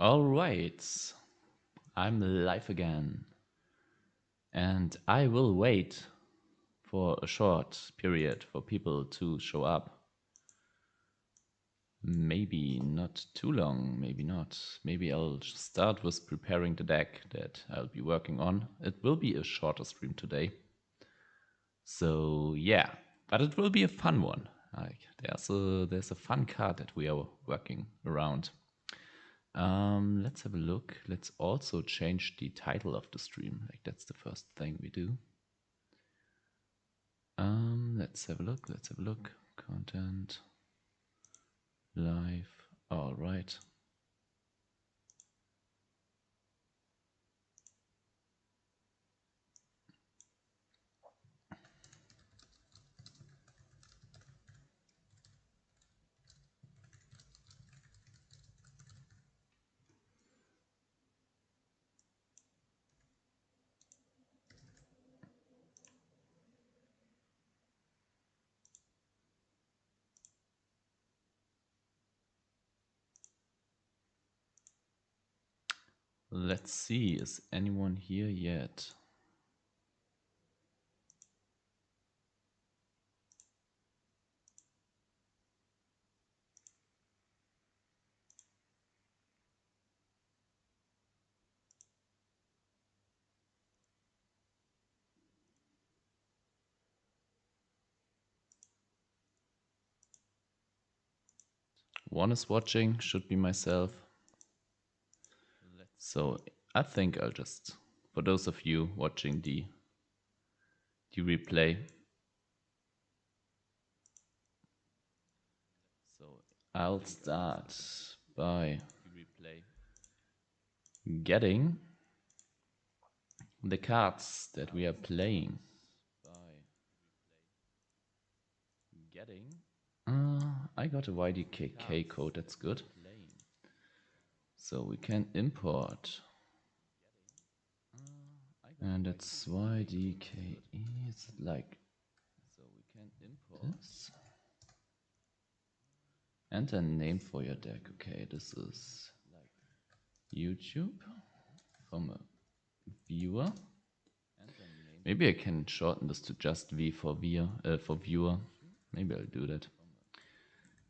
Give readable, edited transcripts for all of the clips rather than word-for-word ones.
Alright, I'm live again, and I will wait for a short period for people to show up. Maybe not too long, maybe not. Maybe I'll start with preparing the deck that I'll be working on. It will be a shorter stream today. So yeah, but it will be a fun one. Like there's a fun card that we are working around. Let's have a look. Let's also change the title of the stream. Like that's the first thing we do. Let's have a look. Let's have a look. Content. Live. All right. Let's see. Is anyone here yet? One is watching, should be myself. So I think I'll just, for those of you watching the replay, so I'll start by getting the cards that we are playing. I got a YDKK code, that's good. So we can import. And that's YDKE, is it like this? Enter a name for your deck. Okay, this is YouTube from a viewer. Maybe I can shorten this to just V for viewer. Maybe I'll do that.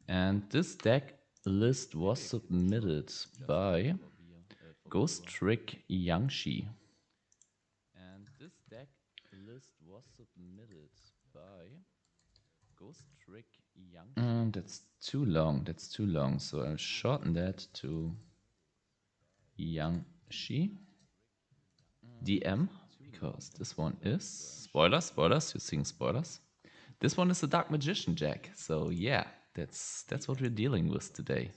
And this deck list was submitted by Ghost Trick Yangshi. And this deck list was submitted by Ghost Trick Yangshi. That's too long. That's too long. So I'll shorten that to Yangshi DM, because this one is spoilers. You're seeing spoilers. This one is a Dark Magician Jack. So yeah, that's what we're dealing with today.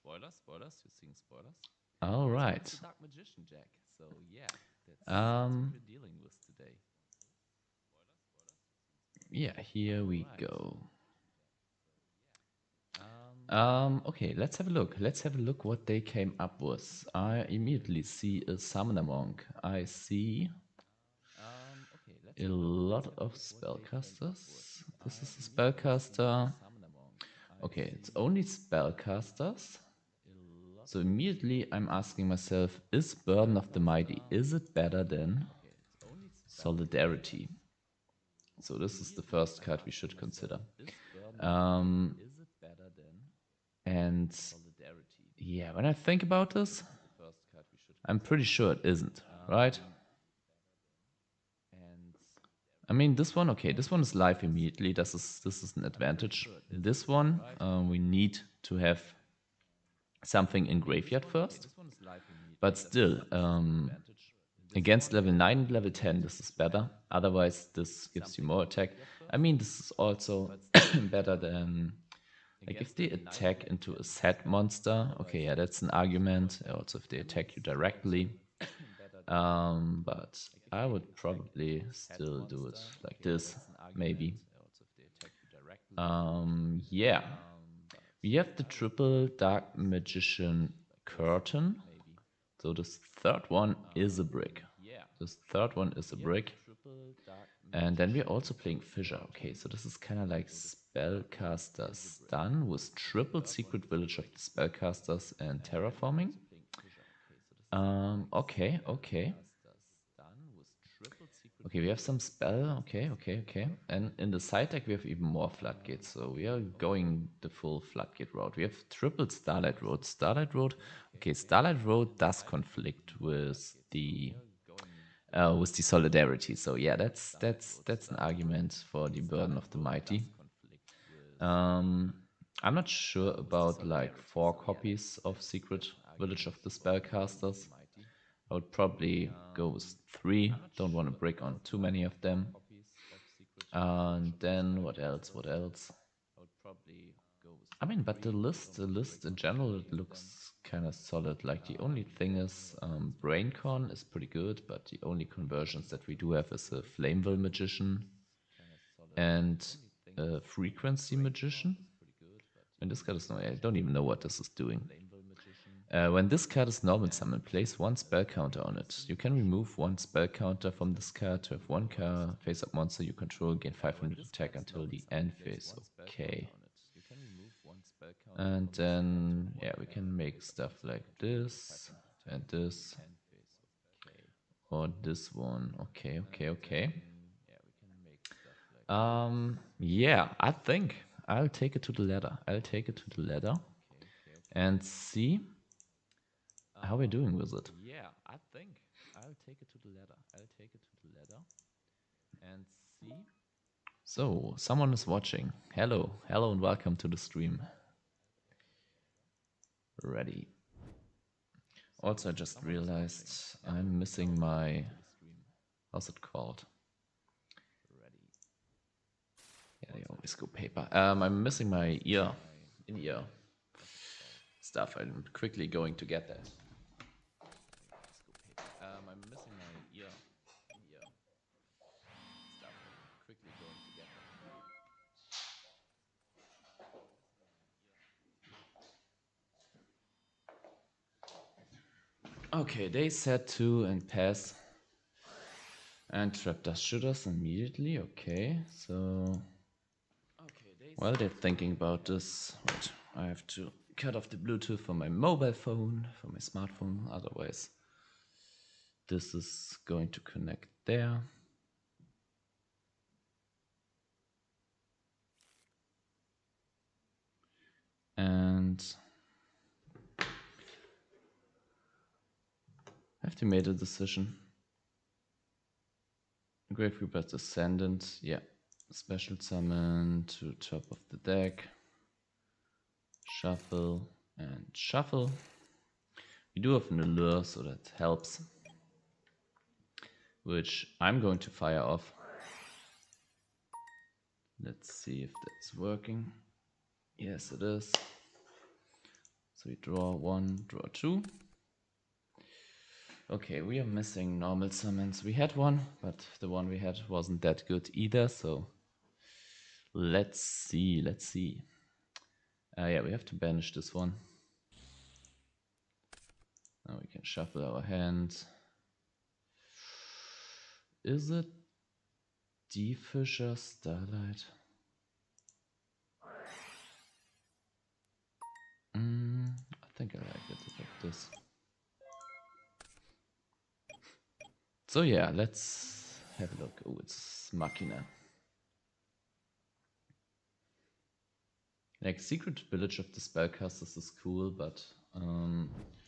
Spoilers. You're seeing spoilers. All right. Dark Magician Jack. So yeah, that's what we're dealing with today. Yeah, here we go. Okay, let's have a look. Let's have a look what they came up with. I immediately see a Summoner Monk. I see a lot of spellcasters. This is a spellcaster. Okay, it's only spellcasters. So immediately I'm asking myself, is Burden of the Mighty, is it better than Solidarity? So this is the first card we should consider. And yeah, when I think about this, I'm pretty sure it isn't, right? I mean, this one, okay, this one is live immediately. This is an advantage. This one, we need to have something in graveyard first. But still, against level 9 and level 10, this is better. Otherwise, this gives you more attack. I mean, this is also better than, like, if they attack into a set monster. Okay, yeah, that's an argument. Also, if they attack you directly. But I would probably still do it like this, maybe. Yeah. We have the triple Dark Magician Curtain. So this third one is a brick. And then we're also playing Fissure. Okay, so this is kind of like Spellcaster Stun with triple Secret Village of the Spellcasters and Terraforming. Okay, okay. Okay, we have some spell. Okay, okay, okay. And in the side deck, we have even more floodgates. So we are going the full floodgate route. We have triple Starlight Road. Starlight Road. Okay, Starlight Road does conflict with the solidarity. So yeah, that's an argument for the burden of the mighty. I'm not sure about like 4 copies of Secret Village of the Spellcasters. I would probably go with 3. Don't want to break on too many of them. And then what else? What else? I mean, but the list in general, it looks kind of solid. Like the only thing is, BrainCon is pretty good, but the only conversions that we do have is a Flameville Magician and a Frequency Magician. And this card is no, I don't even know what this is doing. When this card is normal summon, place 1 spell counter on it. You can remove 1 spell counter from this card to have 1 card face-up monster you control gain 500 attack until the end phase. Okay. And then, yeah, we can make stuff like this and this. Or this one. Okay, okay, okay. Yeah, I think I'll take it to the ladder. I'll take it to the ladder and see how we're doing with it. Yeah, I think I'll take it to the ladder. I'll take it to the ladder and see. So, someone is watching. Hello, hello, and welcome to the stream. Ready. Also, I just realized I'm missing my. How's it called? Yeah, they always go paper. I'm missing my in-ear stuff. I'm quickly going to get that. I'm missing my in-ear stuff. I'm quickly going to get that. Okay, they said to and pass. And trap does shoot us immediately. Okay, so. While they're thinking about this, wait, I have to cut off the Bluetooth from my mobile phone, from my smartphone, otherwise this is going to connect there. And I have to make a decision. Great Reaper's Ascendant, yeah. Special summon to top of the deck. Shuffle and shuffle. We do have an allure, so that helps. Which I'm going to fire off. Let's see if that's working. Yes, it is. So we draw 1, draw 2. Okay, we are missing normal summons. We had one, but the one we had wasn't that good either, so let's see, let's see. Yeah, we have to banish this one. Now we can shuffle our hand. Is it D-Fisher Starlight? I think I like it like this. So yeah, let's have a look. Oh, it's Machina. Like, Secret Village of the Spellcasters is cool, but a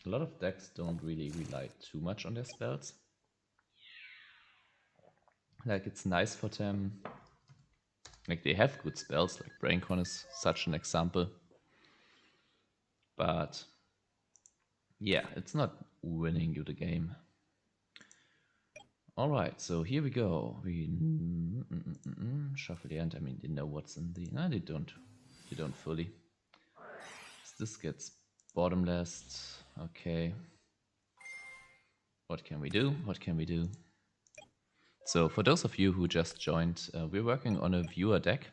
lot of decks don't really rely too much on their spells. Like, it's nice for them. Like, they have good spells, like BrainCon is such an example. But yeah, it's not winning you the game. Alright, so here we go. We shuffle the end. I mean, they know what's in the... No, they don't. They don't fully. This gets bottomless. Okay. What can we do? What can we do? So for those of you who just joined, we're working on a viewer deck,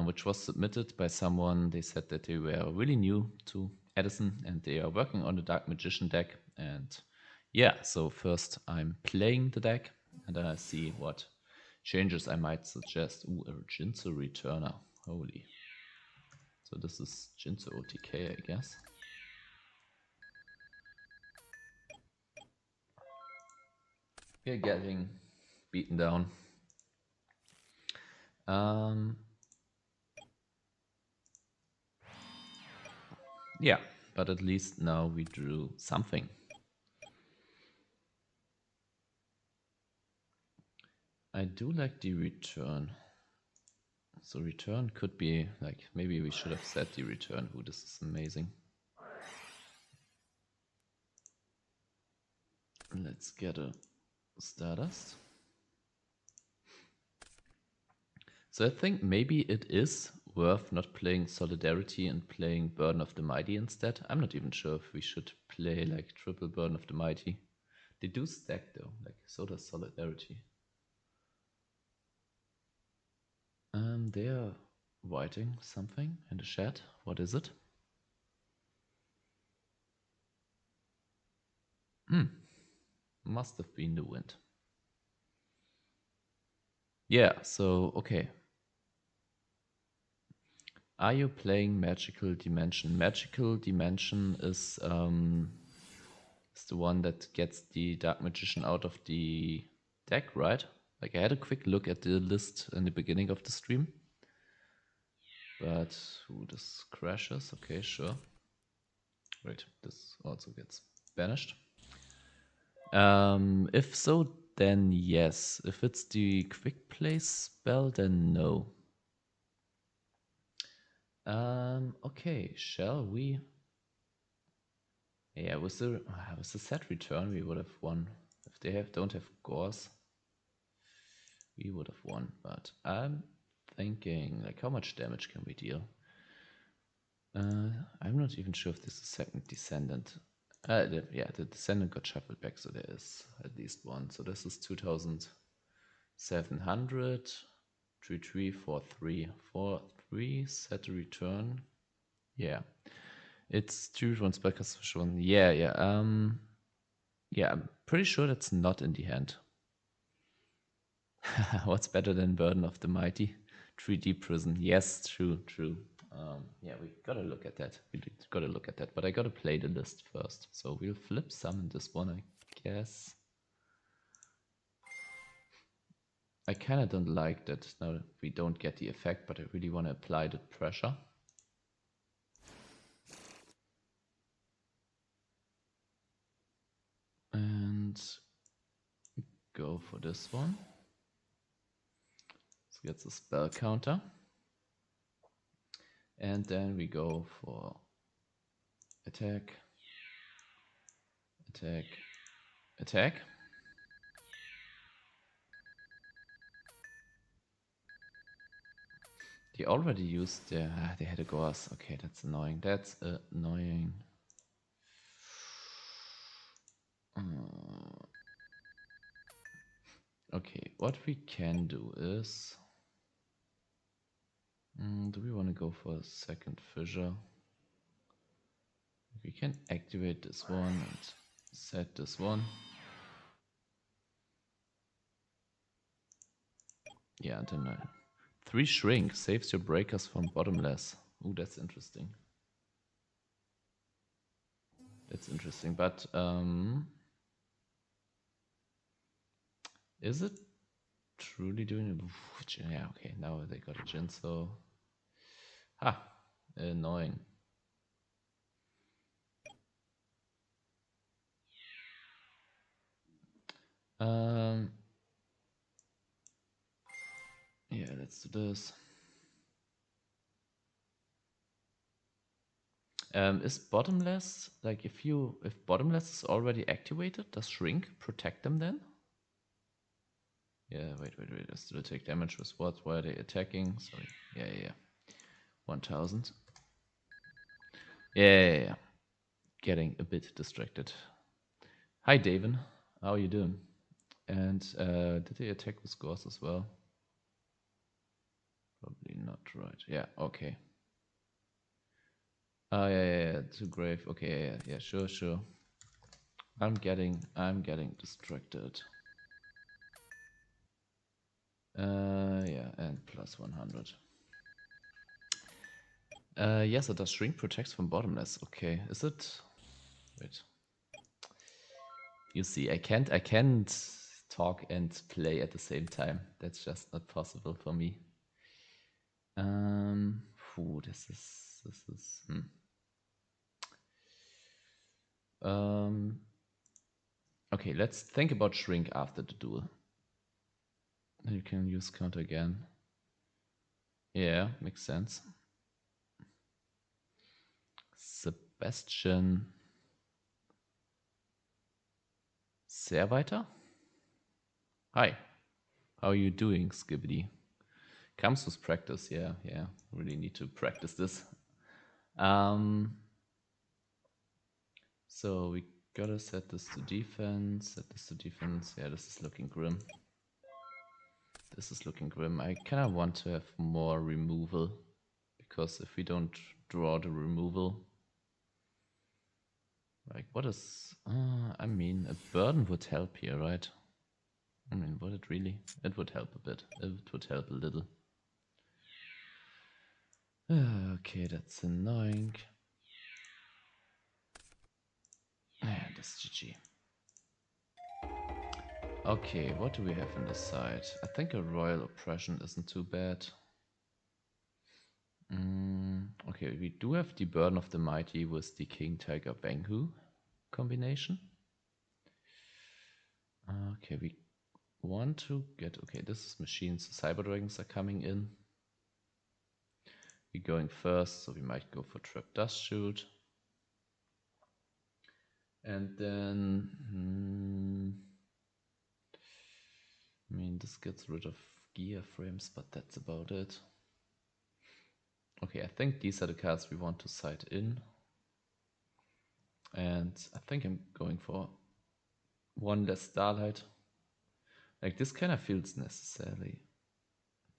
which was submitted by someone. They said that they were really new to Edison and they are working on the Dark Magician deck. And yeah, so first I'm playing the deck and then I see what changes I might suggest. Ooh, a Jinzo Returner. Holy. So this is Jinzo OTK, I guess. We're getting beaten down. Yeah, but at least now we drew something. I do like the return. So return could be like, maybe we should have said the return. Ooh, this is amazing. Let's get a Stardust. So I think maybe it is worth not playing Solidarity and playing Burden of the Mighty instead. I'm not even sure if we should play like triple Burden of the Mighty. They do stack though, like so does Solidarity. They are writing something in the chat. What is it? Must have been the wind. Yeah, so okay. Are you playing Magical Dimension? Magical Dimension is the one that gets the Dark Magician out of the deck, right? Like I had a quick look at the list in the beginning of the stream. But this crashes. Okay, sure. Wait, this also gets banished. If so, then yes. If it's the quick play spell, then no. Okay, shall we? Yeah, with the set return, we would have won. If they don't have Gauze, we would have won. But I'm thinking, like, how much damage can we deal? I'm not even sure if this is second Descendant. Yeah, the Descendant got shuffled back, so there is at least one. So this is 2,700. 3, 3, 4, 3, 4, 3. Set a return. Yeah, it's 2 1 spell cast one. Yeah. Yeah, I'm pretty sure that's not in the hand. What's better than Burden of the Mighty? 3D Prison. Yes, true. Yeah, we gotta look at that. But I gotta play the list first. So we'll flip summon this one, I guess. I kinda don't like that now we don't get the effect, but I really want to apply the pressure. And go for this one. So gets a spell counter. And then we go for attack, attack, attack. They already used their... they had a Gauze. Okay, that's annoying. That's annoying. Okay, what we can do is... do we want to go for a second fissure? We can activate this one and set this one. Yeah, and then 3 shrink saves your breakers from bottomless. Ooh, that's interesting. That's interesting, but is it truly doing it? Yeah, okay, now they got a Jin, so annoying. Yeah, let's do this. Is bottomless, like if bottomless is already activated, does shrink protect them then? Yeah, wait, I still take damage with what? Why are they attacking? Sorry. Yeah. 1000. Yeah. Getting a bit distracted. Hi, Davin. How are you doing? And did they attack with Gauze as well? Probably not, right. Yeah, okay. Yeah, too grave. Okay, yeah, sure. I'm getting distracted. Yeah, and plus 100. Yes, it does shrink protects from bottomless. Okay, is it? Wait. You see, I can't talk and play at the same time. That's just not possible for me. This is. Okay, let's think about shrink after the duel. You can use counter again. Yeah, makes sense. Sebastian. Sehr weiter? Hi. How are you doing, Skibbity? Comes with practice, yeah. Really need to practice this. So we gotta set this to defense, Yeah, this is looking grim. I kinda want to have more removal, because if we don't draw the removal, like what is, I mean, a burden would help here, right? I mean, would it really? It would help a bit. It would help a little. Okay, that's annoying. Yeah, that's GG. Okay, what do we have on this side? I think a Royal Oppression isn't too bad. Okay, we do have the Burden of the Mighty with the King Tiger Bangu combination. Okay, we want to get... Okay, this is machines. The Cyber Dragons are coming in. We're going first, so we might go for Trap Dust Shoot. And then... I mean, this gets rid of gear frames, but that's about it. Okay, I think these are the cards we want to side in. And I think I'm going for one less Starlight. Like, this kind of feels necessary.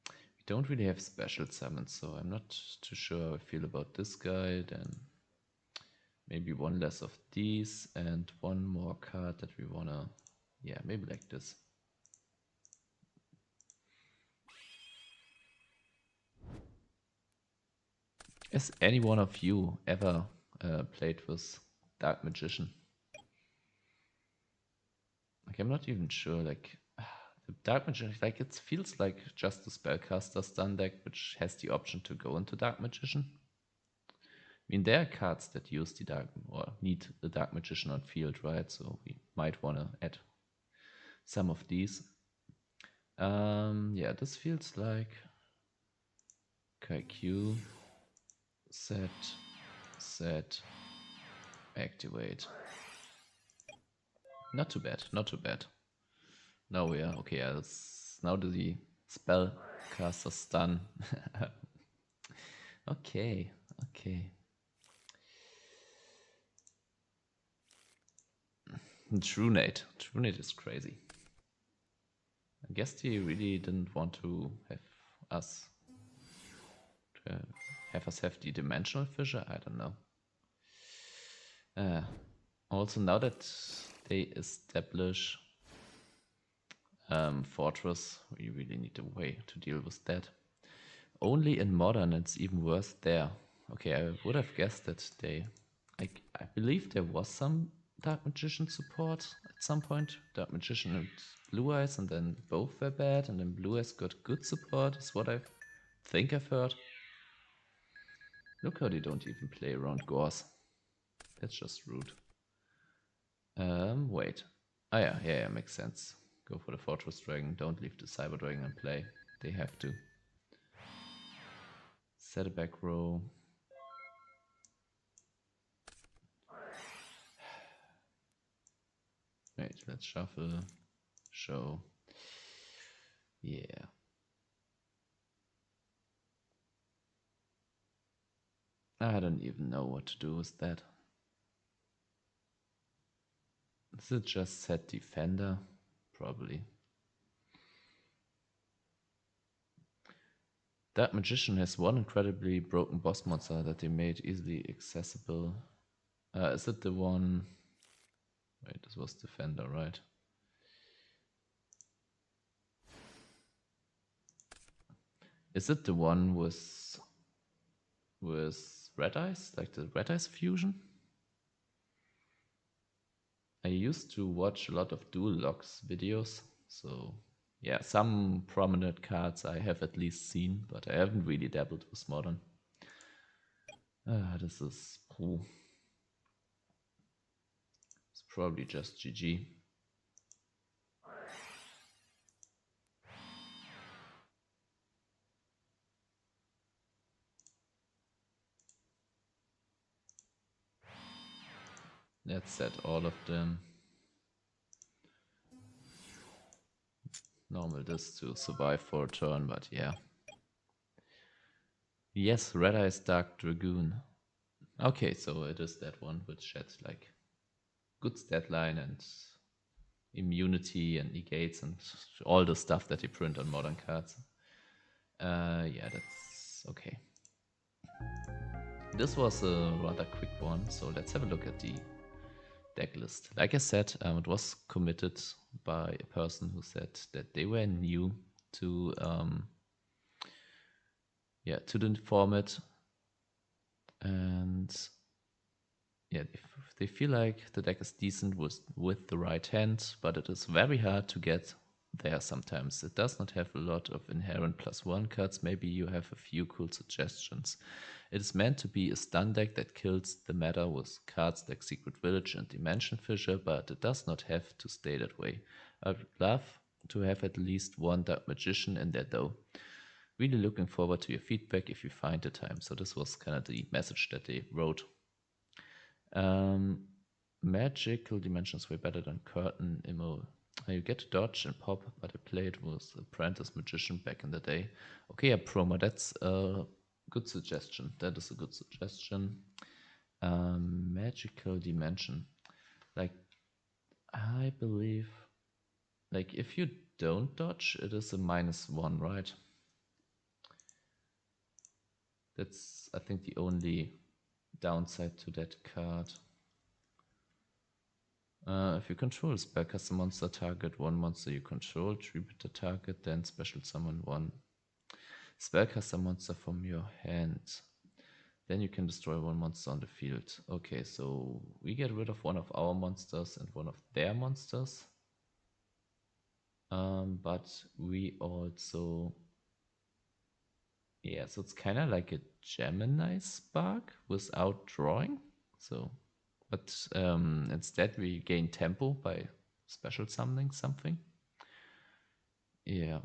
We don't really have special summons, so I'm not too sure how I feel about this guy. Then maybe one less of these and one more card that we wanna... Yeah, maybe like this. Has any one of you ever played with Dark Magician? Like, I'm not even sure, like, the Dark Magician, like, it feels like just a Spellcaster stun deck, which has the option to go into Dark Magician. I mean, there are cards that use the Dark, or need the Dark Magician on field, right? So we might want to add some of these. Yeah, this feels like KQ, set, activate. Not too bad, not too bad. Now we are, okay, yeah, now the Spellcaster stun. Okay. Trunate is crazy. I guess he really didn't want to have us have the dimensional fissure. I don't know. Also, now that they establish Fortress, we really need a way to deal with that. Only in Modern it's even worse there. Okay, I would have guessed that they... I believe there was some Dark Magician support at some point. Dark Magician and Blue Eyes, and then both were bad, and then Blue Eyes got good support, is what I think I've heard. Look how they don't even play around Gauze. That's just rude. Wait. Oh yeah, makes sense. Go for the Fortress Dragon, don't leave the Cyber Dragon in play. They have to. Set a back row. Wait, let's shuffle. Show. Yeah. I don't even know what to do with that. Is it just set Defender? Probably. That Magician has one incredibly broken boss monster that they made easily accessible. Is it the one... Wait, this was Defender, right? Is it the one with Red Eyes? Like the Red Eyes fusion? I used to watch a lot of Duel logs videos, So yeah, some prominent cards I have at least seen, but I haven't really dabbled with Modern. This is it's probably just GG. Let's set all of them. Normal this to survive for a turn, but yeah. Yes, Red Eyes Dark Dragoon. Okay, so it is that one which had like good stat line and immunity and negates and all the stuff that you print on modern cards. Yeah, that's okay. This was a rather quick one, so let's have a look at the deck list. Like I said, it was committed by a person who said that they were new to to the format, and yeah, they feel like the deck is decent with the right hand, but it is very hard to get there sometimes. It does not have a lot of inherent +1 cards. Maybe you have a few cool suggestions. It is meant to be a stun deck that kills the meta with cards like Secret Village and Dimension Fissure, but it does not have to stay that way. I would love to have at least one Dark Magician in there though. Really looking forward to your feedback if you find the time. So this was kind of the message that they wrote. Magical Dimensions way better than Curtain Immo. You get to dodge and pop, but I played with Apprentice Magician back in the day. Okay, yeah, Promo, that's a good suggestion. That is a good suggestion. Magical Dimension. Like, I believe, like, if you don't dodge, it is a -1, right? That's, I think, the only downside to that card. If you control a spellcaster monster, target one monster you control, tribute the target, then special summon one spellcaster monster from your hand. Then you can destroy one monster on the field. Okay, so we get rid of one of our monsters and one of their monsters. But we also... Yeah, so it's kind of like a Gemini Spark without drawing. So... But instead we gain tempo by special summoning something. Yeah.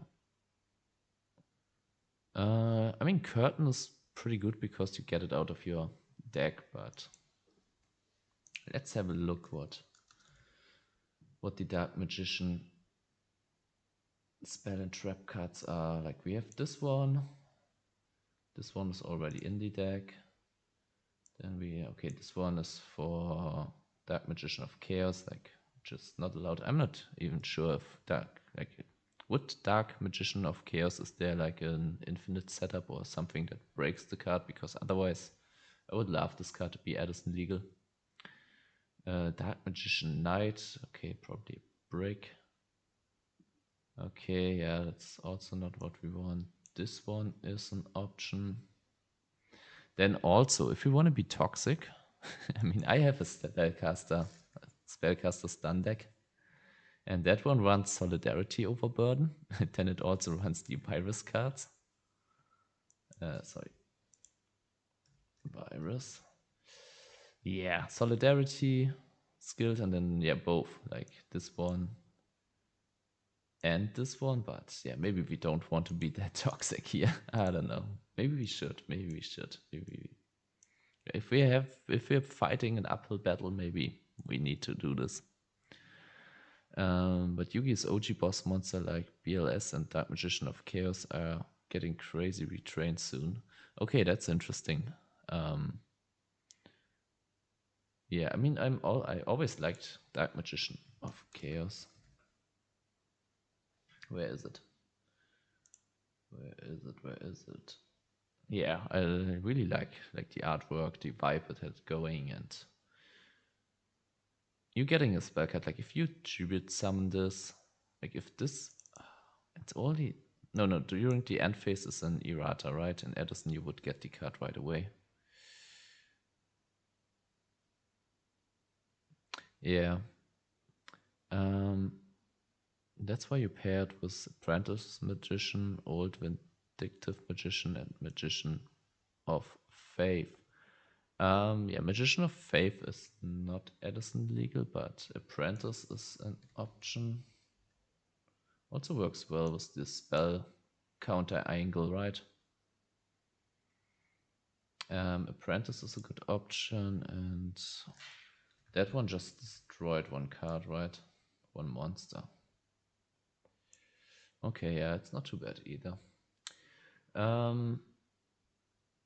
I mean, Curtain is pretty good because you get it out of your deck, but let's have a look what the Dark Magician spell and trap cards are. Like, we have this one. This one is already in the deck. Then okay, this one is for Dark Magician of Chaos, like, just not allowed. I'm not even sure if would Dark Magician of Chaos, is there like an infinite setup or something that breaks the card? Because otherwise, I would love this card to be Edison legal. Dark Magician Knight, okay, probably break. Okay, yeah, that's also not what we want. This one is an option. Then also, if you want to be toxic, I mean, I have a spellcaster stun deck, and that one runs Solidarity Overburden. Then it also runs the virus cards. Sorry. Virus. Yeah, Solidarity, skilled, and then, yeah, both. Like this one and this one, but yeah, maybe we don't want to be that toxic here. I don't know. Maybe we should. If we're fighting an uphill battle, maybe we need to do this. But Yugi's OG boss monster like BLS and Dark Magician of Chaos are getting crazy retrained soon. Okay, that's interesting. Yeah, I mean, I always liked Dark Magician of Chaos. Where is it? Where is it? Yeah, I really like the artwork, the vibe it had going, and you getting a spell card. Like, if you tribute summon this, like, if this, it's only no, during the end phase is an errata, right? In Edison, you would get the card right away. That's why you pair it with Apprentice Magician, Old Vindictive Magician, and Magician of Faith. Yeah, Magician of Faith is not Edison legal, but Apprentice is an option. Also works well with this spell counter angle, right? Apprentice is a good option, and that one just destroyed one card, right? One monster. Okay, yeah, it's not too bad either.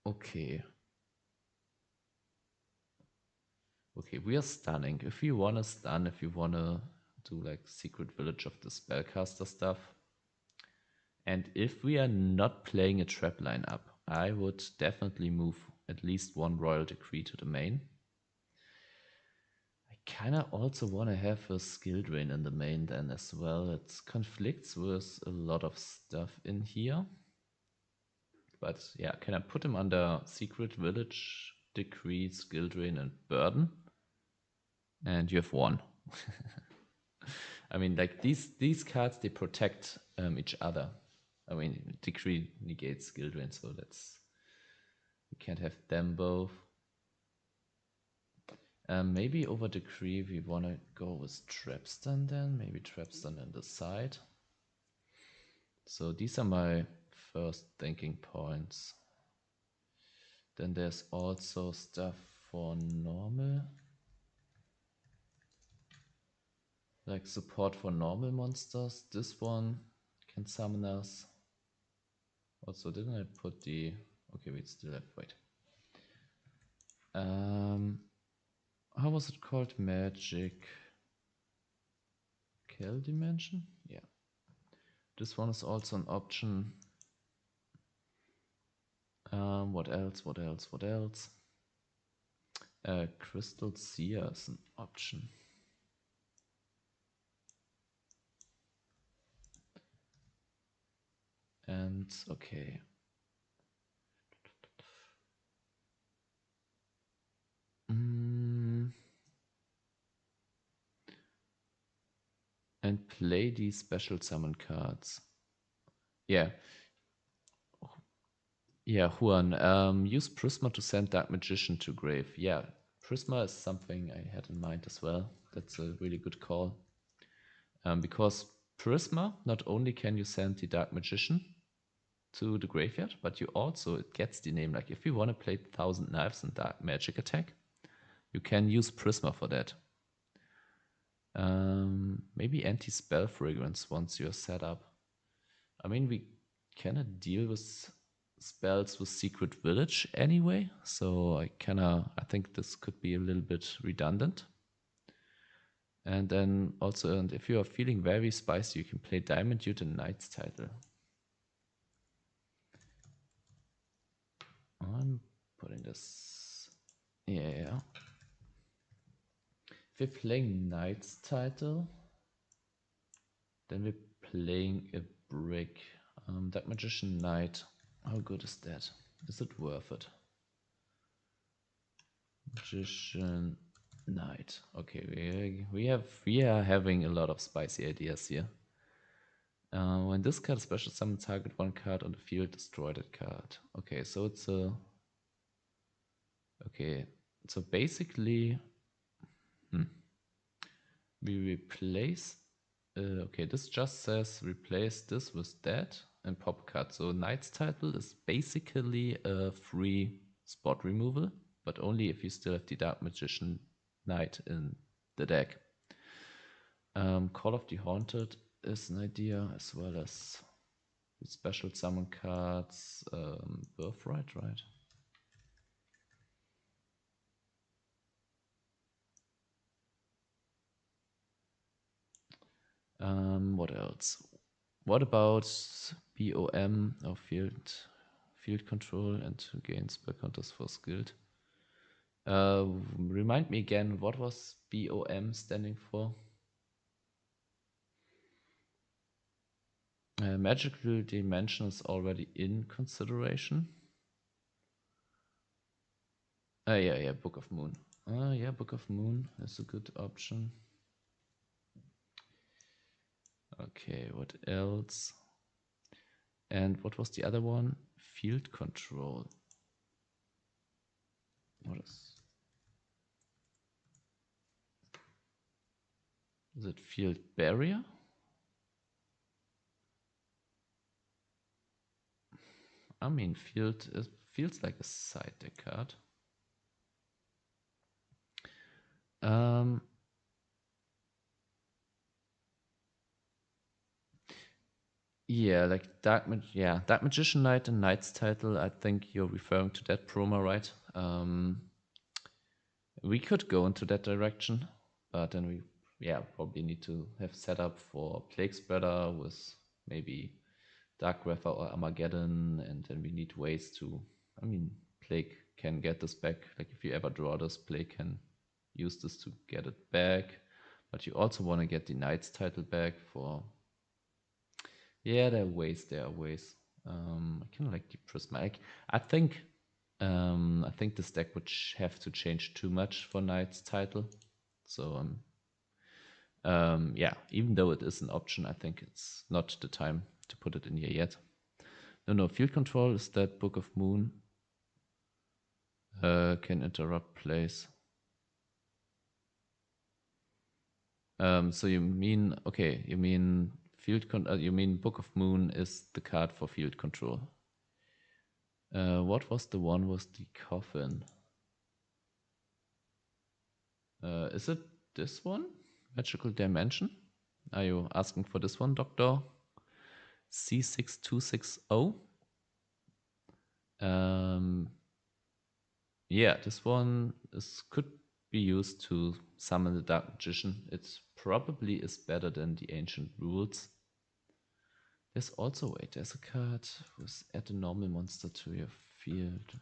Okay. Okay, we are stunning. If you wanna stun, if you wanna do like Secret Village of the Spellcaster stuff, and if we are not playing a trap lineup, I would definitely move at least one Royal Decree to the main. I kinda also wanna have a skill drain in the main then as well. It conflicts with a lot of stuff in here. But yeah, can I put him under Secret Village, Decree, Skill Drain, and Burden? And you have one. I mean, like these cards, they protect each other. I mean, Decree negates Skill Drain, so that's we can't have them both. Maybe over Decree we want to go with Trapstun then. Maybe Trapstun on the side. So these are my first thinking points. Then there's also stuff for normal. Like support for normal monsters. This one can summon us. Also, didn't I put the... Okay, we still have... Wait. How was it called? Magic... Kill Dimension? Yeah. This one is also an option. What else? What else? What else? Crystal Seer is an option. And okay. And play these special summon cards. Yeah. Yeah, Juan, use Prisma to send Dark Magician to grave. Yeah, Prisma is something I had in mind as well. That's a really good call. Because Prisma, not only can you send the Dark Magician to the graveyard, but you also, it gets the name. Like if you want to play 1000 Knives and Dark Magic attack, you can use Prisma for that. Maybe Anti-Spell Fragrance once you're set up. I mean, we cannot deal with spells with Secret Village anyway, so I think this could be a little bit redundant. And then also, and if you are feeling very spicy, you can play Diamond Dude and Knight's Title. I'm putting this, yeah. If we're playing Knight's Title, then we're playing a brick. That Magician Knight, how good is that? Is it worth it? Magician Knight. Okay, we are having a lot of spicy ideas here. When this card special summon, target one card on the field, destroy that card. Okay, so it's a... Okay, so basically... we replace... okay, this just says replace this with that and pop card. So Knight's Title is basically a free spot removal, but only if you still have the Dark Magician Knight in the deck. Call of the Haunted is an idea, as well as special summon cards, Birthright, right? What else? What about BOM or field control and to gain spell counters for skilled? Remind me again, what was BOM standing for? Magical Dimension is already in consideration. Yeah, Book of Moon. Yeah, Book of Moon is a good option. Okay, what else? And what was the other one? Field control. What is it? Field barrier? I mean, field, it feels like a side deck card. Yeah, like Dark Magician Knight and Knight's Title. I think you're referring to that promo, right? We could go into that direction, but then we probably need to have set up for Plague Spreader with maybe Dark Wrath or Armageddon, and then we need ways to. I mean, Plague can get this back. Like if you ever draw this, Plague can use this to get it back. But you also want to get the Knight's Title back for. Yeah, there are ways. I kind of like the Prismatic. I think this deck would have to change too much for Knight's Title. So yeah, even though it is an option, I think it's not the time to put it in here yet. No, field control is that Book of Moon. Can interrupt plays. So you mean you mean Book of Moon is the card for field control. What was the one with the coffin? Is it this one? Magical Dimension? Are you asking for this one, Doctor? C6260? Yeah, this one could be used to summon the Dark Magician. It probably is better than the Ancient Rules. There's also, there's a card with add a normal monster to your field.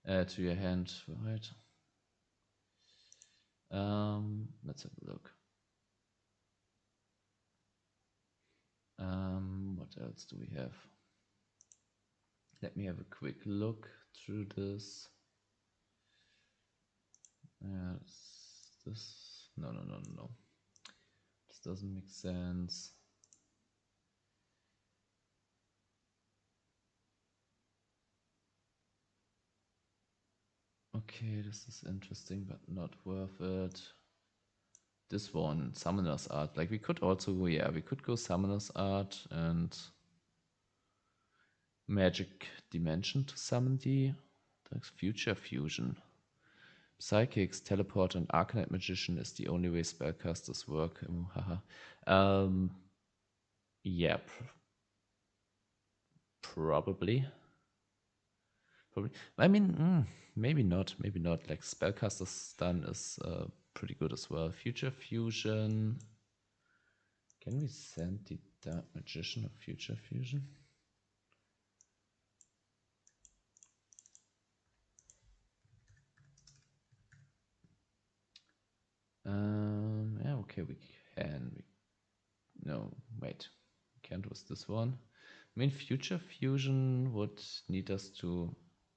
To your hand, right? Let's have a look. What else do we have? Let me have a quick look through this. This no. This doesn't make sense. Okay, this is interesting, but not worth it. This one, Summoner's Art. Like we could also, we could go Summoner's Art and Magic Dimension to summon the Future Fusion. Psychics, Teleport, and Arcanite Magician is the only way spellcasters work. Yeah, probably. I mean, maybe not. Like spellcaster stun is pretty good as well. Future Fusion. Can we send the Dark Magician of Future Fusion? Yeah, okay, we can. No, wait. We can't with this one. I mean, Future Fusion would need us to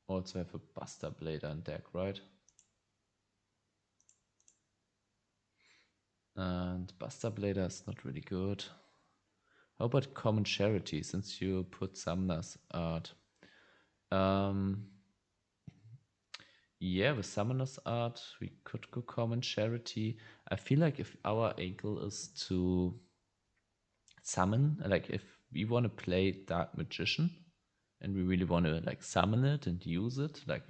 also have a Buster Blader in deck, right? And Buster Blader is not really good. How about Common Charity, since you put Summoner's Art? Yeah, with Summoner's Art, we could go Common Charity. I feel like if our angle is to summon, like if we want to play Dark Magician and we really want to like summon it and use it, like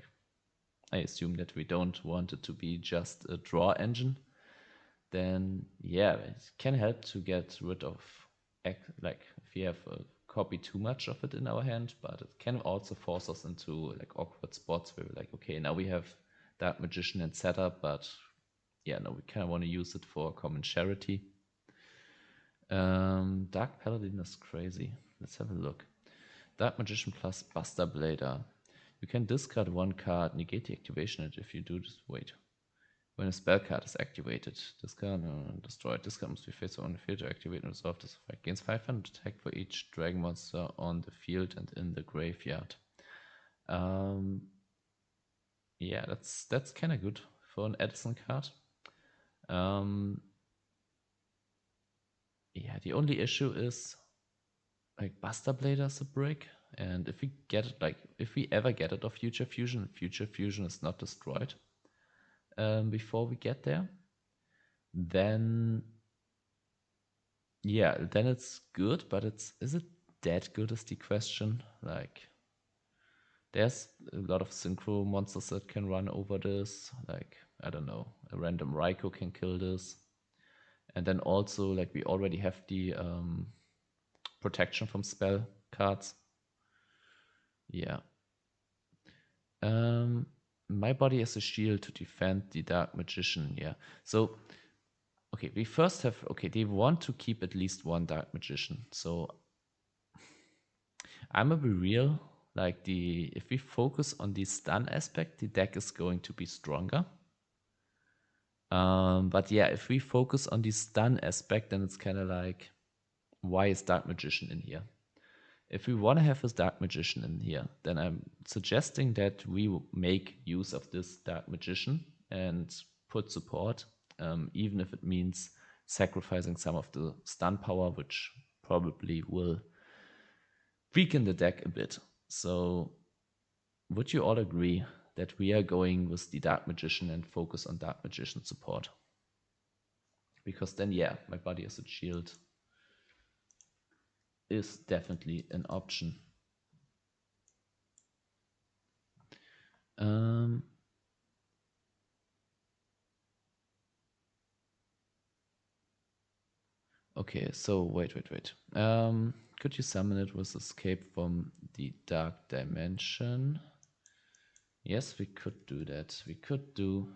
I assume that we don't want it to be just a draw engine, then yeah, it can help to get rid of, like if we have a copy too much of it in our hand, but it can also force us into like awkward spots where we're like, okay, now we have Dark Magician in setup, but yeah, no, we kind of want to use it for Common Charity. Dark Paladin is crazy. Let's have a look. Dark Magician plus Buster Blader. You can discard one card, negate the activation, and if you do this, wait. When a spell card is activated, discard destroyed. This card must be faced on the field to activate and resolve this effect. Gains 500 attack for each dragon monster on the field and in the graveyard. Yeah, that's kind of good for an Edison card. yeah, the only issue is like Buster Blader is a brick, and if we get it, like if we ever get it of Future Fusion is not destroyed before we get there, then yeah, then it's good, but is it that good is the question. Like there's a lot of synchro monsters that can run over this. Like, I don't know, a random Ryko can kill this. And then also, like, we already have the protection from spell cards. Yeah. My body is a shield to defend the Dark Magician. Yeah. So, okay, we first have, okay, they want to keep at least one Dark Magician. So, I'm gonna be real. Like, if we focus on the stun aspect, the deck is going to be stronger. But yeah, if we focus on the stun aspect, then it's kind of like, why is Dark Magician in here? If we want to have a Dark Magician in here, then I'm suggesting that we make use of this Dark Magician and put support, even if it means sacrificing some of the stun power, which probably will weaken the deck a bit. So would you all agree that we are going with the Dark Magician and focus on Dark Magician support? Because then, yeah, my body as a shield is definitely an option. Okay, so wait. Could you summon it with escape from the dark dimension? Yes, we could do that. We could do.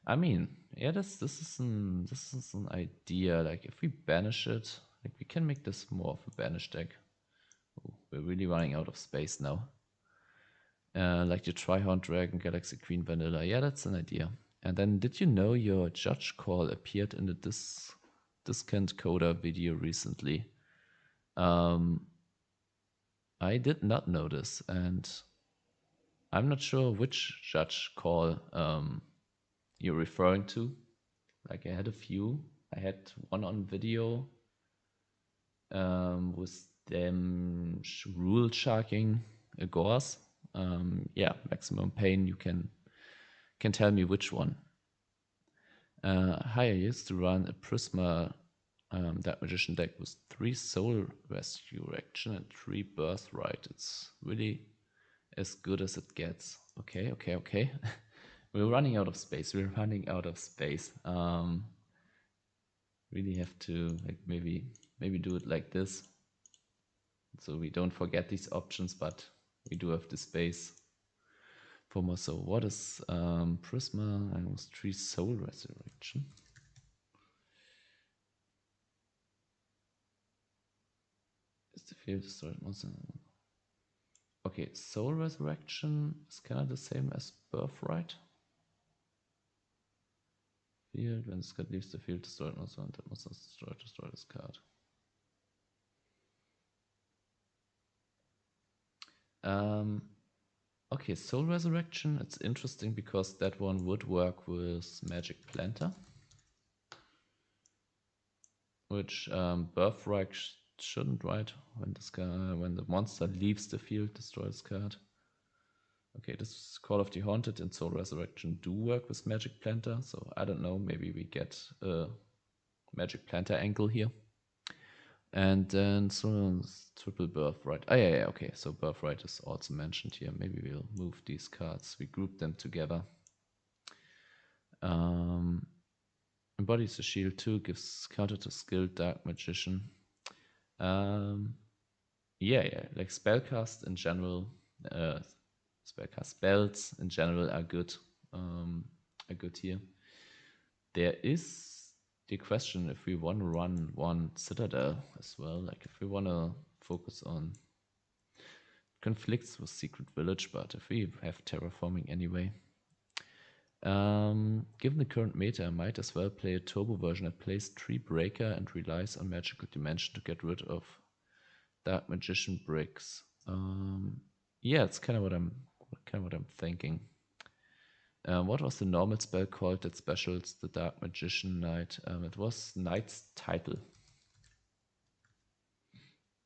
I mean, yeah, this is an idea. Like, if we banish it, like we can make this more of a banish deck. Ooh, we're really running out of space now. Like the Trihorn Dragon, Galaxy Queen Vanilla. Yeah, that's an idea. And then, did you know your judge call appeared in the Discount Coda video recently? I did not notice, and I'm not sure which judge call you're referring to. Like, I had a few. I had one on video with them rule sharking Agors. Yeah, maximum pain. You can tell me which one. Hi, I used to run a Prisma Dark Magician deck with 3 Soul Resurrection and 3 Birthright. It's really as good as it gets. Okay. We're running out of space. Really have to like maybe do it like this, so we don't forget these options, but we do have the space for more. So what is Prisma? I was 3 Soul Resurrection. Is the field destroyed monster? Okay, Soul Resurrection is kind of the same as Birthright. Field, when this card leaves the field, destroyed monster, and that monster is destroy this card. Okay, Soul Resurrection, it's interesting because that one would work with Magic Planter, which Birthright shouldn't, right? When the monster leaves the field, destroy this card. Okay, this Call of the Haunted and Soul Resurrection do work with Magic Planter, so I don't know, maybe we get a Magic Planter angle here. And then triple Birthright. Oh yeah, okay, so Birthright is also mentioned here. Maybe we'll move these cards, we group them together. Embodies the shield 2, gives counter to skilled Dark Magician. Yeah, like spellcast in general, spellcast spells in general are good here. There is the question if we want to run one Citadel as well, like if we want to focus on conflicts with Secret Village, but if we have terraforming anyway. Given the current meta, I might as well play a turbo version that plays 3 Breaker and relies on Magical Dimension to get rid of Dark Magician bricks. Yeah, it's kind of what I'm thinking. What was the normal spell called that specials the Dark Magician Knight? It was Knight's Title.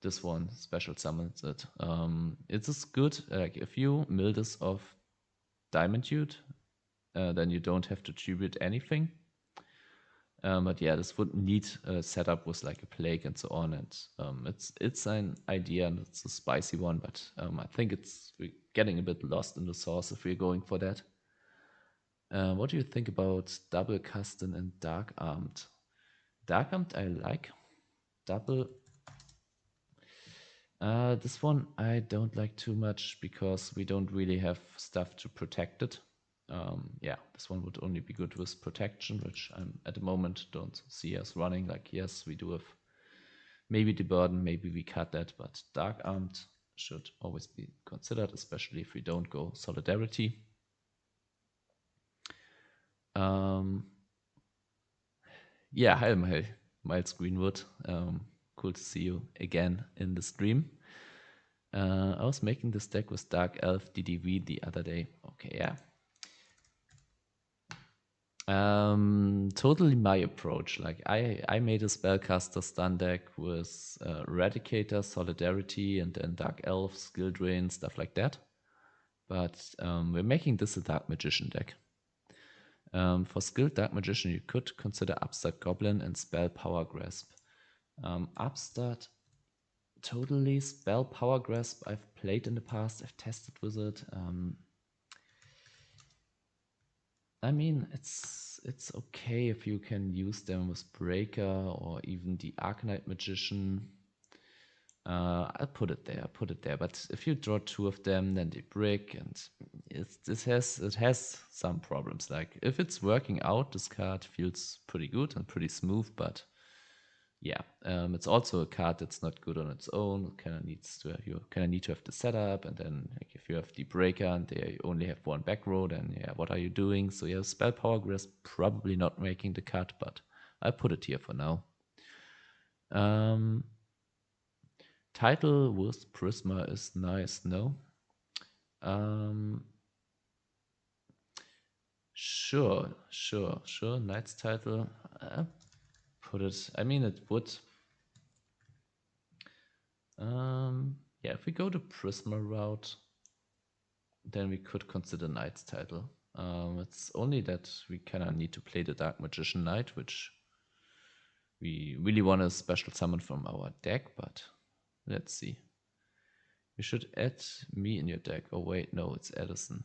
This one special summons it. It is good. Like if you mill this off Diamond Dude, then you don't have to tribute anything. But yeah, this would need a setup with like a plague and so on. And it's an idea and it's a spicy one, but I think we're getting a bit lost in the sauce if we're going for that. What do you think about double custom and dark armed? Dark armed I like. Double. This one I don't like too much because we don't really have stuff to protect it. Yeah, this one would only be good with protection, which I at the moment don't see us running. Like, yes, we do have maybe the burden, maybe we cut that, but dark armed should always be considered, especially if we don't go solidarity. Yeah, hi, Miles Greenwood. Cool to see you again in the stream. I was making this deck with Dark Elf DDV the other day. Okay, yeah. Totally my approach. Like I made a spellcaster stun deck with Eradicator, Solidarity, and then Dark Elf, Skill Drain, stuff like that. But we're making this a Dark Magician deck. For skilled Dark Magician, you could consider Upstart Goblin and Spell Power Grasp. Upstart, totally. Spell Power Grasp, I've played in the past, I've tested with it. I mean, it's okay if you can use them with Breaker or even the Arcanite Magician. I'll put it there. But if you draw two of them, then they brick, and it has some problems. Like if it's working out, this card feels pretty good and pretty smooth. But yeah, it's also a card that's not good on its own. You kind of need to have the setup, and then like if you have the breaker and they only have one back row, then yeah, what are you doing? So yeah, spell power grasp probably not making the cut, but I put it here for now. Title with Prisma is nice, no? Sure. Knight's Title. Put it. I mean, it would. Yeah, if we go the Prisma route, then we could consider Knight's Title. It's only that we kind of need to play the Dark Magician Knight, which we really want a special summon from our deck, but let's see. You should add me in your deck. Oh wait, no, it's Edison.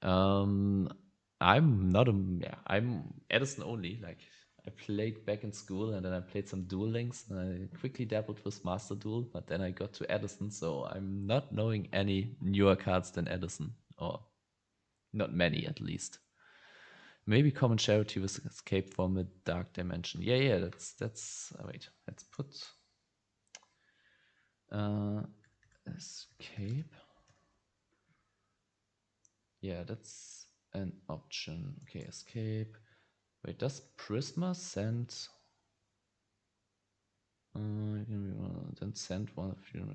I'm Edison only. Like I played back in school and then I played some Duel Links and I quickly dabbled with Master Duel, but then I got to Edison, so I'm not knowing any newer cards than Edison, or not many at least. Maybe Common Charity with Escape from a Dark Dimension. Yeah, that's wait, let's put Escape. Yeah, that's an option. Okay, Escape. Wait, does Prisma send? Then send one of you.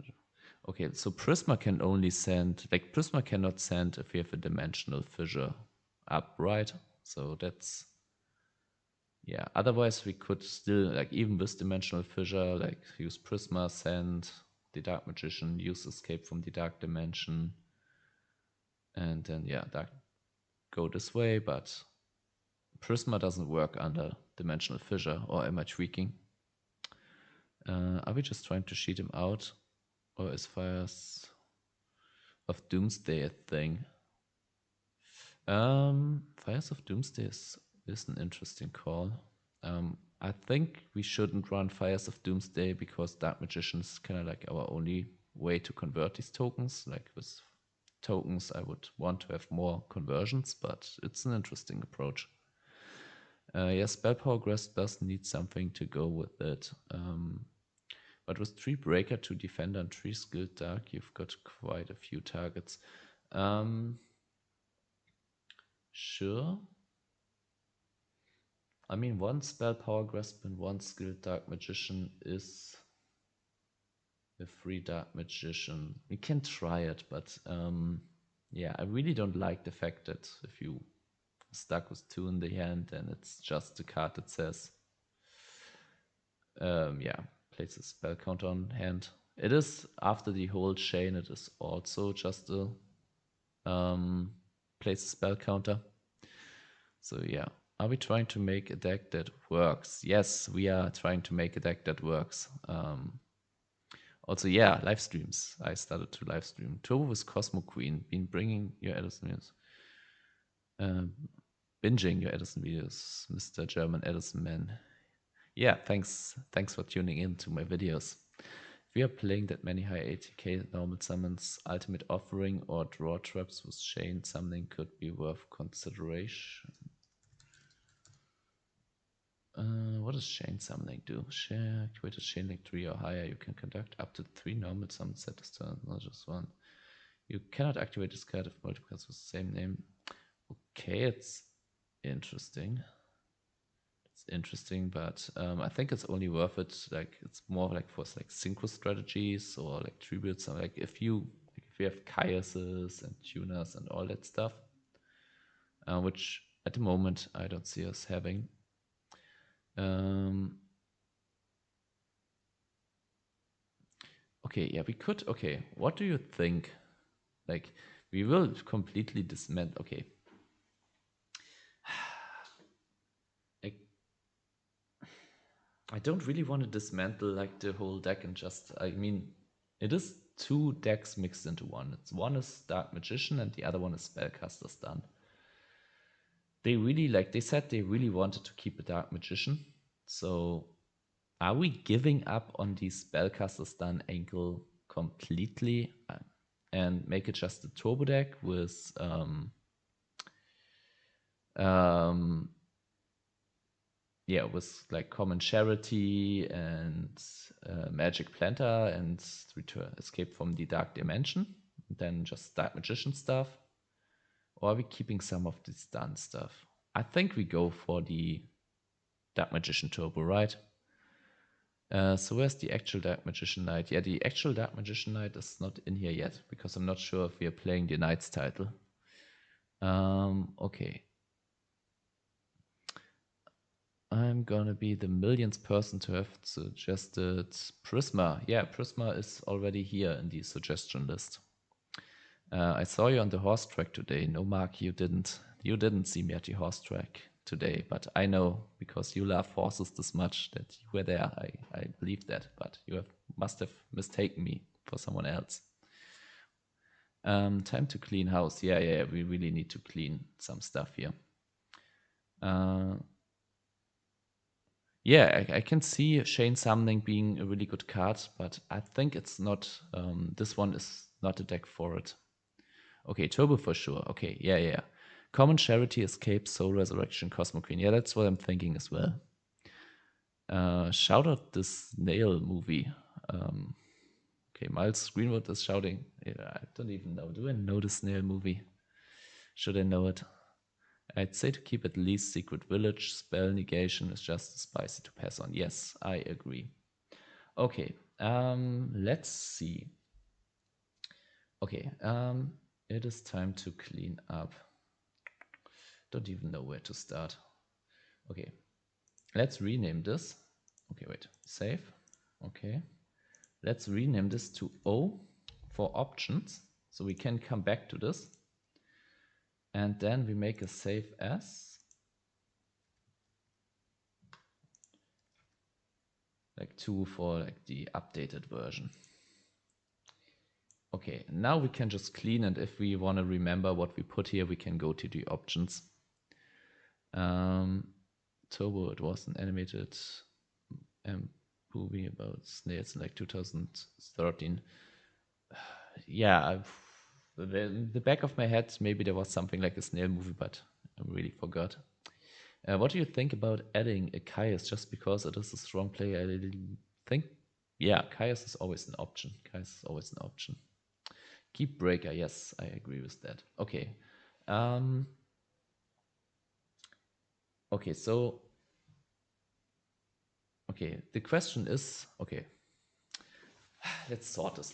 Okay, so Prisma can only send, like Prisma cannot send if we have a dimensional fissure up, right? So that's, yeah. Otherwise, we could still, like even with dimensional fissure, like use Prisma, send the Dark Magician, use Escape from the Dark Dimension, and then yeah, go this way. But Prisma doesn't work under dimensional fissure, or am I tweaking? Are we just trying to cheat him out? Or is Fires of Doomsday a thing? Fires of Doomsday is an interesting call. I think we shouldn't run Fires of Doomsday because Dark Magician is kind of like our only way to convert these tokens. Like with tokens, I would want to have more conversions, but it's an interesting approach. Yeah, Spell Power Grasp does need something to go with it. But with 3 Breaker, 2 Defender, and 3 Skilled Dark, you've got quite a few targets. Sure. I mean, 1 Spell Power Grasp and 1 Skilled Dark Magician is a free Dark Magician. We can try it, but yeah, I really don't like the fact that if you stuck with 2 in the hand, and it's just a card that says, yeah, place a spell counter on hand. It is, after the whole chain, it is also just a place a spell counter. So yeah, are we trying to make a deck that works? Yes, we are trying to make a deck that works. Also, yeah, live streams. I started to live stream. Turbo with Cosmo Queen, been bringing your Edison videos. Binging your Edison videos, Mr. German Edison Man. Yeah, thanks for tuning in to my videos. If we are playing that many high ATK normal summons, ultimate offering or draw traps with chain summoning could be worth consideration. What does chain summoning do? Create a chain link 3 or higher. You can conduct up to 3 normal summons at this turn, not just 1. You cannot activate this card if multiple cards with the same name. Okay, it's interesting. It's interesting, but I think it's only worth it. Like, it's more like for like synchro strategies or like tributes. Or like if you have Caiuses and tuners and all that stuff, which at the moment I don't see us having. Okay, yeah, we could. Okay, what do you think? Like, we will completely dismantle. Okay. I don't really want to dismantle like the whole deck and just, I mean, it is 2 decks mixed into one. One is Dark Magician and the other one is Spellcaster Stun. They really, like they said, they really wanted to keep a Dark Magician. So are we giving up on the Spellcaster Stun angle completely and make it just a turbo deck with yeah, with like Common Charity and Magic Planter and Return Escape from the Dark Dimension, and then just Dark Magician stuff? Or are we keeping some of the stun stuff? I think we go for the Dark Magician Turbo, right? So where's the actual Dark Magician Knight? Yeah, the actual Dark Magician Knight is not in here yet, because I'm not sure if we are playing the Knight's title. Okay. I'm gonna be the millionth person to have suggested Prisma. Yeah, Prisma is already here in the suggestion list. I saw you on the horse track today. No, Mark, you didn't. You didn't see me at the horse track today, but I know because you love horses this much that you were there. I believe that, but you must have mistaken me for someone else. Time to clean house. Yeah, we really need to clean some stuff here. Yeah, I can see Chain Summoning being a really good card, but I think it's not, this one is not a deck for it. Okay, Turbo for sure. Okay, yeah. Common Charity, Escape, Soul Resurrection, Cosmo Queen. Yeah, that's what I'm thinking as well. Shout out this Snail movie. Okay, Miles Greenwood is shouting. Yeah, I don't even know. Do I know the Snail movie? Should I know it? I'd say to keep at least Secret Village. Spell negation is just spicy to pass on. Yes, I agree. Okay, let's see. Okay, it is time to clean up. Don't even know where to start. Okay, let's rename this. Okay, wait, save. Okay, let's rename this to O for options, so we can come back to this. And then we make a save as, like 2 for like the updated version. Okay, now we can just clean, and if we want to remember what we put here, we can go to the options. Turbo, it was an animated movie about snails in like 2013. Yeah, the back of my head, maybe there was something like a snail movie, but I really forgot. What do you think about adding a Caius just because it is a strong player? I think, yeah, Caius is always an option. Keep Breaker, yes, I agree with that. Okay. Okay, so okay, the question is, okay. Let's sort this.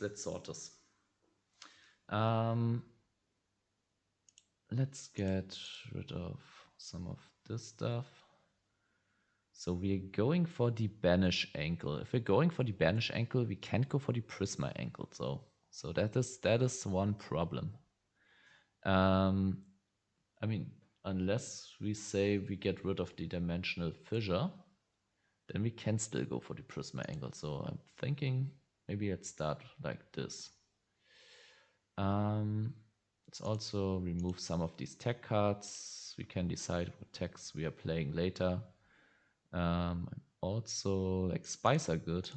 Let's get rid of some of this stuff. So we're going for the banish ankle. If we're going for the banish ankle, we can't go for the prisma ankle. So that is one problem. I mean, unless we say we get rid of the dimensional fissure, then we can still go for the prisma angle. So I'm thinking maybe let's start like this. Let's also remove some of these tech cards. We can decide what techs we are playing later. Also, like spies are good,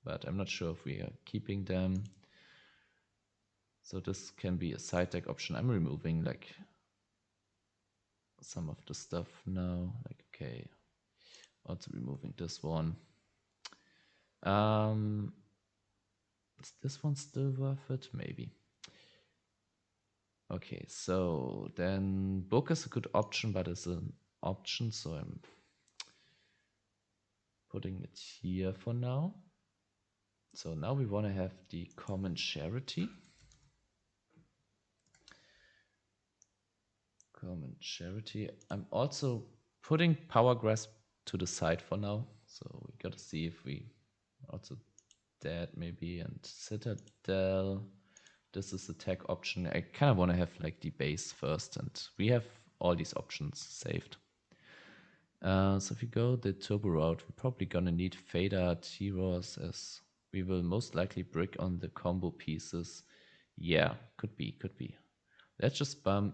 but I'm not sure if we are keeping them. So this can be a side deck option. I'm removing like some of the stuff now. Like, okay, also removing this one. Is this one still worth it? Maybe. Okay, so then book is a good option, but it's an option, so I'm putting it here for now. So now we want to have the common charity. Common charity. I'm also putting power grasp to the side for now. So we gotta see if we also that maybe and citadel. This is the tech option. I kind of want to have like the base first, and we have all these options saved. So if we go the turbo route, we're probably gonna need Fader T-Ross, as we will most likely brick on the combo pieces. Yeah, could be. Let's just spam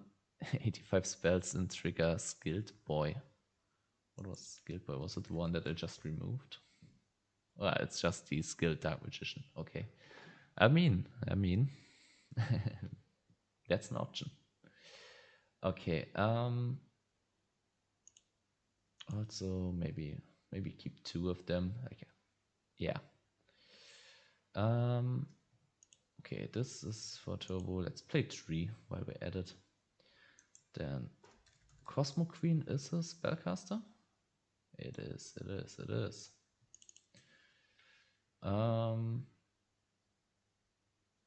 85 spells and trigger Skilled Boy. What was Skilled Boy? Was it the one that I just removed? Well, it's just the Skilled Dark Magician. Okay. I mean, that's an option. Okay. Also, maybe keep 2 of them. Okay. Yeah. Okay, this is for turbo. Let's play 3 while we're at it. Then Cosmo Queen is a spellcaster. It is.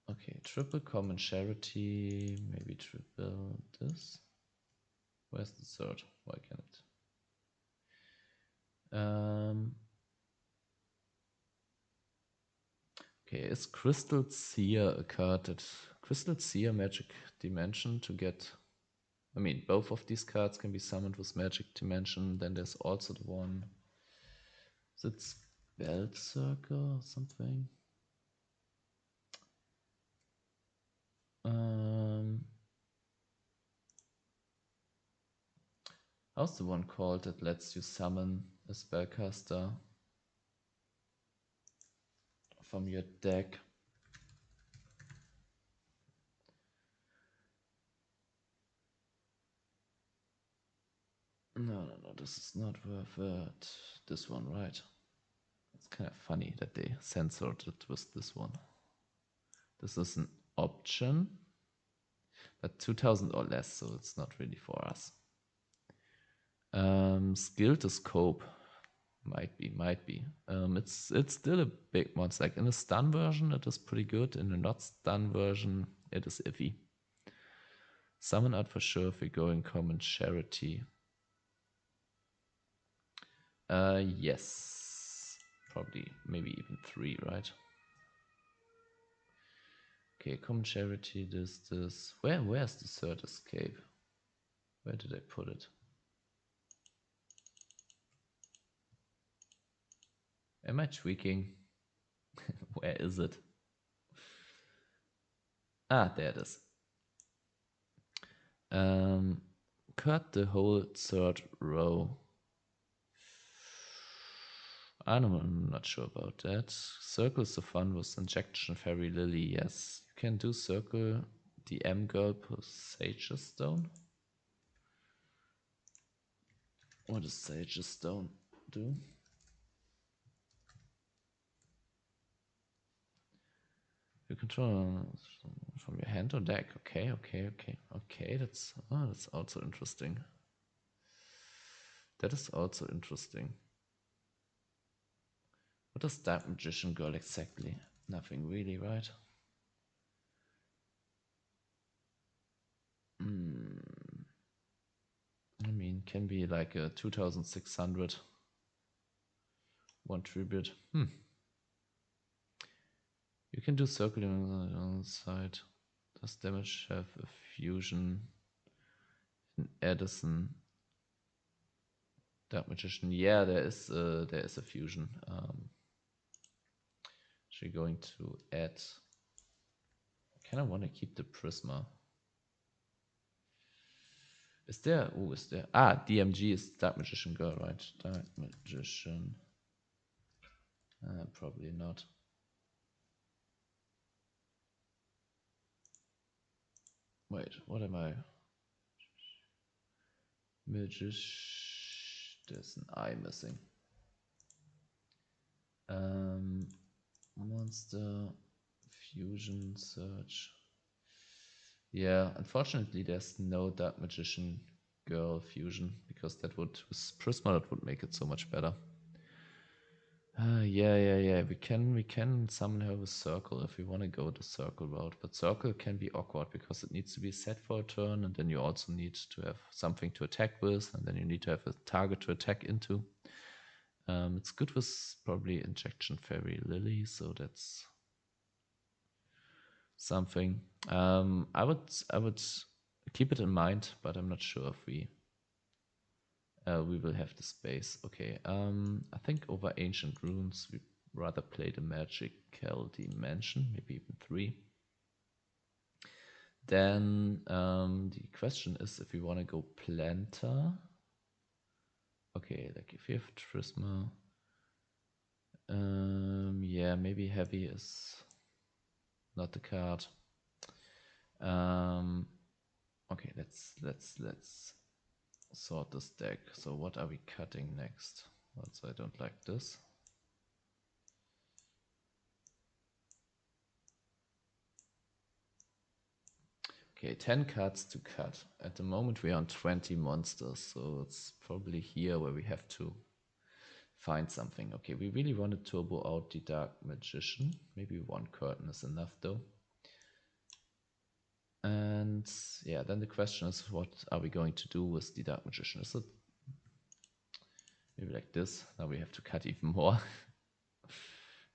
Okay, triple common charity, maybe triple this. Where's the third? Why can't it? Okay, is Crystal Seer a card that Crystal Seer Magic Dimension to get? I mean, both of these cards can be summoned with Magic Dimension. Then there's also the one. Is it Spell Circle or something? How's the one called that lets you summon a spellcaster from your deck? No, this is not worth it. This one, right? It's kind of funny that they censored it with this one. This is an option, but 2000 or less, so it's not really for us. Skill to scope. Might be. It's still a big monster. Like in a stun version, it is pretty good. In a not stun version, it is iffy. Summon out for sure if we go in common charity. Yes. Probably, maybe even 3, right? Okay, common charity, this. Where's the third escape? Where did I put it? Am I tweaking? Where is it? Ah, there it is. Cut the whole third row. I'm not sure about that. Circle's the fun with Injection Fairy Lily. Yes, you can do circle the M girl Sage's Stone. What does Sage's Stone do? You control from your hand or deck. Okay. That's also interesting. That is also interesting. What does Dark Magician Girl exactly? Nothing really, right? mean, can be like a 2600. One tribute. You can do circling on the side. Does damage have a fusion? In Edison. Dark Magician. Yeah, there is a fusion. Actually going to add. I kind of want to keep the Prisma. Is there? Oh, is there? Ah, DMG is Dark Magician Girl, right? Dark Magician. Probably not. Wait, what am I? There's an I missing. Monster fusion search. Yeah, unfortunately there's no Dark Magician Girl fusion because that would with Prisma that would make it so much better. Yeah. We can summon her with Circle if we want to go the Circle route, but Circle can be awkward because it needs to be set for a turn, and then you also need to have something to attack with, and then you need to have a target to attack into. It's good with probably Injection Fairy Lily, so that's something. I would keep it in mind, but I'm not sure if we will have the space. Okay. I think over Ancient Runes we rather play the Magical Dimension, maybe even 3. Then the question is if we want to go Planter. Okay, like if you have Trisma. Yeah, maybe Heavy is not the card. Okay, let's sort this deck. So what are we cutting next? Also, I don't like this. Okay, 10 cards to cut. At the moment we are on 20 monsters, so it's probably here where we have to find something. Okay, we really want to turbo out the Dark Magician. Maybe 1 curtain is enough though. And yeah, then the question is, what are we going to do with the Dark Magician? Is it maybe like this? Now we have to cut even more.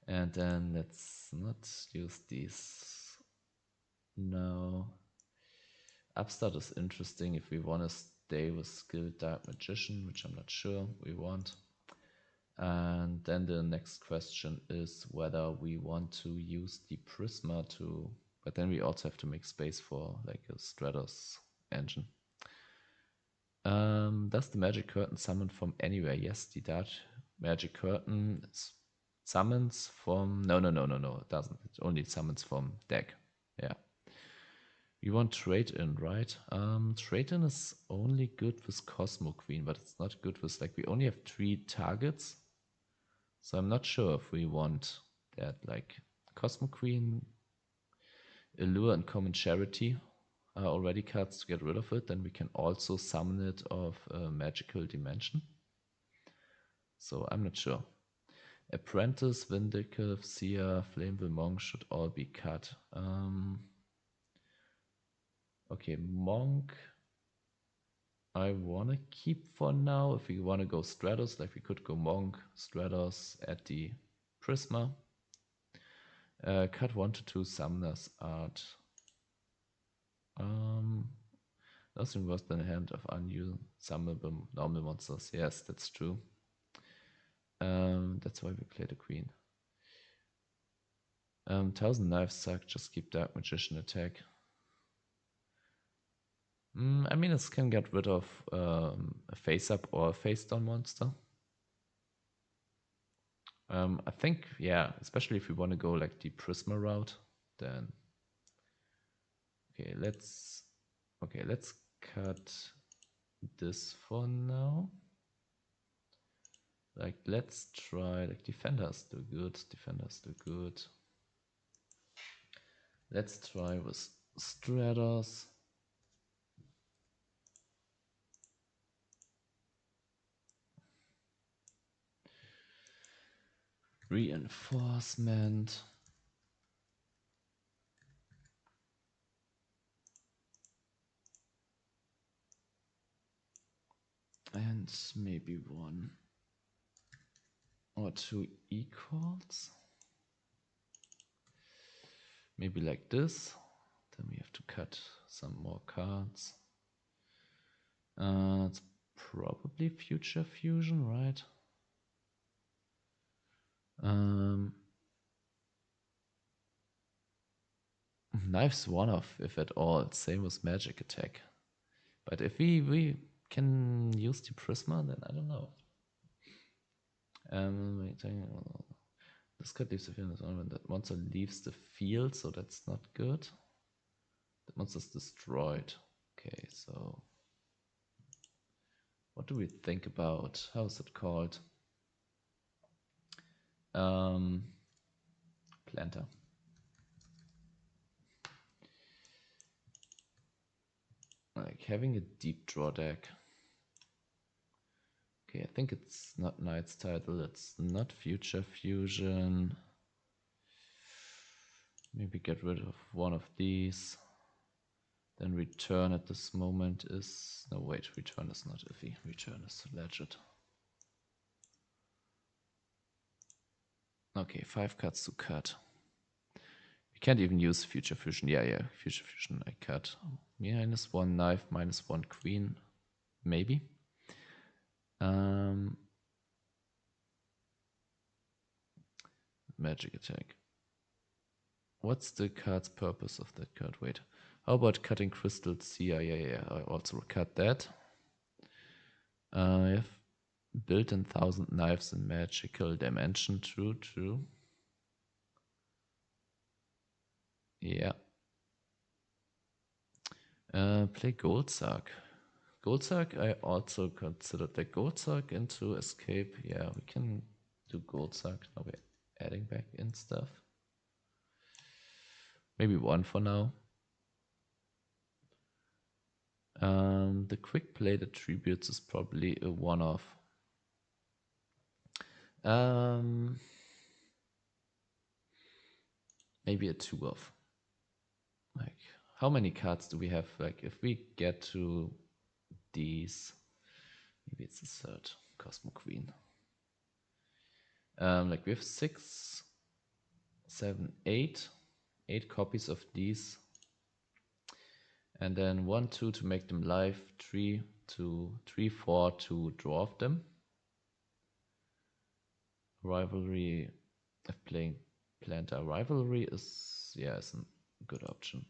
And then let's not use these. No. Upstart is interesting if we want to stay with Skilled Dark Magician, which I'm not sure we want. And then the next question is whether we want to use the Prisma to, but then we also have to make space for like a Stratos engine. Does the Magic Curtain summon from anywhere? Yes, the Dark Magic Curtain summons from, no, it doesn't. It only summons from deck. Yeah. You want Trade-In, right? Trade-In is only good with Cosmo Queen, but it's not good with, like, we only have 3 targets. So I'm not sure if we want that, like, Cosmo Queen, Allure, and Common Charity are already cards to get rid of it. Then we can also summon it of a Magical Dimension. So I'm not sure. Apprentice, Vindictive, Seer, Flameville Monk should all be cut. Okay, Monk I want to keep for now. If we want to go Stratos, like we could go Monk, Stratos at the Prisma. Cut 1 to 2 Summoner's Art. Nothing worse than a hand of unusual summonable normal monsters. Yes, that's true. That's why we play the Queen. 1000 Knives suck, just keep Dark Magician attack. I mean, this can get rid of a face-up or a face-down monster. I think, yeah, especially if we want to go like the Prisma route, then okay, let's cut this for now. Like, let's try, like, Defenders do good. Let's try with Stratos. Reinforcement. And maybe 1 or 2 equals. Maybe like this. Then we have to cut some more cards. It's probably Future Fusion, right? Knife's one-off, if at all. Same with Magic Attack. But if we can use the Prisma, then I don't know. This card leaves the field when that monster leaves the field, so that's not good. The monster's destroyed. Okay, so what do we think about? How is it called? Planter. Like having a deep draw deck. Okay, I think it's not Knight's Title, it's not Future Fusion. Maybe get rid of one of these. Then return at this moment is... No, wait, return is not iffy. Return is legit. Okay, 5 cards to cut. We can't even use Future Fusion. Yeah, Future Fusion I cut. -1 knife, -1 queen. Maybe. Magic Attack. What's the card's purpose of that card? Wait. How about cutting crystals? Yeah. I also cut that. I have built in 1,000 knives in magical dimension. True. Yeah. Play Goldsuck. Goldsuck, I also considered the Goldsuck into escape. Yeah, we can do Goldsuck. Now we're adding back in stuff. Maybe 1 for now. The quick play that tributes is probably a one-off. Maybe a 2-off. Like, how many cards do we have? Like, if we get to these, maybe it's a 3rd Cosmo Queen. Like we have 6, 7, 8 copies of these. And then 1, 2 to make them live, 3, 4 to dwarf them. Rivalry, if playing Planter, Rivalry is a good option.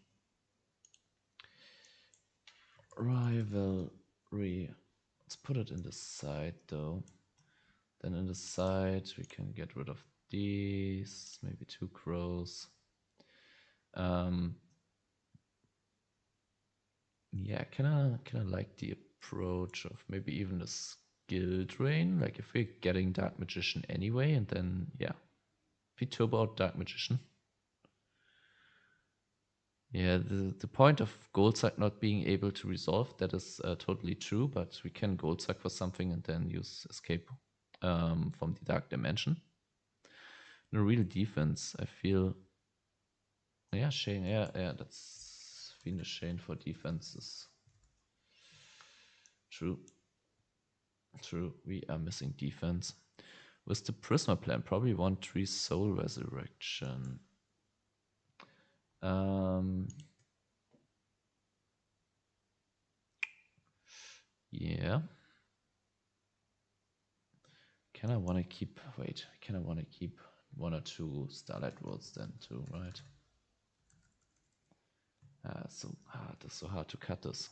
Rivalry, let's put it in the side though. Then in the side we can get rid of these, maybe 2 crows. Yeah, kind of like the approach of maybe even a skill drain. Like if we're getting Dark Magician anyway, and then yeah, we turbo out Dark Magician. Yeah, the point of Goldsuck not being able to resolve, that is totally true, but we can Goldsuck for something and then use escape from the Dark Dimension. The real defense, I feel. Yeah, Shane, yeah, that's Venus Shane for defenses. True, we are missing defense. With the Prisma plan, probably 1/3 Soul Resurrection. Yeah. Can I want to keep 1 or 2 Starlight Worlds then too, right? So hard, it's so hard to cut this.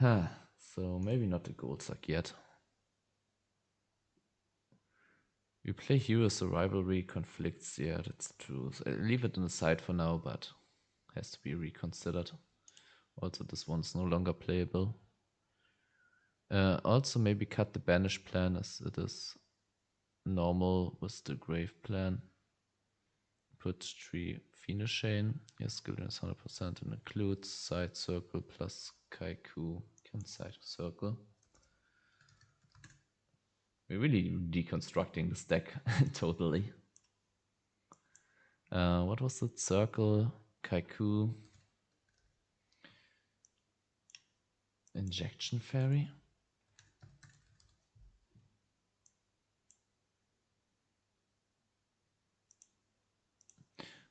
So maybe not the Goldsuck yet. We play Heroes, so Rivalry conflicts. Yeah, that's true. So I leave it on the side for now, but has to be reconsidered. Also, this one's no longer playable. Also, maybe cut the Banish plan as it is normal with the Grave plan. Put 3 Finishane. Yes, skill is 100% and includes side circle plus Kaiku. Can side circle. We're really deconstructing this deck totally. What was it? Circle, Kaiku. Injection Fairy.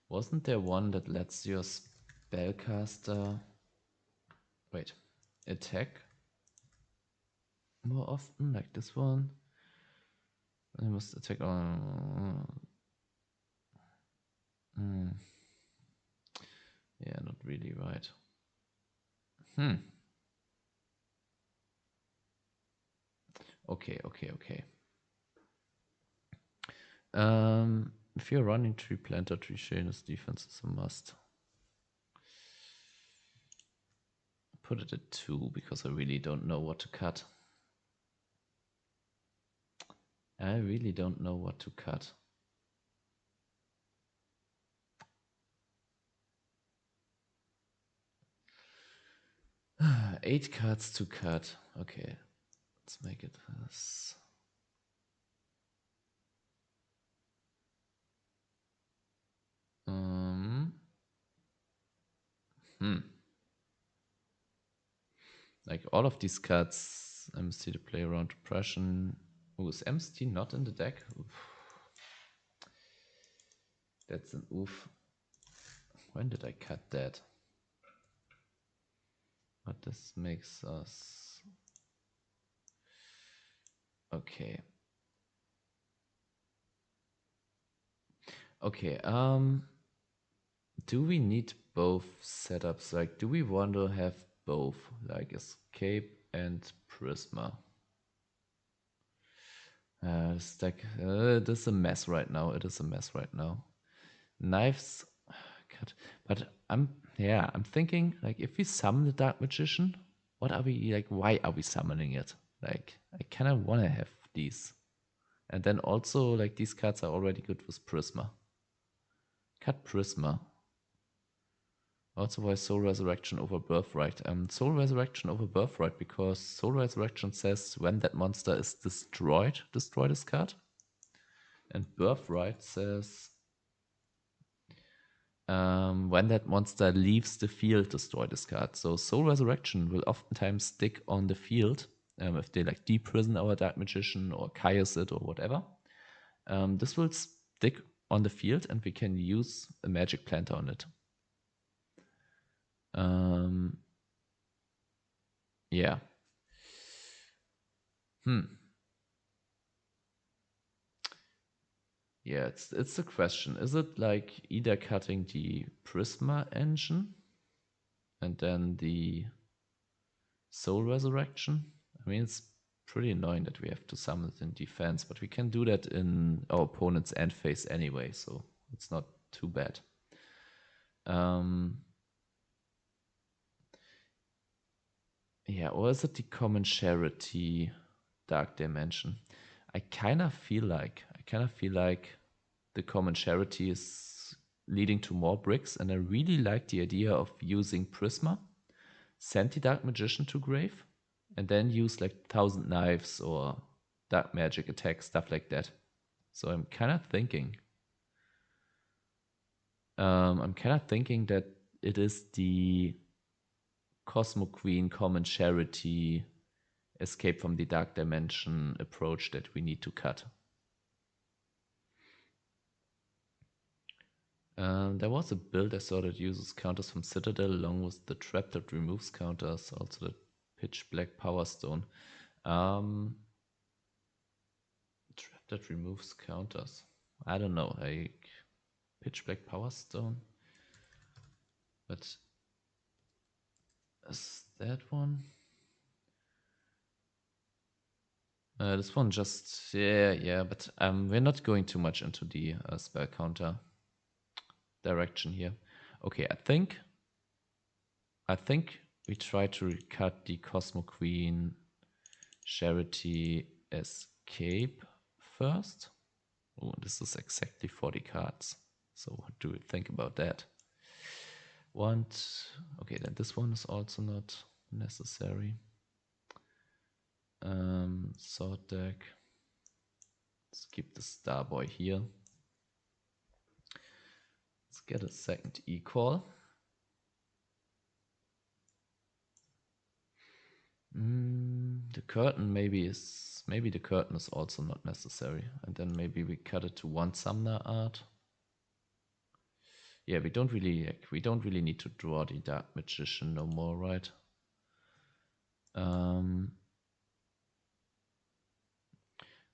Wasn't there one that lets your spellcaster attack more often, like this one? I must attack on. Yeah, not really right. Okay. If you're running Tree Planter, Tree Shanus defense is a must. Put it at 2 because I really don't know what to cut. I really don't know what to cut. Eight cards to cut. Okay, let's make it this. Like all of these cards, MST to play around Depression. Oh, is MST not in the deck? Oof. That's an oof. When did I cut that? But this makes us... Okay. Okay, do we need both setups? Like, do we want to have both, like Escape and Prisma? Stack. This is a mess right now. It is a mess right now. Knives, cut. But I'm thinking, like, if we summon the Dark Magician, what are we, like, why are we summoning it? Like, I kind of want to have these. And then also, like, these cards are already good with Prisma. Cut Prisma. Also, why Soul Resurrection over Birthright? Soul Resurrection over Birthright because Soul Resurrection says when that monster is destroyed, destroy this card. And Birthright says when that monster leaves the field, destroy this card. So Soul Resurrection will oftentimes stick on the field if they like deprison our Dark Magician or Caius it or whatever. This will stick on the field and we can use a Magic Planter on it. Yeah. Yeah, it's a question. Is it like either cutting the Prisma engine and then the Soul Resurrection? I mean, it's pretty annoying that we have to summon it in defense, but we can do that in our opponent's end phase anyway, so it's not too bad. Yeah, or is it the Common Charity Dark Dimension? I kind of feel like the Common Charity is leading to more bricks, and I really like the idea of using Prisma, send the Dark Magician to grave, and then use like 1,000 Knives or Dark Magic attack, stuff like that. So I'm kind of thinking that it is the Cosmo Queen Common Charity Escape from the Dark Dimension approach that we need to cut. There was a build I saw that uses counters from Citadel along with the trap that removes counters, also the Pitch Black Power Stone. Trap that removes counters. I don't know, like Pitch Black Power Stone. But is that one? This one just, yeah, but we're not going too much into the spell counter direction here. Okay, I think we try to cut the Cosmo Queen Charity Escape first. Oh, this is exactly 40 cards. So what do we think about that? Okay, then this one is also not necessary. Sword deck. Let's keep the Starboy here. Let's get a second E-Call. The curtain maybe the curtain is also not necessary, and then maybe we cut it to one summoner art. Yeah, we don't really need to draw the Dark Magician no more, right?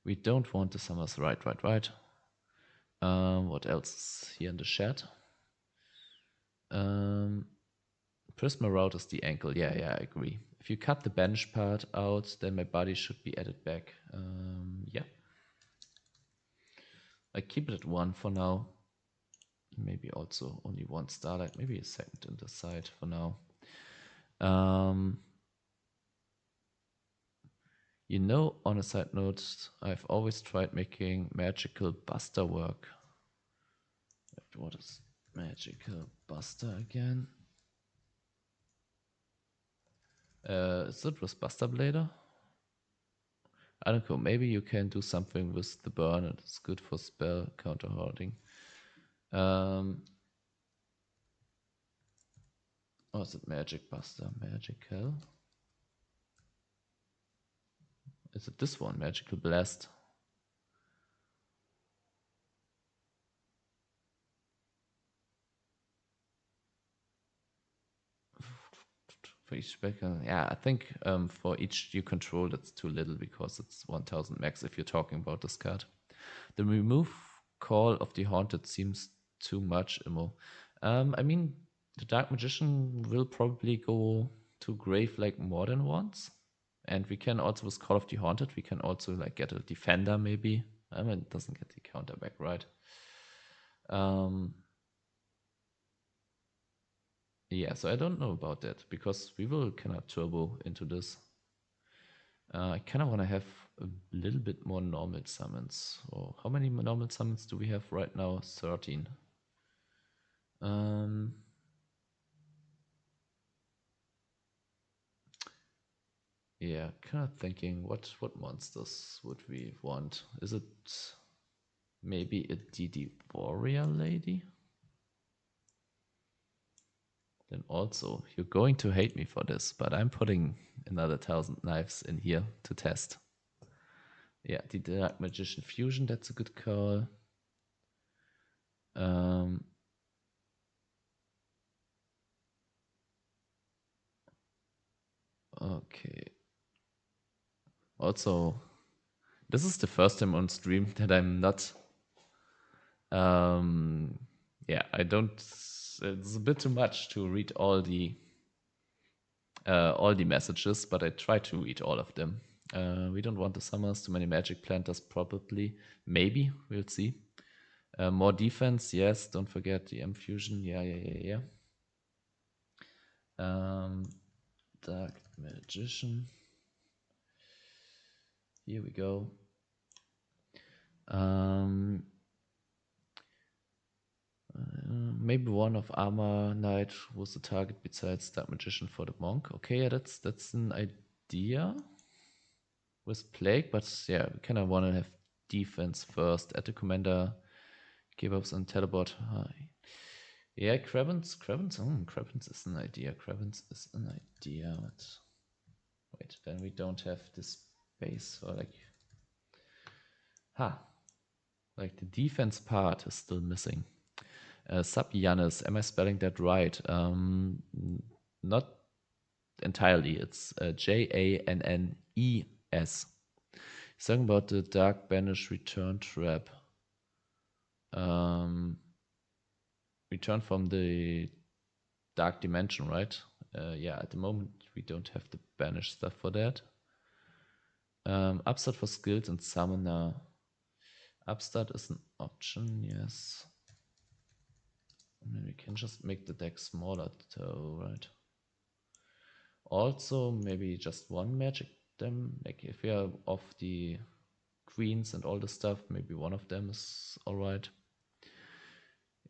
We don't want the summers, right. What else is here in the chat? Prisma route is the ankle. Yeah, I agree. If you cut the bench part out, then my body should be added back. Yeah. I keep it at 1 for now. Maybe also only 1 starlight, maybe a second in the side for now. You know, on a side note, I've always tried making magical buster work. What is magical buster again? Is it with Buster Blader? I don't know, maybe you can do something with the burn and it's good for spell counter hoarding. Oh, is it Magic Buster? Magical? Is it this one? Magical Blast? For each spell, yeah, I think for each you control that's too little because it's 1000 max if you're talking about this card. The remove call of the Haunted seems too much, Immo. I mean, the Dark Magician will probably go to grave like more than once. And we can also, with Call of the Haunted, we can also like get a defender maybe. I mean, it doesn't get the counter back, right? Yeah, so I don't know about that because we will kind of turbo into this. I kind of want to have a little bit more normal summons. Oh, how many normal summons do we have right now? 13. Yeah, kind of thinking what monsters would we want? Is it maybe a DD Warrior Lady? Then also, you're going to hate me for this, but I'm putting another 1000 knives in here to test. Yeah, the Dark Magician Fusion, that's a good call. Okay. Also, this is the first time on stream that I'm not. Yeah, I don't. It's a bit too much to read all the messages, but I try to read all of them. We don't want the summers, too many magic planters, probably. Maybe, we'll see. More defense, yes. Don't forget the M Fusion. Yeah. Dark Magician. Here we go. Maybe one of Armor Knight was the target besides Dark Magician for the Monk. Okay, yeah, that's an idea with Plague, but yeah, we kind of want to have defense first. Add the commander, give ups and teleport. Yeah, Cravens is an idea. But wait, then we don't have this space for like. Like the defense part is still missing. Sub Jannis, am I spelling that right? Not entirely. It's Jannes. He's talking about the Dark Banish Return Trap. Return from the Dark Dimension, right? Yeah, at the moment we don't have the Banish stuff for that. Upstart for skills and Summoner. Upstart is an option, yes. I mean, we can just make the deck smaller though, right? Also, maybe just one magic them. Like if we are off the queens and all the stuff, maybe one of them is alright.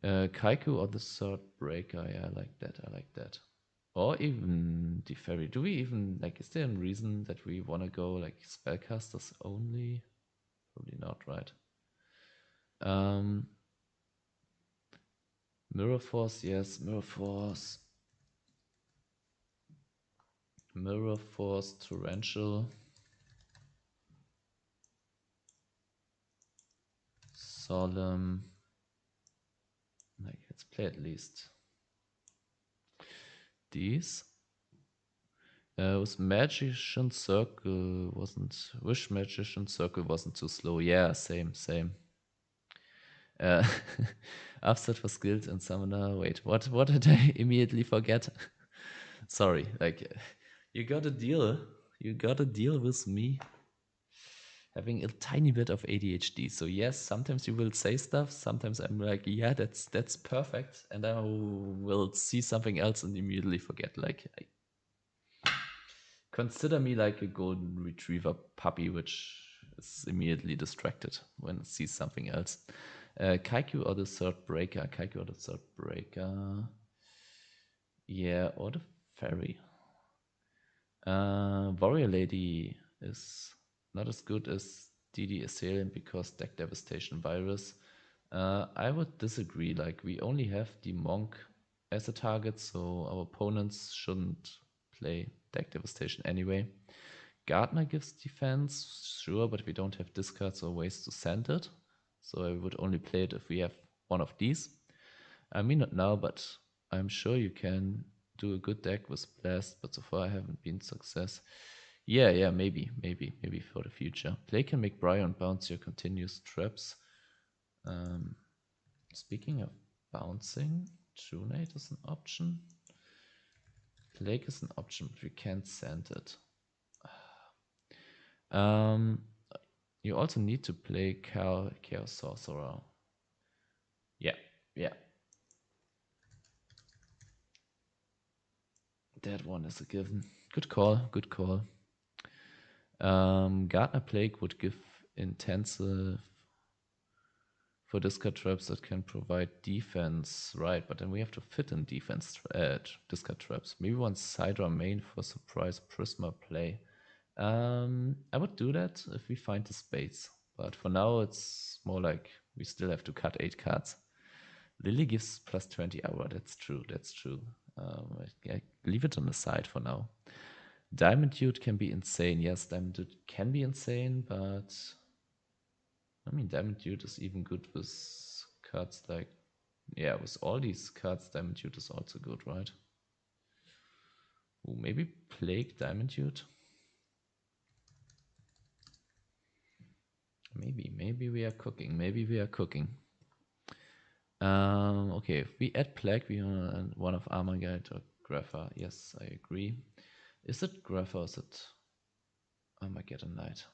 Kaiku or the third breaker, yeah, I like that. Or even the fairy. Do we even, like, is there a reason that we want to go like spellcasters only? Probably not, right? Mirror Force, yes, Mirror Force, Torrential. solemn. Like, let's play at least these. Was Magician Circle wasn't Wish Magician Circle wasn't too slow. Yeah, same. Uh, Upset for skilled and summoner. Wait, what did I immediately forget? Sorry, like you got to deal with me having a tiny bit of ADHD. So yes, sometimes you will say stuff, sometimes I'm like, yeah, that's perfect, and I will see something else and immediately forget. Like, consider me like a golden retriever puppy, which is immediately distracted when it sees something else. Kaiku or the Third Breaker? Kaiku or the Third Breaker? Yeah, or the Fairy. Warrior Lady is not as good as DD Assailant because deck devastation virus. I would disagree. Like, we only have the Monk as a target, so our opponents shouldn't play deck devastation anyway. Gardener gives defense, sure, but we don't have discards or ways to send it. So I would only play it if we have one of these. I mean, not now, but I'm sure you can do a good deck with Blast, but so far I haven't been success. Yeah, maybe for the future. Play can make Brian bounce your continuous traps. Speaking of bouncing, Trunate is an option. Plague is an option, but we can't send it. You also need to play Chaos Sorcerer. Yeah. That one is a given. Good call. Gardener Plague would give intensive for discard traps that can provide defense, right? But then we have to fit in defense discard traps. Maybe one Sidra main for surprise Prisma play. I would do that if we find the space, but for now it's more like we still have to cut 8 cards. Lily gives plus 20 hour. That's true. I leave it on the side for now. Diamond Dude can be insane. Yes, Diamond Dude can be insane, but I mean, Diamond Dude is even good with cards like, yeah, with all these cards, Diamond Dude is also good, right? Ooh, maybe Plague Diamond Dude. Maybe we are cooking. Okay, if we add Plague, we want one of Armageddon or Grapha. Yes, I agree. Is it Grapha or is it Armageddon Knight?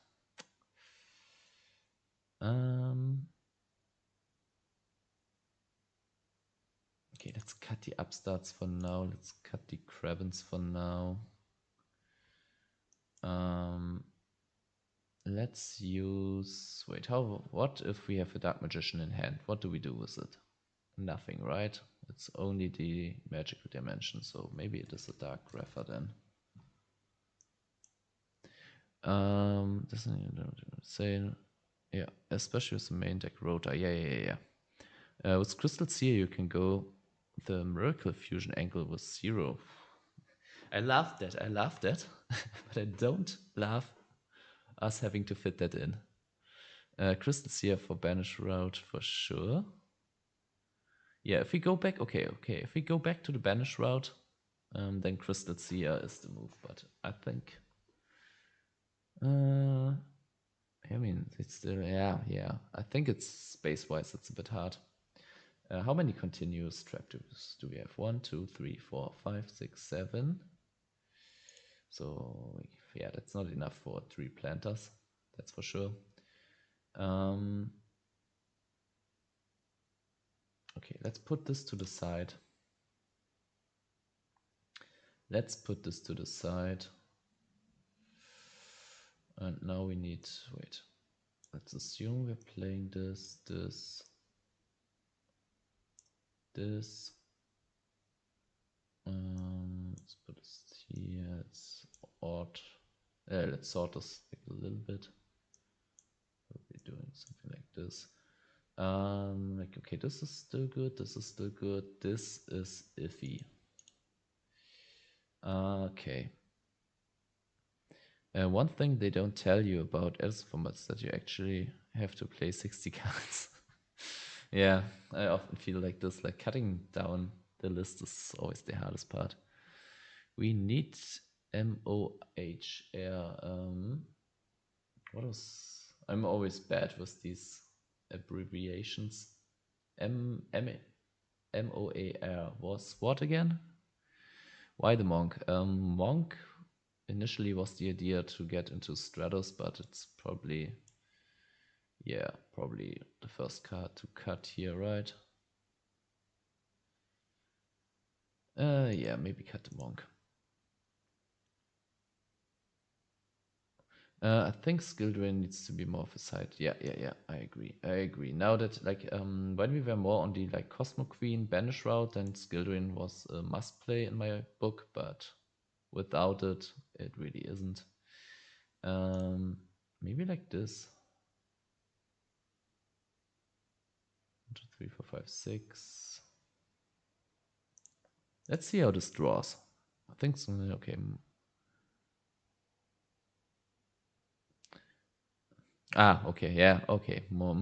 Okay, let's cut the upstarts for now. Let's cut the Kravens for now. Let's use... Wait, what if we have a Dark Magician in hand? What do we do with it? Nothing, right? It's only the magical dimension, so maybe it is a Dark Grapha then. Doesn't say... Yeah, especially with the main deck Rota. Yeah. With Crystal Seer, you can go the Miracle Fusion angle with 0. I love that, but I don't love us having to fit that in. Crystal Seer for Banish Route for sure. Yeah, if we go back, okay. If we go back to the Banish Route, then Crystal Seer is the move. But I think, I mean, it's still, yeah. I think it's space-wise, it's a bit hard. How many continuous trap tubes do we have? 1, 2, 3, 4, 5, 6, 7. So yeah, that's not enough for 3 planters. That's for sure. Okay, let's put this to the side. And now we need, wait. Let's assume we're playing this. Let's put this here. It's odd. Let's sort this like a little bit. We'll be doing something like this. Like, okay, this is still good. This is iffy. Okay. One thing they don't tell you about Edison Format is that you actually have to play 60 cards. Yeah, I often feel like this, like cutting down the list is always the hardest part. We need MOHR. What was? I'm always bad with these abbreviations. MOAR was what again? Why the Monk? Monk initially was the idea to get into Stratos, but it's probably, yeah, probably the first card to cut here, right? Yeah, maybe cut the Monk. I think skill drain needs to be more of a side. Yeah, I agree. Now that like when we were more on the like Cosmo Queen banish route, then skill drain was a must play in my book, but without it, it really isn't. Maybe like this. 1, 2, 3, 4, 5, 6. Let's see how this draws. I think so. Okay. Okay. Yeah. Okay. More.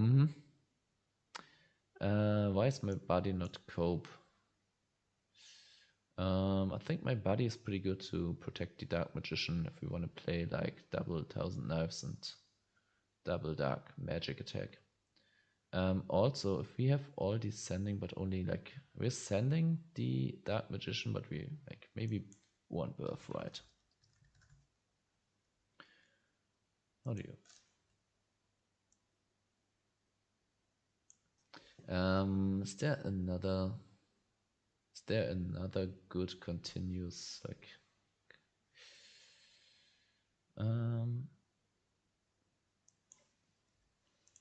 Why is my body not cope? I think my body is pretty good to protect the Dark Magician if we want to play like double Thousand Knives and double Dark Magic Attack. Also, if we have all these sending, but only like we're sending the Dark Magician, but we like maybe one birthright. How do you? Is there another good continuous like?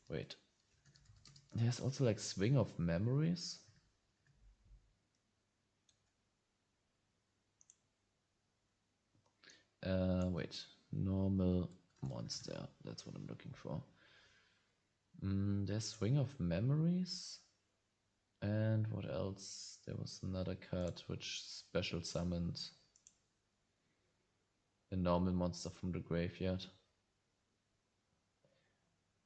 Wait. There's also like Swing of Memories. Wait. Normal monster. That's what I'm looking for. There's Swing of Memories. And what else? There was another card which special summoned a normal monster from the graveyard.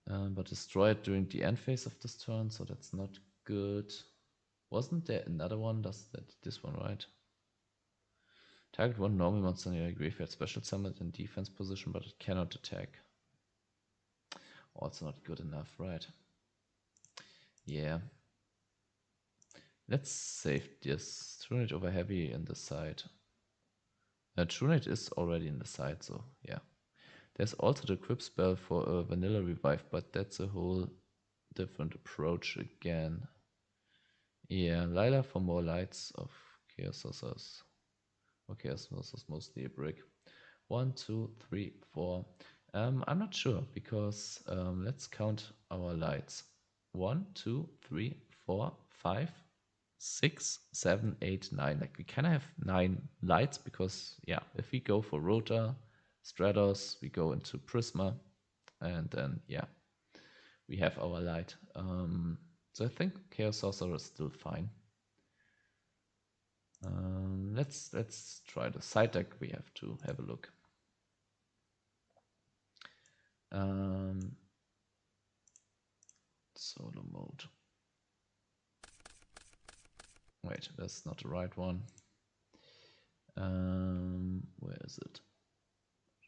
But destroyed during the end phase of this turn, so that's not good. Wasn't there another one? Does that this one right? Target one normal monster in your graveyard, special summoned in defense position, but it cannot attack. Also not good enough, right? Yeah. Let's save this. Trunate over heavy in the side. Trunate is already in the side, so yeah. There's also the Grip spell for a vanilla revive, but that's a whole different approach again. Yeah, Lila for more lights of Chaos Saucers. Okay, Chaos Saucers mostly a brick. 1, 2, 3, 4. I'm not sure because let's count our lights. 1, 2, 3, 4, 5, 6, 7, 8, 9. Like we kind of have 9 lights because yeah, if we go for Rota, Stratos, we go into Prisma, and then yeah, we have our light. So I think Chaos Sorcerer is still fine. Let's try the side deck. We have to have a look. Solo mode. Wait, that's not the right one. Where is it?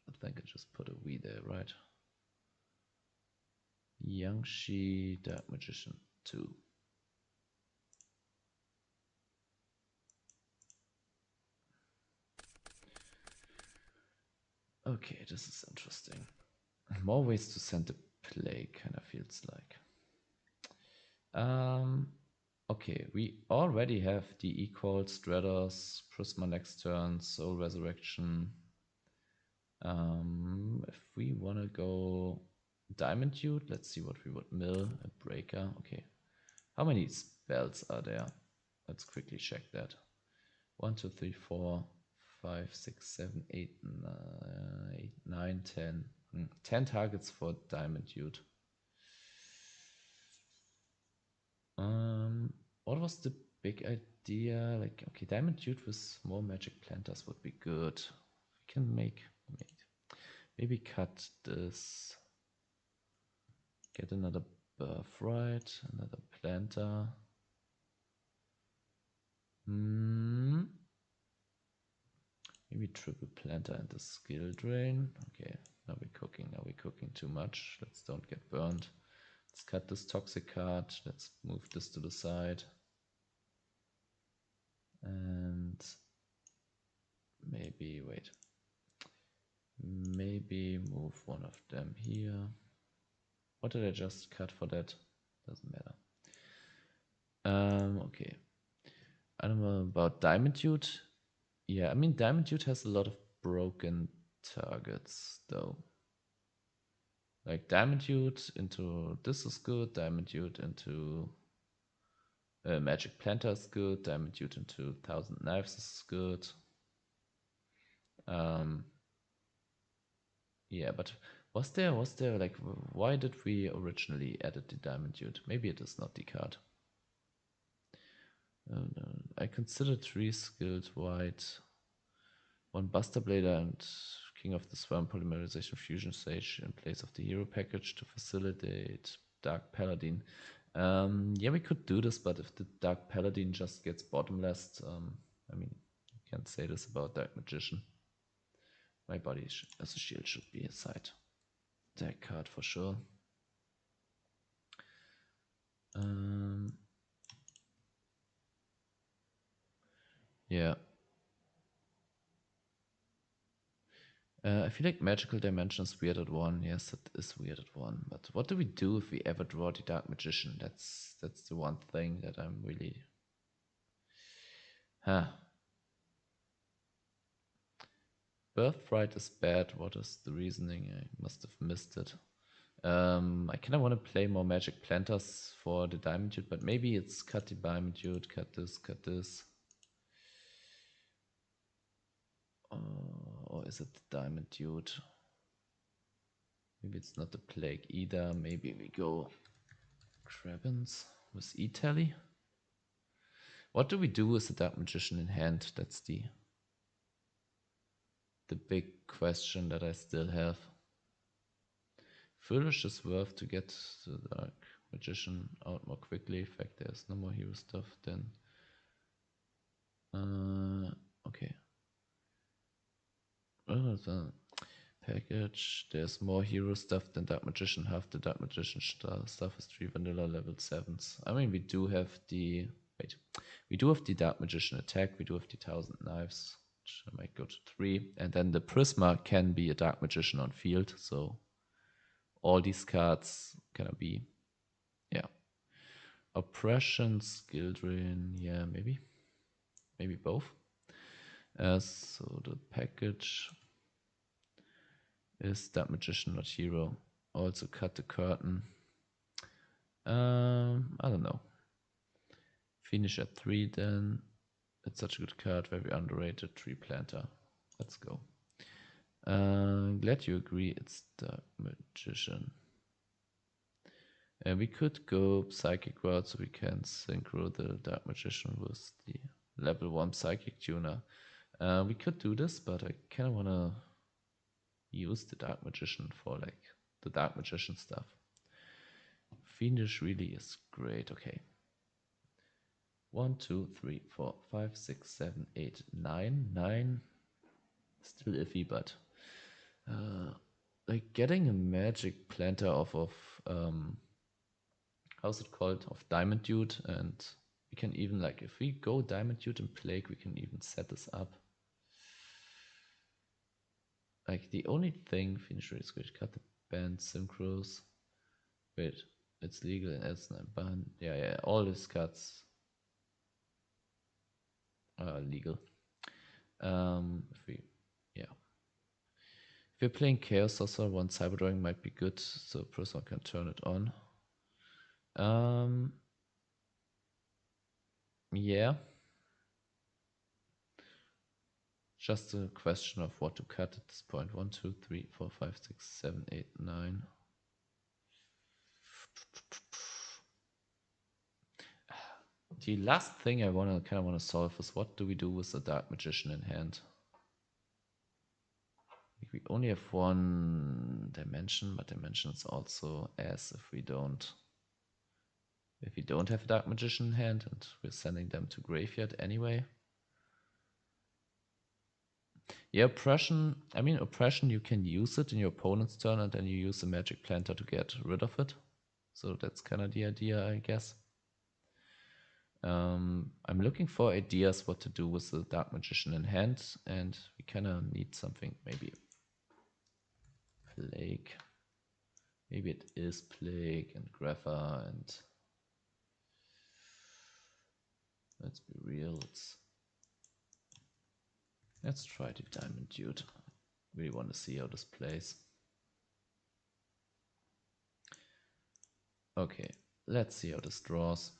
I think I just put a V there, right? Yangshi Dark Magician 2. Okay, this is interesting. More ways to send a play, kind of feels like. Okay, we already have the Equal, Stratos, Prisma next turn, Soul Resurrection. If we want to go Diamond Dude, let's see what we would mill. A Breaker, okay. How many spells are there? Let's quickly check that. 1, 2, 3, 4, 5, 6, 7, 8, 9, 10. 10 targets for Diamond Dude. What was the big idea? Like, okay, Diamond Dude with more magic planters would be good. We can maybe cut this. Get another Birthright, another planter. Maybe triple planter and the skill drain. Okay, now we're cooking too much. Let's don't get burned. Let's cut this toxic card. Let's move this to the side. And maybe, wait. Maybe move one of them here. What did I just cut for that? Doesn't matter. Okay. I don't know about Diamond Dude. Yeah, I mean, Diamond Dude has a lot of broken targets, though. Like, Diamond Dude into this is good, Diamond Dude into Magic Planter is good, Diamond Dude into 1000 Knives is good. Yeah, but was there, like, why did we originally added the Diamond Dude? Maybe it is not the card. I consider 3 skilled white, 1 Buster Blader and King of the Swarm Polymerization Fusion Sage in place of the hero package to facilitate Dark Paladin. Yeah, we could do this, but if the Dark Paladin just gets bottomless, I mean, you can't say this about Dark Magician. My body as a shield should be a side deck card for sure. Yeah. I feel like Magical Dimension is weird at 1. Yes, it is weird at 1. But what do we do if we ever draw the Dark Magician? That's the one thing that I'm really... Birthright is bad. What is the reasoning? I must have missed it. I kind of want to play more Magic Planters for the Diamond Dude, but maybe it's cut the Diamond Dude, cut this, cut this. Or is it the Diamond Dude? Maybe it's not the Plague either. Maybe we go Krabbins with E-Tally. What do we do with the Dark Magician in hand? That's the big question that I still have. Foolish is worth to get the Dark Magician out more quickly. In fact, there's no more hero stuff then. Okay. Package. There's more hero stuff than Dark Magician. Half the Dark Magician stuff is 3 vanilla level 7s. I mean, we do have the... Wait. We do have the Dark Magician attack. We do have the 1000 Knives, which I might go to 3. And then the Prisma can be a Dark Magician on field. So all these cards can be... Yeah. Oppression, Skill Drain. Yeah, maybe. Maybe both. So the package... is Dark Magician, not hero. Also cut the curtain. I don't know. Finish at 3 then. It's such a good card, very underrated. 3 planter. Let's go. Glad you agree it's Dark Magician. We could go Psychic route so we can synchro the Dark Magician with the level 1 Psychic tuner. We could do this, but I kind of want to use the Dark Magician for like the Dark Magician stuff. Fiendish really is great. Okay. 1, 2, 3, 4, 5, 6, 7, 8, 9. 9. Still iffy, but like getting a magic planter off of how's it called? Of Diamond Dude, and we can even like if we go Diamond Dude and Plague, we can even set this up. Like the only thing Finisher is good. Cut the band synchros. Wait, it's legal in Edison and ban. Yeah, all these cuts are legal. If we're playing Chaos also, 1 Cyberdrawing might be good, so person can turn it on. Yeah. Just a question of what to cut at this point. 1, 2, 3, 4, 5, 6, 7, 8, 9. The last thing I kind of want to solve is what do we do with the Dark Magician in hand? We only have 1 dimension, but dimension is also ass if we don't If we don't have a Dark Magician in hand and we're sending them to graveyard anyway. Yeah, Oppression, I mean, Oppression, you can use it in your opponent's turn and then you use the Magic Planter to get rid of it. So that's kind of the idea, I guess. I'm looking for ideas what to do with the Dark Magician in hand, and we kind of need something, maybe Plague. Maybe it is Plague and Grapha, and let's be real, let's try the Diamond Dude. Really want to see how this plays. Okay, let's see how this draws.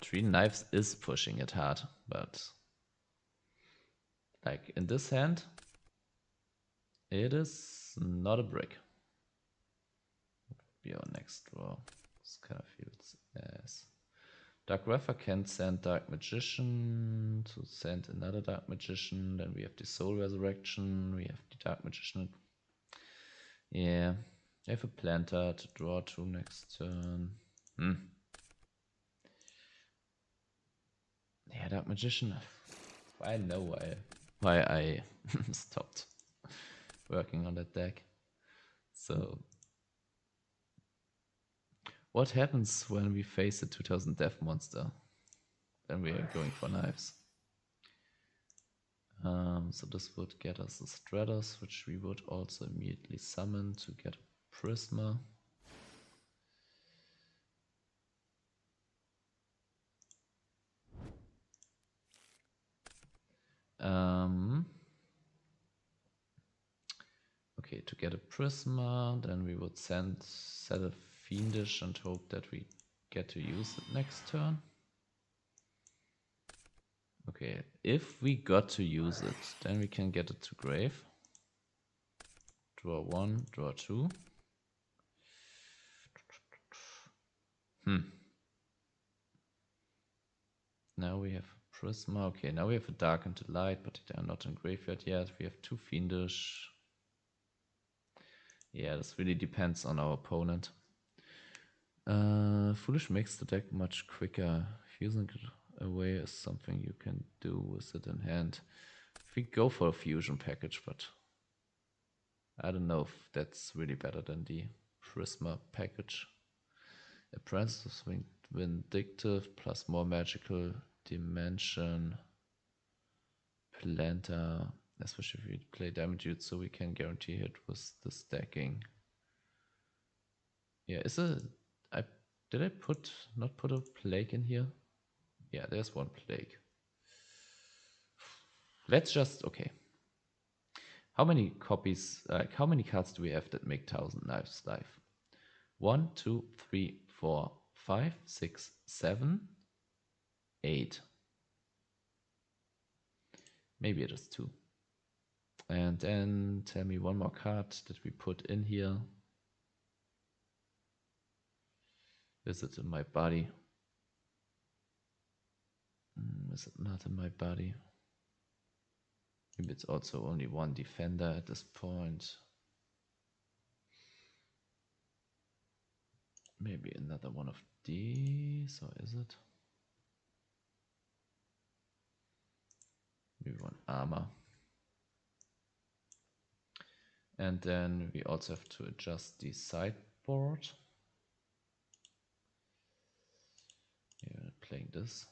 3 Knives is pushing it hard, but like in this hand, it is not a brick. Be our next draw. This kind of feels as Dark Grapher can send Dark Magician to send another Dark Magician. Then we have the Soul Resurrection. We have the Dark Magician. Yeah, I have a Planter to draw 2 next turn. Yeah, Dark Magician. I know why I stopped working on that deck. So, what happens when we face a 2000 Death Monster? Then we are going for Knives. So this would get us a Stratos, which we would also immediately summon to get a Prisma. Okay, to get a Prisma, then we would set a Fiendish and hope that we get to use it next turn. Okay, if we got to use it, then we can get it to grave. Draw 1, draw 2. Now we have Prisma. Okay, now we have a Dark and a Light, but they are not in graveyard yet. We have 2 Fiendish. Yeah, this really depends on our opponent. Foolish makes the deck much quicker. Fusing it away is something you can do with it in hand. If we go for a fusion package, but I don't know if that's really better than the Prisma package. Apprentice Vindictive plus more magical dimension. Planter, especially if we play damage dude, so we can guarantee hit with the stacking. Yeah, did I not put a plague in here? Yeah, there's 1 plague. Let's just, okay. How many copies, how many cards do we have that make 1000 Knives live? 1, 2, 3, 4, 5, 6, 7, 8. Maybe it is 2. And then tell me 1 more card that we put in here. Is it in my body? Is it not in my body? Maybe it's also only 1 defender at this point. Maybe another one of these, or is it? Maybe 1 armor. And then we also have to adjust the sideboard. Yeah, playing this.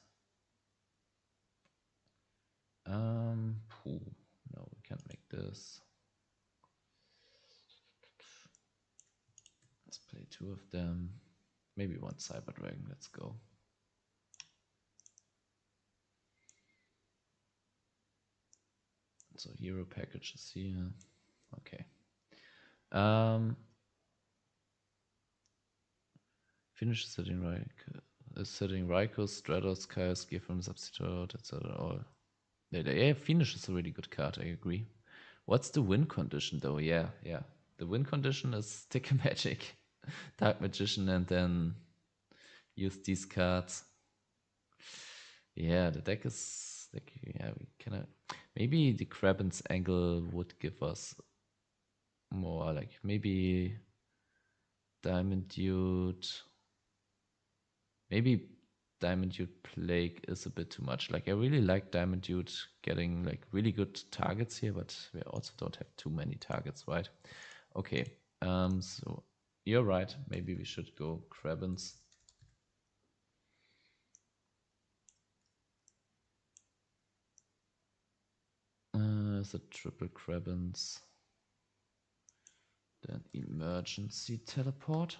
No, we can't make this. Let's play 2 of them. Maybe 1 Cyber Dragon. Let's go. So hero packages here. Okay. Finish setting Ryko, Stratos, Caius, give him substitute, etc. All. Yeah, Finish is a really good card, I agree. What's the win condition though? Yeah. The win condition is stick a magic, Dark Magician, and then use these cards. Yeah, the deck is like, yeah, we cannot. Maybe the Kraben's Angle would give us more, like maybe Diamond Dude. Maybe Diamond Dude Plague is a bit too much. Like I really like Diamond Dude getting like really good targets here, but we also don't have too many targets, right? Okay, so you're right. Maybe we should go Krabbins. The triple Krabbins. Then emergency teleport.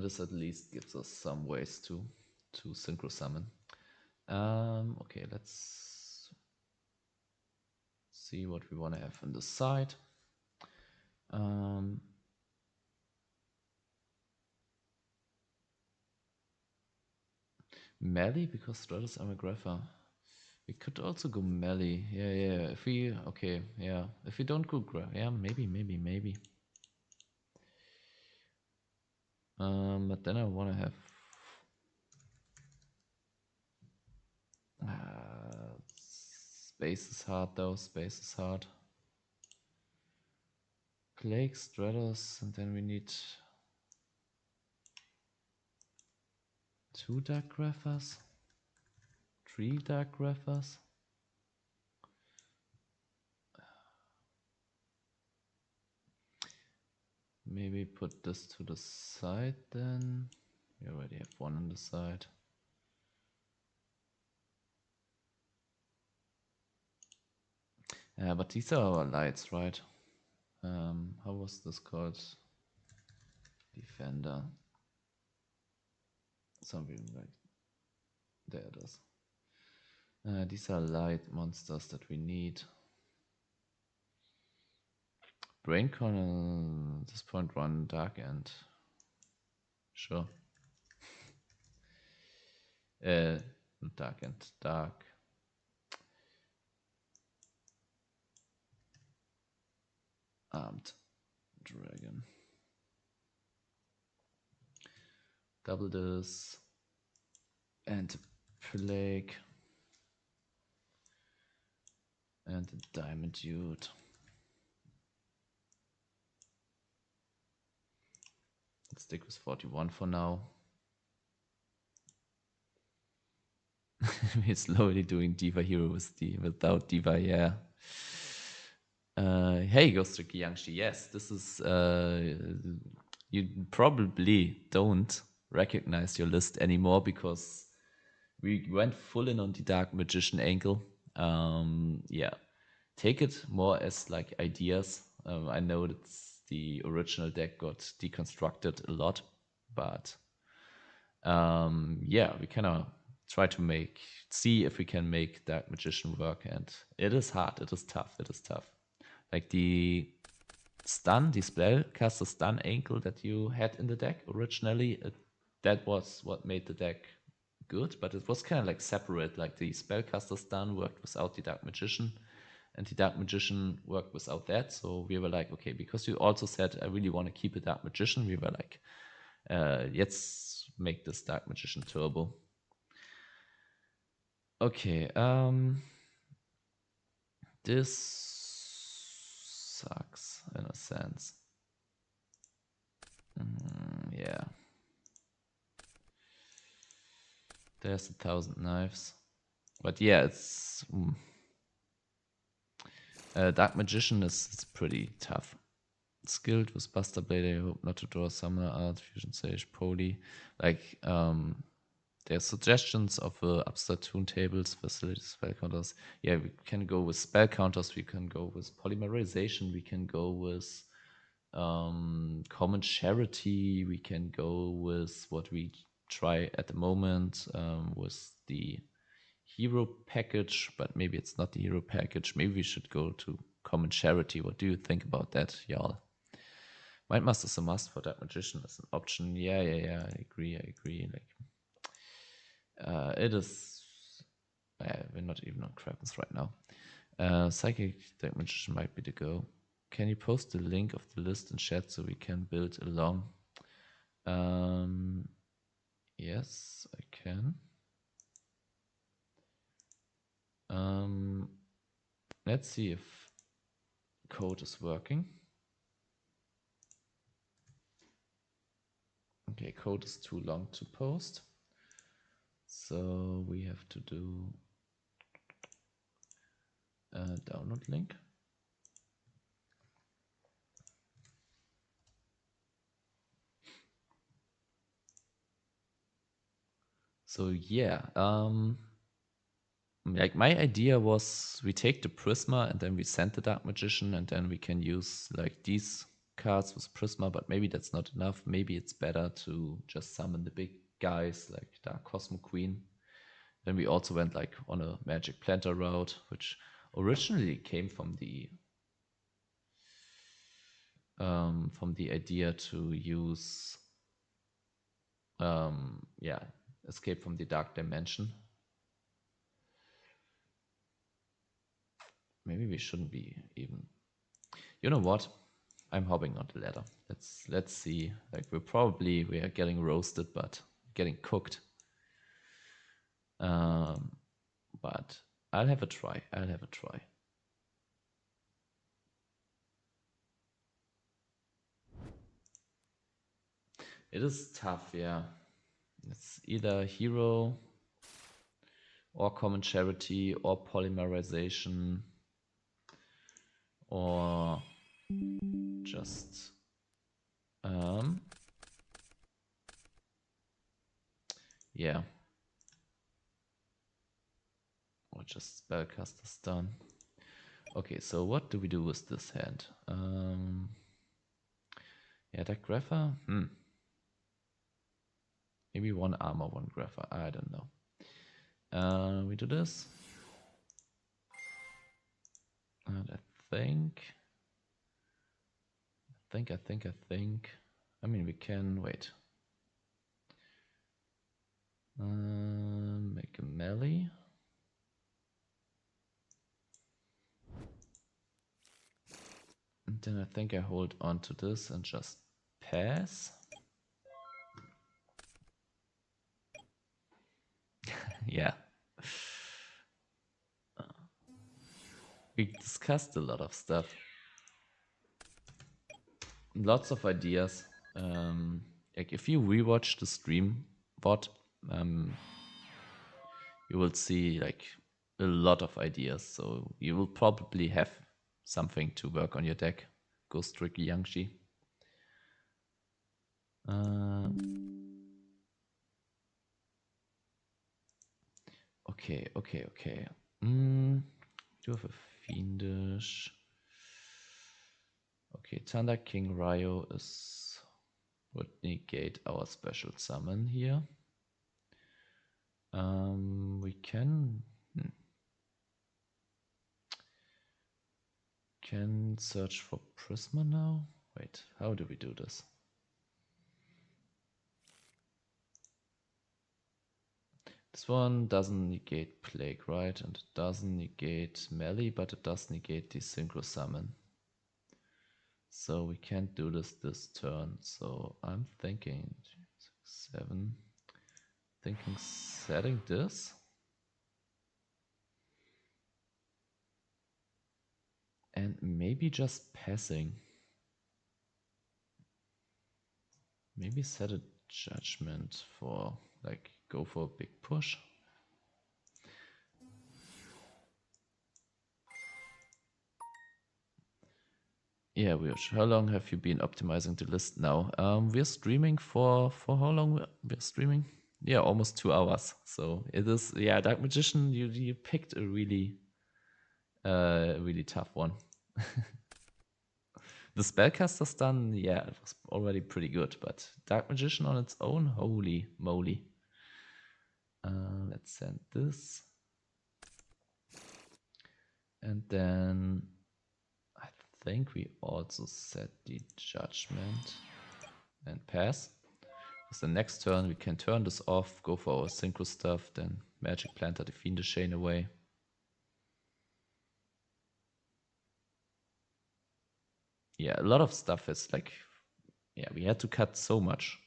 This at least gives us some ways to synchro summon. Okay, let's see what we want to have on the side. Melee because Stratus Amagrapha. We could also go melee. Yeah. If we If we don't go maybe. But then I want to have space is hard though. Space is hard. Plague, Stratus, and then we need 2 Dark Graphers, 3 Dark Graphers. Maybe put this to the side then. We already have one on the side. But these are our lights, right? How was this called? Defender. Something like there it is. These are light monsters that we need. Braincon at this point run Dark End. Sure. Not Dark End, Dark. Armed Dragon. Double this. And Plague. And the Diamond Dude. Let's stick with 41 for now. We're slowly doing Diva Hero without Diva, yeah. Hey, Ghost Tricky Yangshi, yes, this is, you probably don't recognize your list anymore because we went full in on the Dark Magician angle. Yeah, take it more as like ideas. I know that the original deck got deconstructed a lot, but yeah, we kind of try to see if we can make Dark Magician work, and it is hard, it is tough. Like the stun, the spellcaster stun angle that you had in the deck originally, that was what made the deck good, but it was kind of like separate. Like the spellcaster stun worked without the Dark Magician, and the Dark Magician worked without that. So we were like, okay, because you also said I really want to keep a Dark Magician, we were like, let's make this Dark Magician turbo. Okay, this sucks in a sense. Yeah. There's 1,000 knives. But yeah, it's... Dark Magician is pretty tough. Skilled with Buster Blade, I hope not to draw Summoner Art, Fusion Sage, Poly. Like, there's suggestions of abstract toon tables, facilities, spell counters. Yeah, we can go with spell counters, we can go with polymerization, we can go with common charity, we can go with what we try at the moment with the hero package, but maybe it's not the hero package. Maybe we should go to common charity. What do you think about that, y'all? Mindmaster is a must for Dark Magician as an option. Yeah, I agree. Like, it is. We're not even on Kravens right now. Psychic Dark Magician might be the go. Can you post the link of the list in chat so we can build along? Yes, I can. Let's see if code is working. Okay, code is too long to post. So we have to do a download link. So yeah, like my idea was we take the Prisma and then we send the Dark Magician and then we can use like these cards with Prisma, but maybe that's not enough. Maybe it's better to just summon the big guys like Dark Cosmo Queen. Then we also went like on a Magic Planter route, which originally came from the idea to use Escape from the Dark Dimension. Maybe we shouldn't be even. You know what? I'm hopping on the ladder. Let's see. Like we are getting roasted, but getting cooked. But I'll have a try. It is tough, yeah. It's either hero or common charity or polymerization or just yeah, or just spellcaster stun. Okay, so what do we do with this hand? Yeah, that Grapher. Maybe one armor, one Grapher. I don't know. We do this. And I think. I mean, we can wait. Make a melee. And then I think I hold on to this and just pass. Yeah. We discussed a lot of stuff. Lots of ideas. Like if you rewatch the stream bot, you will see like a lot of ideas. So you will probably have something to work on your deck. Ghost Tricky Yangshi. Okay. Do have a Fiendish. Okay, Thunder King Ryo would negate our special summon here. We can search for Prisma now. Wait, how do we do this? This one doesn't negate Plague, right? And it doesn't negate melee, but it does negate the Synchro Summon. So we can't do this turn. So I'm thinking 7. Thinking setting this. And maybe just passing. Maybe set a judgment for like go for a big push. Yeah, how long have you been optimizing the list now? We're streaming for how long we're streaming? Yeah, almost 2 hours. So it is, yeah, Dark Magician, you picked a really tough one. The Spellcaster stun, yeah, it was already pretty good, but Dark Magician on its own, holy moly. Let's send this. And then I think we also set the judgment and pass. Because the next turn we can turn this off, go for our synchro stuff, then Magic Planter the Fiendish Chain away. Yeah, a lot of stuff is like, yeah, we had to cut so much.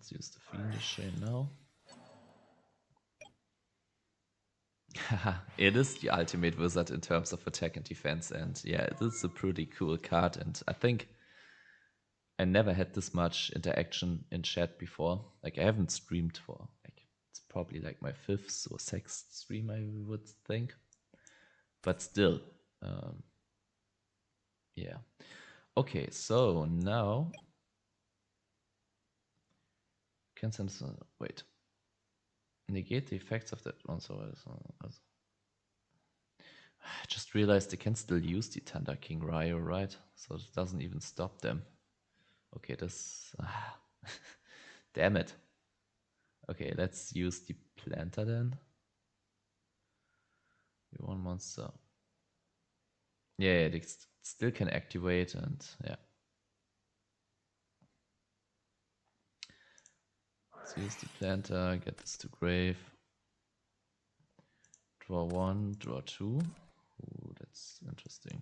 Let's use the Fiendish Chain now. It is the ultimate wizard in terms of attack and defense, and yeah, this is a pretty cool card, and I think I never had this much interaction in chat before. Like, I haven't streamed for, like, it's probably like my 5th or 6th stream, I would think. But still, yeah. Okay, so now... Can send... Wait. Negate the effects of that one, so... I just realized they can still use the Thunder King Ryo, right? So it doesn't even stop them. Okay, this... damn it. Okay, let's use the Planter then. One monster. Yeah, they still can activate, and yeah. Let's use the Planter, get this to grave. Draw 1, draw 2. Ooh, that's interesting.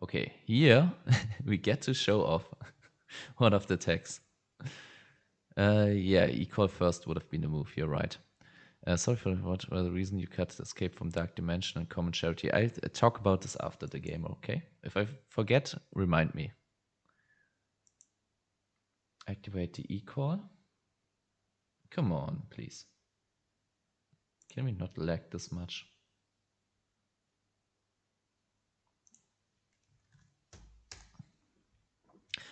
Okay, here we get to show off one of the attacks. Yeah, equal first would have been the move, you're right. Sorry for what the reason you cut Escape from Dark Dimension and Common Charity. I talk about this after the game, okay? If I forget, remind me. Activate the equal. Come on, please. Can we not lag this much?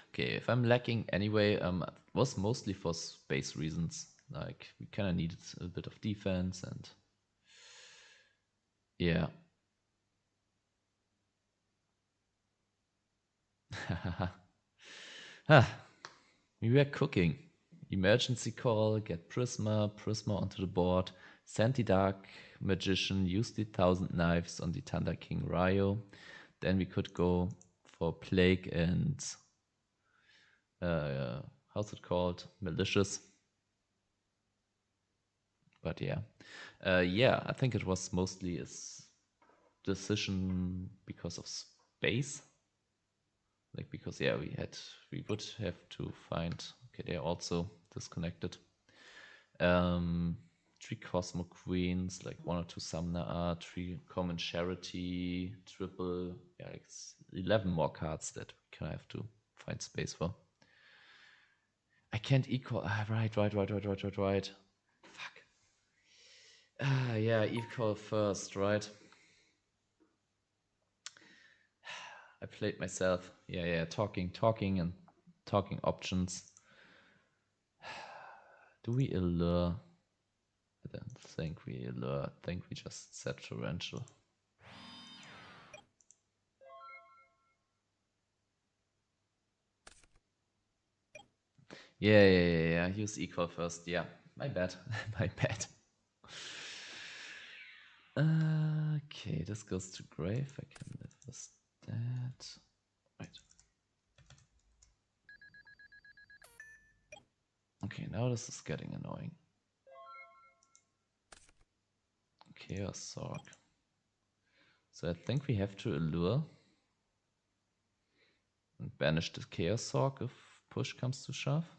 Okay, if I'm lacking anyway, it was mostly for space reasons. Like, we kind of needed a bit of defense and... yeah. We were cooking. Emergency call, get Prisma onto the board, send the Dark Magician, use the 1000 Knives on the Thunder King Ryo. Then we could go for Plague and... how's it called? Malicious. But yeah. Yeah, I think it was mostly a decision because of space. Like, because yeah, we would have to find... Okay, they're also disconnected. 3 Cosmo Queens, like 1 or 2 Summoner Art, 3 Common Charity, triple... Yeah, it's 11 more cards that we kind of have to find space for. I can't equal... right. Fuck. Yeah, equal first, right? I played myself. Yeah, talking options. Do we allure? I don't think we allure. I think we just set Torrential. Yeah. Use equal first. Yeah, my bad. My bad. Okay, this goes to grave. I can live with that. Right. Okay, now this is getting annoying. Chaos Sork. So I think we have to allure and banish the Chaos Sork if push comes to shove.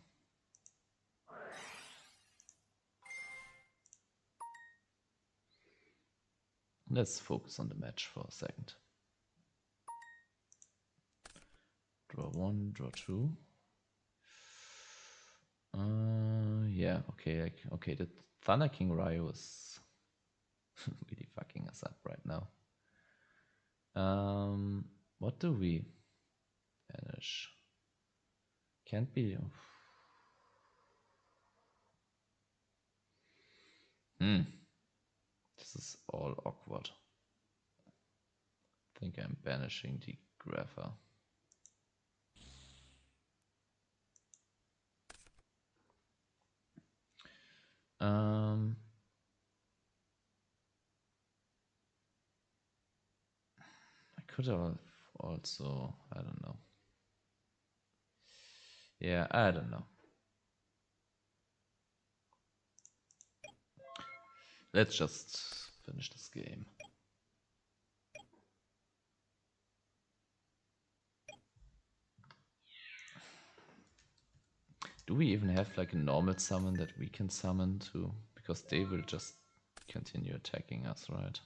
Let's focus on the match for a second. Draw 1, draw 2. Yeah, okay, okay. The Thunder King Ryo is really fucking us up right now. What do we banish? Can't be. This is all awkward. I think I'm banishing the Grapher. I could have also, I don't know. Yeah, I don't know. Let's just finish this game. Do we even have like a normal summon that we can summon to? Because they will just continue attacking us, right?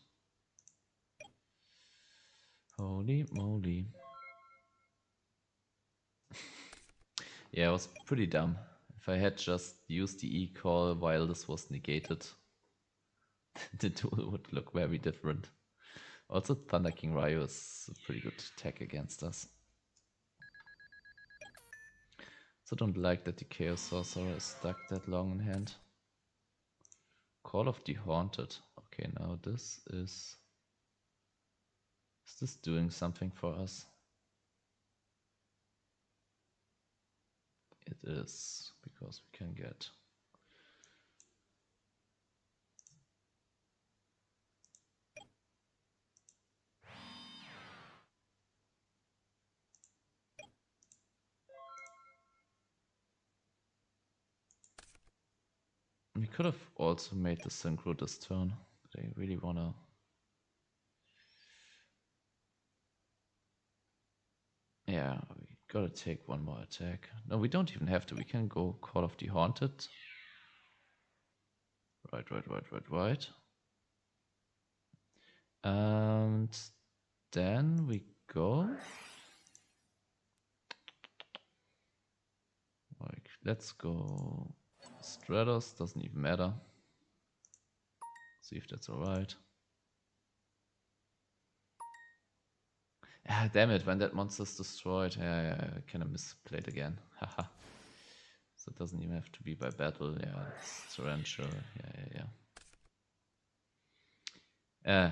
Holy moly. Yeah, it was pretty dumb. If I had just used the E-call while this was negated, the duel would look very different. Also, Thunder King Ryo is a pretty good tech against us. So don't like that the Chaos Sorcerer is stuck that long in hand. Call of the Haunted. Okay, now this is... Is this doing something for us? It is, because we can get... We could have also made the Synchro this turn, but I really wanna... Yeah, we gotta take one more attack. No, we don't even have to. We can go Call of the Haunted. Right. And then we go... Like, let's go... Stratos, doesn't even matter. See if that's alright. Ah, damn it, when that monster's destroyed, yeah, I kind of misplayed again. Haha. So it doesn't even have to be by battle, yeah, it's torrential,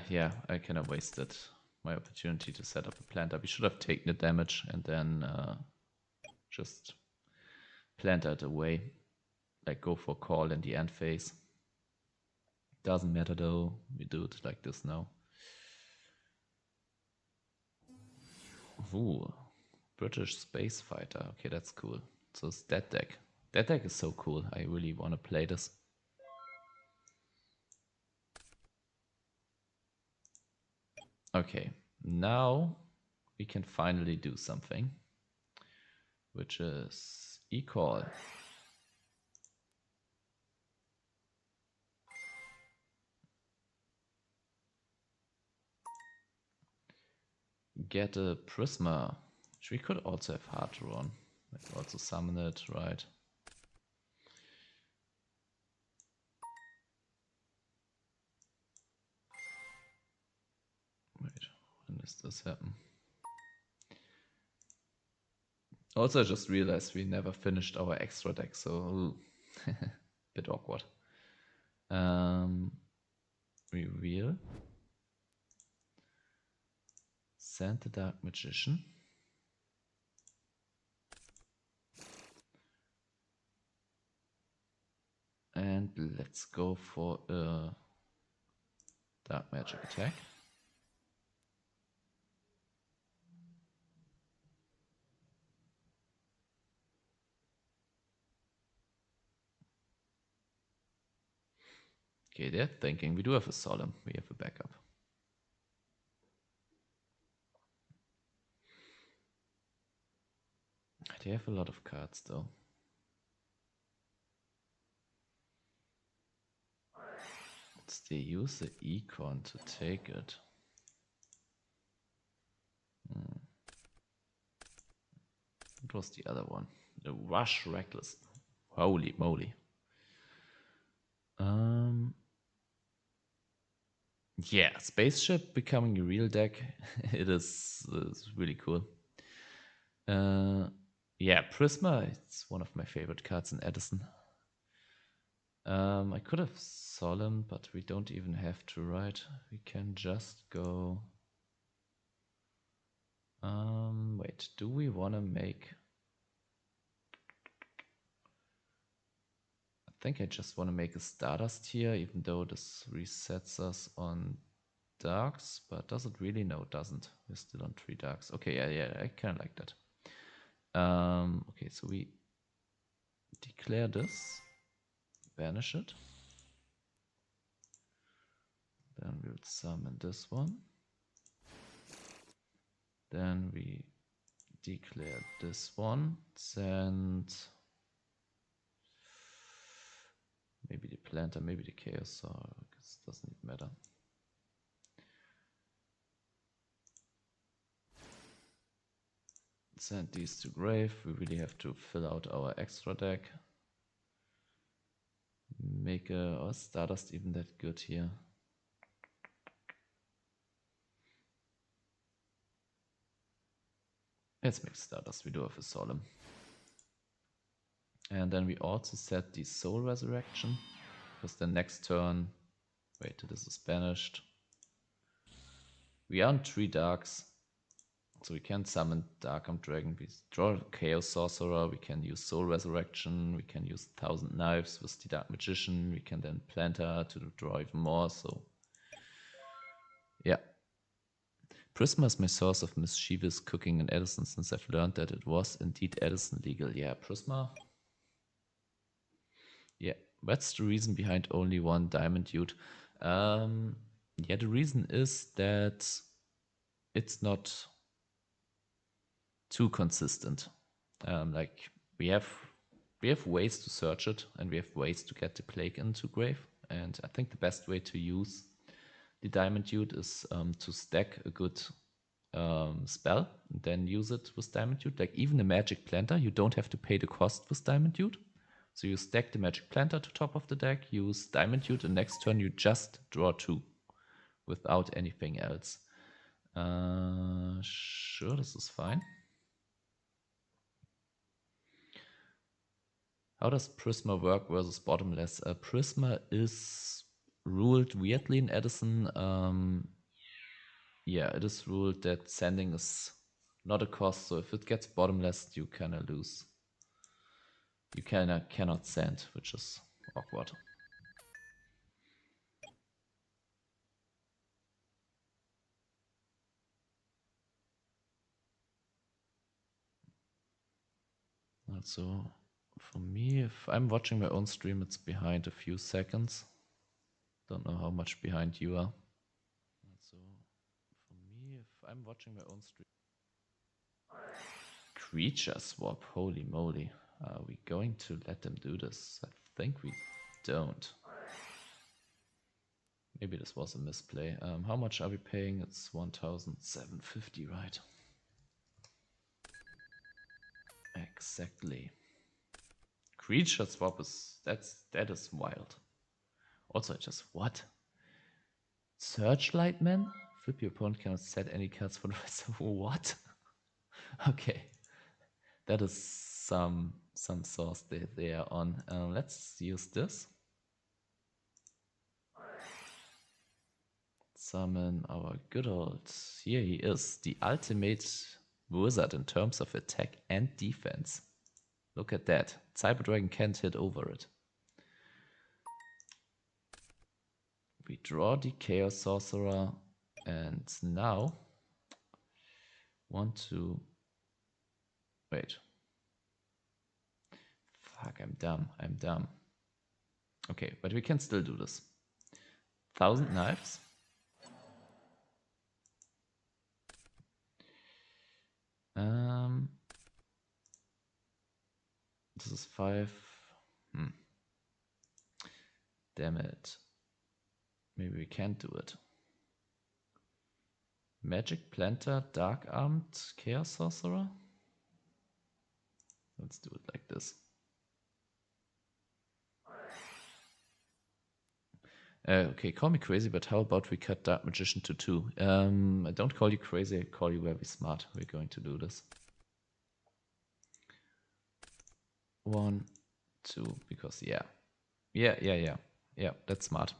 yeah, I kind of wasted my opportunity to set up a planter. We should have taken the damage and then just planter it away. Like go for call in the end phase. Doesn't matter though, we do it like this now. Ooh, British Space Fighter. Okay, that's cool. So it's that deck. That deck is so cool. I really want to play this. Okay, now we can finally do something, which is e-call. Get a Prisma, which we could also have hard to run. Like also summon it, right? Wait, when does this happen? Also, I just realized we never finished our extra deck, so bit awkward. Reveal. Send the Dark Magician. And let's go for a Dark Magic attack. Okay, they're thinking. We do have a Solemn. We have a backup. They have a lot of cards though. Let's they use the Econ to take it. What was the other one? The Rush Reckless. Holy moly. Yeah, Spaceship becoming a real deck. It is really cool. Yeah, Prisma, it's one of my favorite cards in Edison. I could have Solemn, but we don't even have to, right? We can just go... wait, do we want to make... I think I just want to make a Stardust here, even though this resets us on Darks, but does it really? No, it doesn't. We're still on 3 Darks. Okay, yeah, I kind of like that. Okay, so we declare this, banish it. Then we'll summon this one. Then we declare this one, send Maybe the planter, maybe the chaos, or it doesn't even matter. Send these to grave. We really have to fill out our extra deck. Make a Stardust even that good here? Let's make Stardust. We do have a Solemn. And then we also set the Soul Resurrection, because the next turn, wait, this is banished. We are on 3 darks, so we can summon Dark Armed Dragon. We draw Chaos Sorcerer, we can use Soul Resurrection, we can use 1000 Knives with the Dark Magician, we can then Planter to draw even more, so yeah. Prisma is my source of mischievous cooking in Edison since I've learned that it was indeed Edison legal. Yeah, Prisma. Yeah, that's the reason behind only 1 Diamond Dude. Yeah, the reason is that it's not too consistent. Like we have ways to search it, and we have ways to get the plague into grave. And I think the best way to use the Diamond Dude is to stack a good spell and then use it with Diamond Dude. Like even a Magic Planter, you don't have to pay the cost with Diamond Dude. So you stack the Magic Planter to top of the deck, use Diamond Dude, and next turn you just draw 2 without anything else. Sure, this is fine. How does Prisma work versus Bottomless? Prisma is ruled weirdly in Edison. Yeah, it is ruled that sending is not a cost, so if it gets Bottomless, you kind of lose. You cannot send, which is awkward. Also, for me, if I'm watching my own stream, it's behind a few seconds. Don't know how much behind you are. So, for me, if I'm watching my own stream. Creature swap, holy moly. Are we going to let them do this? I think we don't. Maybe this was a misplay. How much are we paying? It's 1,750, right? Exactly. Creature swap is that is wild. Also, just what? Searchlight Man? Flip your opponent cannot set any cards for the rest of what? Okay. That is some source they are on. Let's use this. Summon our good old. Here he is, the ultimate wizard in terms of attack and defense. Look at that. Cyber Dragon can't hit over it. We draw the Chaos Sorcerer, and now want to wait. Fuck, I'm dumb. Okay, but we can still do this. 1000 Knives. This is 5. Damn it. Maybe we can't do it. Magic Planter, Dark Armed, Chaos Sorcerer? Let's do it like this. Okay, call me crazy, but how about we cut Dark Magician to 2? I don't call you crazy, I call you very smart. We're going to do this. 1, 2, because yeah, that's smart.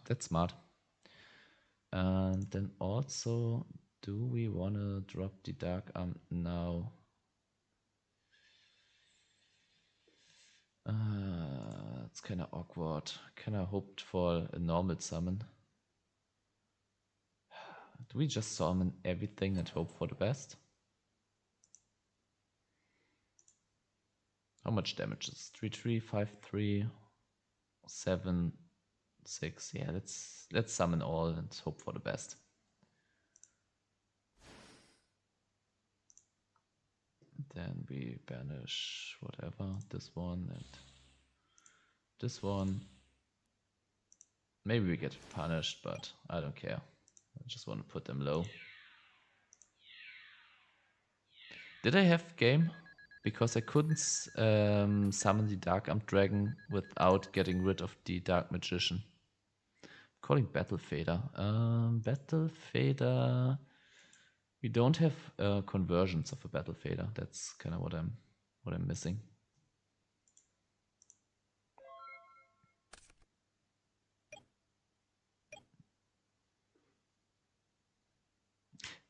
And then also, do we want to drop the Dark Arm now? It's kind of awkward. Kind of hoped for a normal summon. Do we just summon everything and hope for the best? How much damage is 3/3, 5/3, 7, 6? Yeah, let's summon all and hope for the best. Then we banish whatever, this one and this one. Maybe we get punished, but I don't care. I just want to put them low. Did I have game? Because I couldn't summon the Dark Armed Dragon without getting rid of the Dark Magician. Calling Battle Fader. Battle Fader. We don't have conversions of a Battle Fader. That's kind of what I'm missing.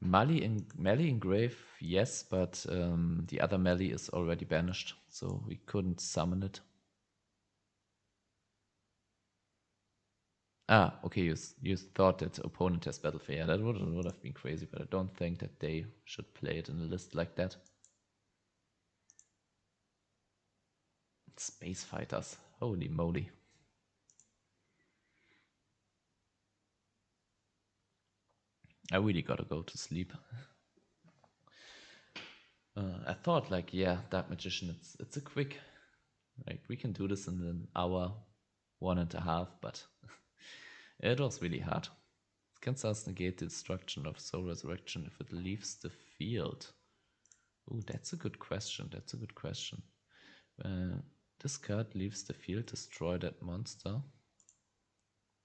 Mali Engrave, yes, but the other Mali is already banished, so we couldn't summon it. Ah, okay, you thought that the opponent has Battle Fader. That would have been crazy, but I don't think that they should play it in a list like that. Space Fighters, holy moly. I really gotta go to sleep. I thought like, yeah, Dark Magician, it's a quick, like we can do this in an hour, 1.5, but it was really hard. Can stars negate the destruction of Soul Resurrection if it leaves the field? Ooh, that's a good question. That's a good question. This card leaves the field, destroy that monster.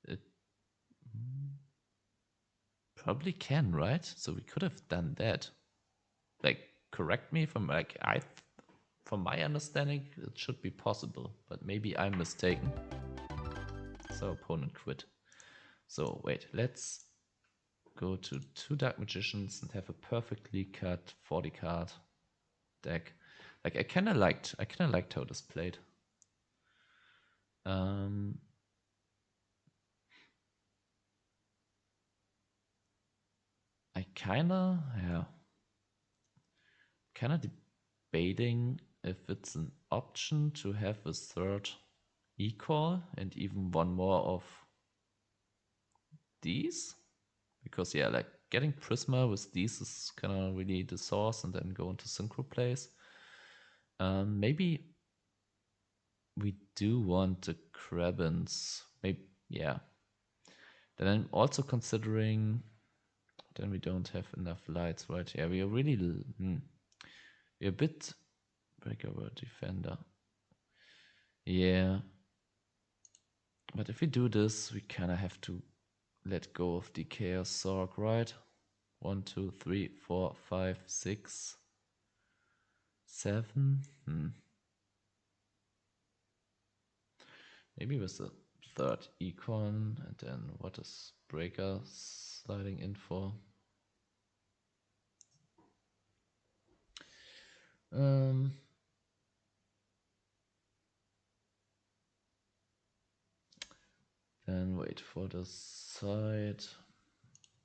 It probably can, right? So we could have done that. Like, correct me if I'm like, from my understanding, it should be possible, but maybe I'm mistaken. So opponent quit. So wait, let's go to 2 Dark Magicians and have a perfectly cut 40 card deck. Like I kinda liked how this played. I kinda debating if it's an option to have a 3rd e-call and even one more of these. Because yeah, like getting Prisma with these is kinda really the source and then go into synchro plays. Maybe we do want the Krabins. Maybe, yeah. Then I'm also considering. Then we don't have enough lights, right? Yeah, we are really. We're a bit. Breakover defender. Yeah. But if we do this, we kind of have to let go of the Chaos Sorg, right? 1, 2, 3, 4, 5, 6, 7. Maybe with the 3rd econ, and then what is Breaker sliding in for? Then wait for the side.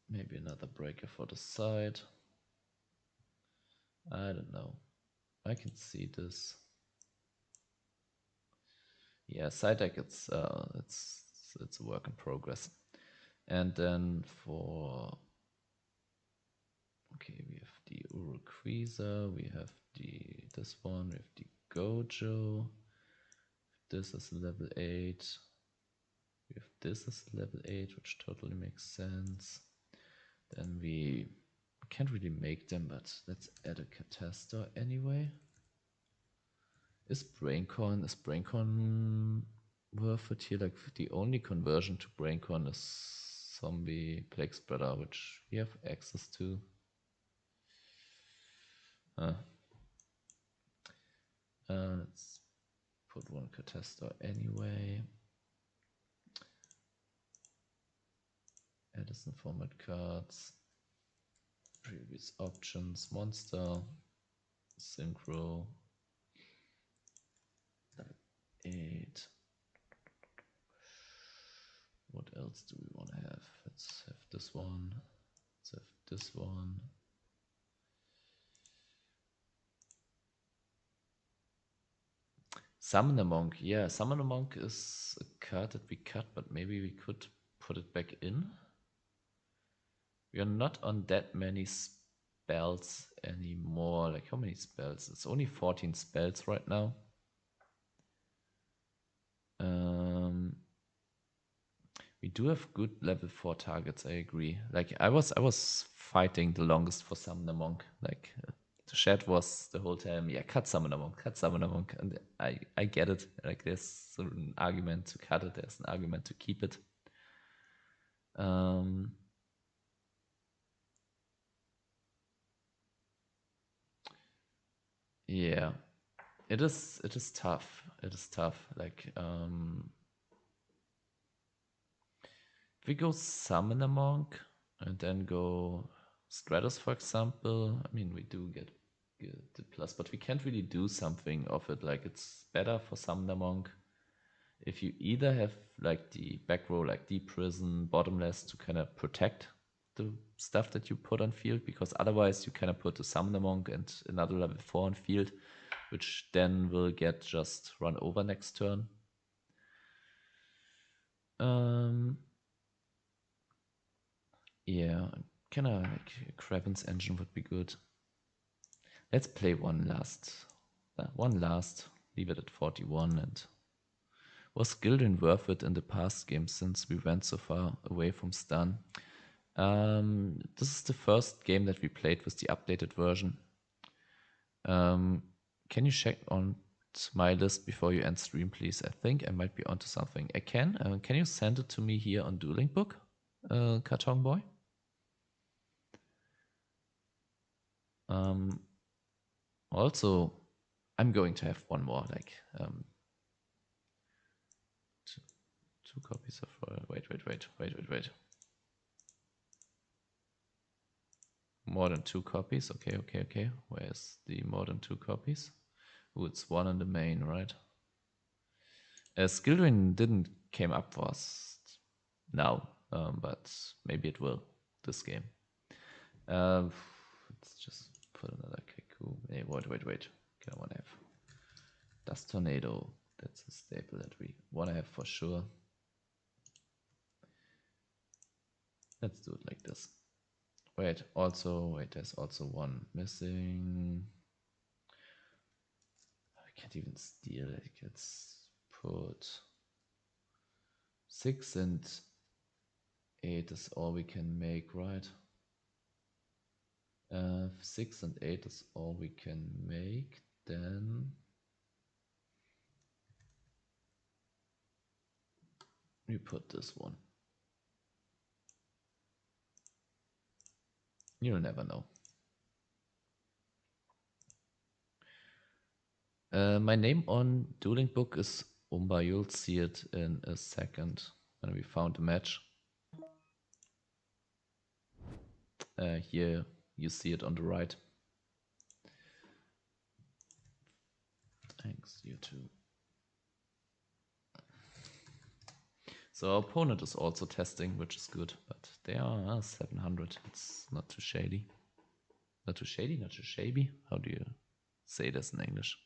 Maybe another breaker for the side. I don't know. I can see this. Yeah, side deck. It's a work in progress. And then for we have the Urquiza, we have this one, we have the Gojo. This is level 8. We have this is level 8, which totally makes sense. Then we can't really make them, but let's add a Catastor anyway. Is Braincon worth it here? Like the only conversion to Braincon is Zombie Plague Spreader, which we have access to. Let's put one Catastor anyway. Edison Format cards. Previous options. Monster. Synchro. 8. What else do we want to have? Let's have this one. Let's have this one. Summoner Monk. Yeah, Summoner Monk is a card that we cut, but maybe we could put it back in. We are not on that many spells anymore. Like how many spells? It's only 14 spells right now. We do have good level 4 targets, I agree. Like I was fighting the longest for Summoner Monk. Like the chat was the whole time, yeah, cut Summoner Monk, cut Summoner Monk. And I get it. Like there's an argument to cut it, there's an argument to keep it. Yeah. It is tough. It is tough. Like if we go Summoner Monk and then go Stratos, for example, I mean, we do get the plus, but we can't really do something of it. Like, it's better for Summoner Monk if you either have, like, the back row, like Deep Prison, Bottomless, to kind of protect the stuff that you put on field, because otherwise you kind of put a Summoner Monk and another level 4 on field, which then will get just run over next turn. Yeah, kind of like Kraven's Engine would be good. Let's play one last. Leave it at 41. And was Gildren worth it in the past game since we went so far away from stun? This is the first game that we played with the updated version. Can you check on my list before you end stream, please? I think I might be onto something. I can. Can you send it to me here on Dueling Book, Karton Boy? Also, I'm going to have one more, like two copies of wait. More than 2 copies. Okay. Where's the more than 2 copies? Oh, it's one in the main, right? Skildrin didn't came up for us now, but maybe it will this game. Let's just put another Kaku. Hey, wait. I want to have Dust Tornado. That's a staple that we want to have for sure. Let's do it like this. Wait, there's also one missing. I can't even steal it. Let's put 6 and 8 is all we can make, right? 6 and 8 is all we can make. Then we put this one. You'll never know. My name on Dueling Book is Umba. You'll see it in a second when we found a match. Here you see it on the right. Thanks, you too. So our opponent is also testing, which is good, but they are 700. It's not too shady. Not too shady, not too shabby. How do you say this in English?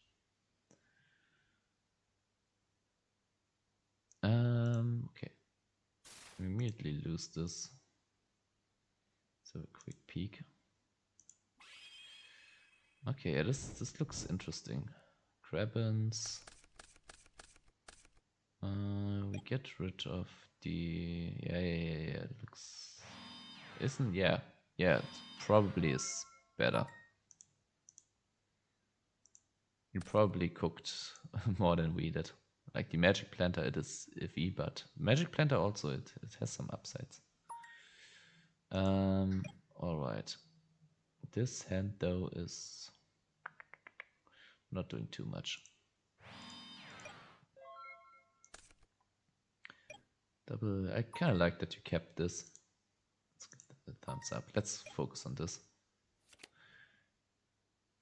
Okay. We immediately lose this. Let's have a quick peek. Okay, yeah, this looks interesting. Krabins. We get rid of the yeah. It looks it probably is better. You probably cooked more than we did. Like the Magic Planter, it is iffy, but Magic Planter also it has some upsides. All right. This hand though is not doing too much. Double. I kind of like that you kept this. Let's give the thumbs up. Let's focus on this.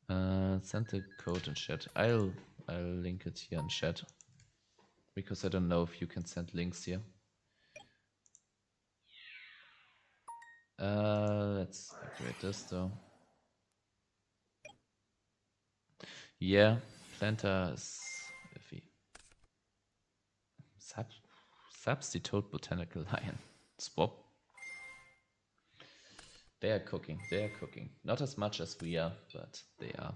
Send the code in chat. I'll link it here in chat because I don't know if you can send links here. Let's activate this though. Yeah, Planter is iffy. Subs the Toad Botanical Lion. Swap. They are cooking. Not as much as we are, but they are.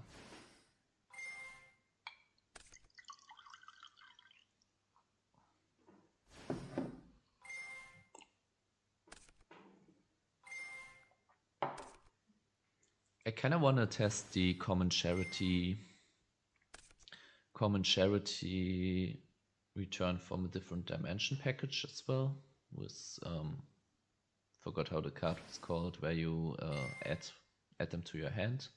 I kind of want to test the common charity return from a different dimension package as well. With forgot how the card was called, where you add them to your hand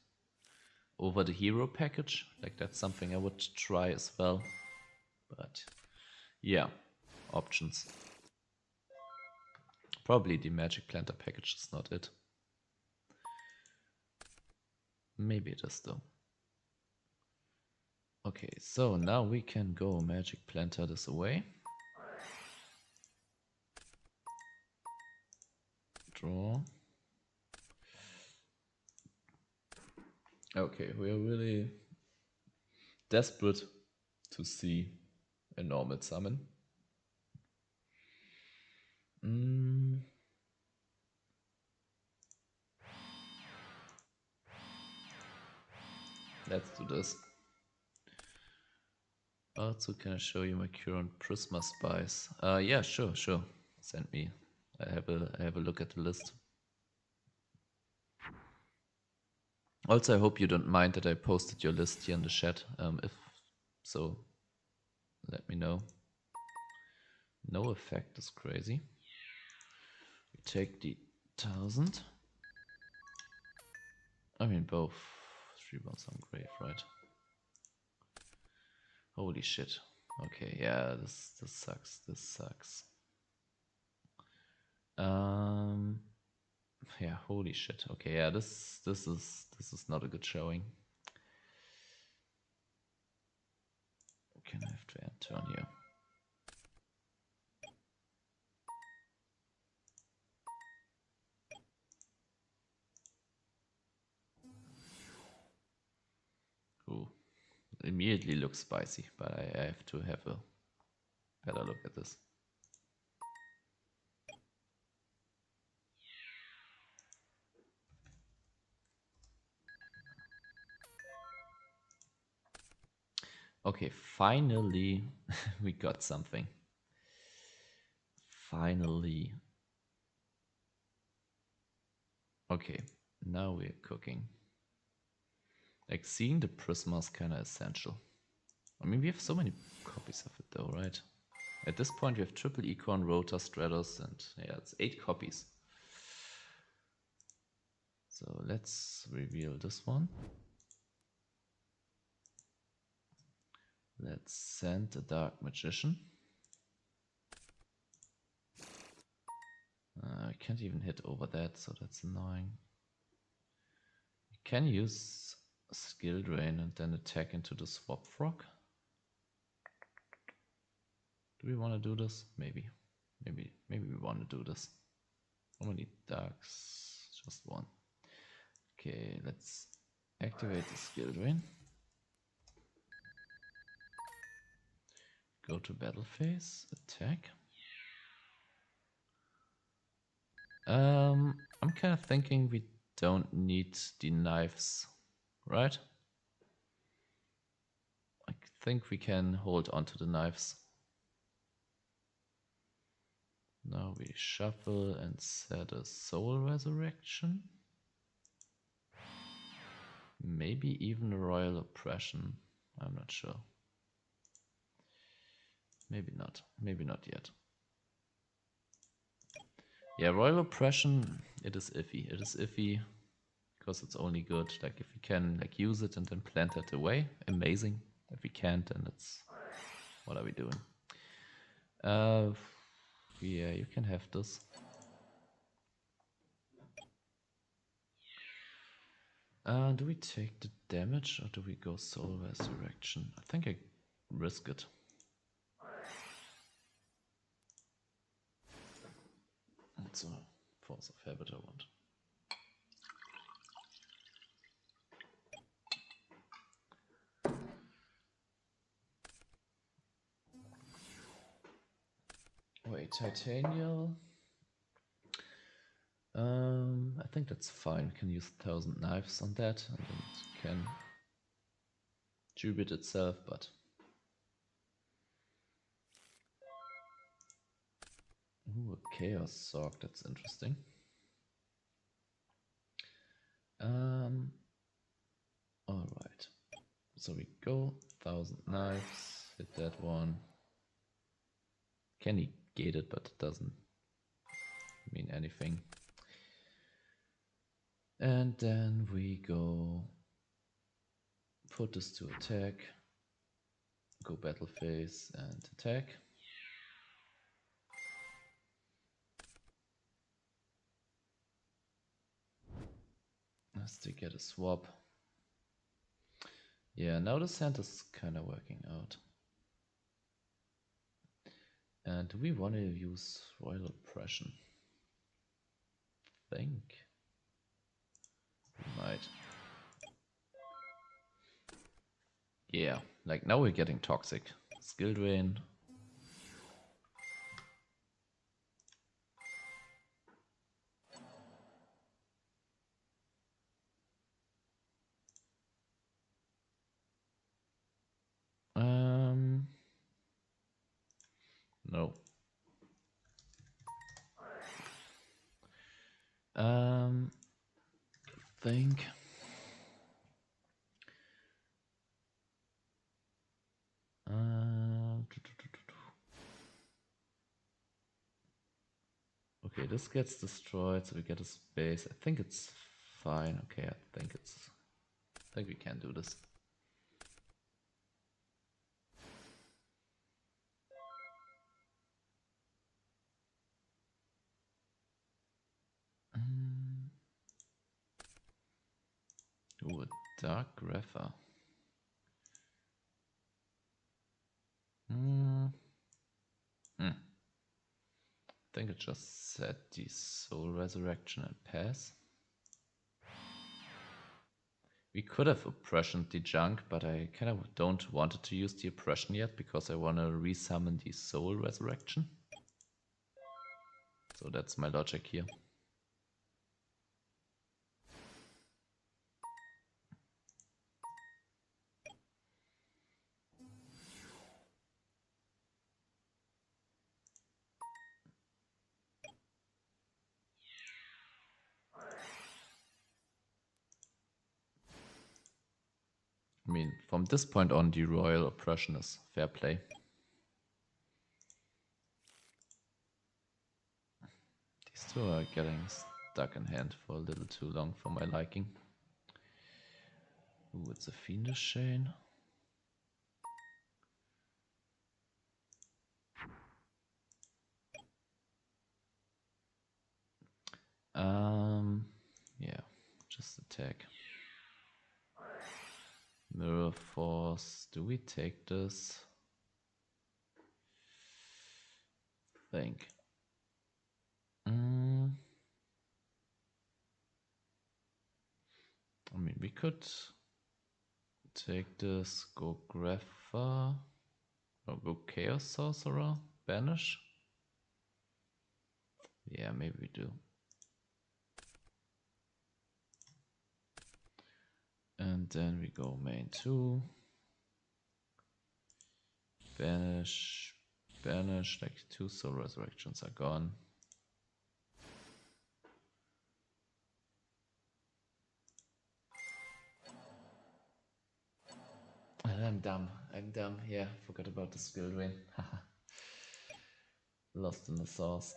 over the hero package. Like, that's something I would try as well. But yeah, options. Probably the Magic Planter package is not it. Maybe it is though. Okay, so now we can go Magic Planter this away. Draw. Okay, we are really desperate to see a normal summon. Let's do this. Also, can I show you my current Prisma Spice? Yeah, sure. Send me. I have a look at the list. Also, I hope you don't mind that I posted your list here in the chat. If so, let me know. No effect is crazy. We take the 1000. I mean, both 3/1 on grave, right? Holy shit. Okay, yeah, this sucks. This sucks. Yeah, holy shit. Okay, yeah, this is not a good showing. Can I have to end turn here? Ooh, immediately looks spicy, but I have to have a better look at this. Okay, finally we got something. Finally. Okay, now we're cooking. Like, seeing the Prisma is kind of essential. I mean, we have so many copies of it though, right? At this point we have Triple Econ, Rota, Stratos, and yeah, it's 8 copies. So let's reveal this one. Let's send the Dark Magician. I can't even hit over that, so that's annoying. You can use Skill Drain and then attack into the Swap Frog. Do we want to do this? Maybe we want to do this. How many darks? Just one. Okay, let's activate the Skill Drain. Go to battle phase, attack. I'm kind of thinking we don't need the knives, right? I think we can hold on to the knives. Now we shuffle and set a Soul Resurrection. Maybe even a Royal Oppression. I'm not sure. Maybe not. Maybe not yet. Yeah, Royal Oppression, it is iffy. It is iffy because it's only good like if we can like use it and then plant it away. Amazing. If we can't, then it's, what are we doing? Yeah, you can have this. Do we take the damage or do we go Soul Resurrection? I think I risk it. That's a Force of Habit I want. Wait, Titanial. I think that's fine. We can use 1000 knives on that and then it can tribute itself, but ooh, a Chaos Sork, that's interesting. So we go 1,000 knives, hit that one. Can negate it, but it doesn't mean anything. And then we go put this to attack, go battle phase and attack. As to get a swap. Yeah, now the hand is kind of working out. And do we want to use Royal Oppression? I think we might. Yeah, like now we're getting toxic. Skill drain. No. Think. Okay, this gets destroyed, so we get a space. I think it's fine. Okay, I think we can do this. Ooh, a Dark Grapher. I think it just set the Soul Resurrection and pass. We could have oppressioned the junk, but I kind of don't want to use the oppression yet because I want to resummon the Soul Resurrection. So that's my logic here. I mean, from this point on, the Royal Oppression is fair play. These two are getting stuck in hand for a little too long for my liking. Ooh, it's a Fiendish Chain. Yeah, just attack. Mirror Force. Do we take this? Think. I mean, we could take this, go Grapher, or go Chaos Sorcerer, banish. Yeah, maybe we do. And then we go main 2. Banish, banish, like 2 Soul Resurrections are gone. And I'm dumb, yeah, forgot about the skill drain. Lost in the sauce.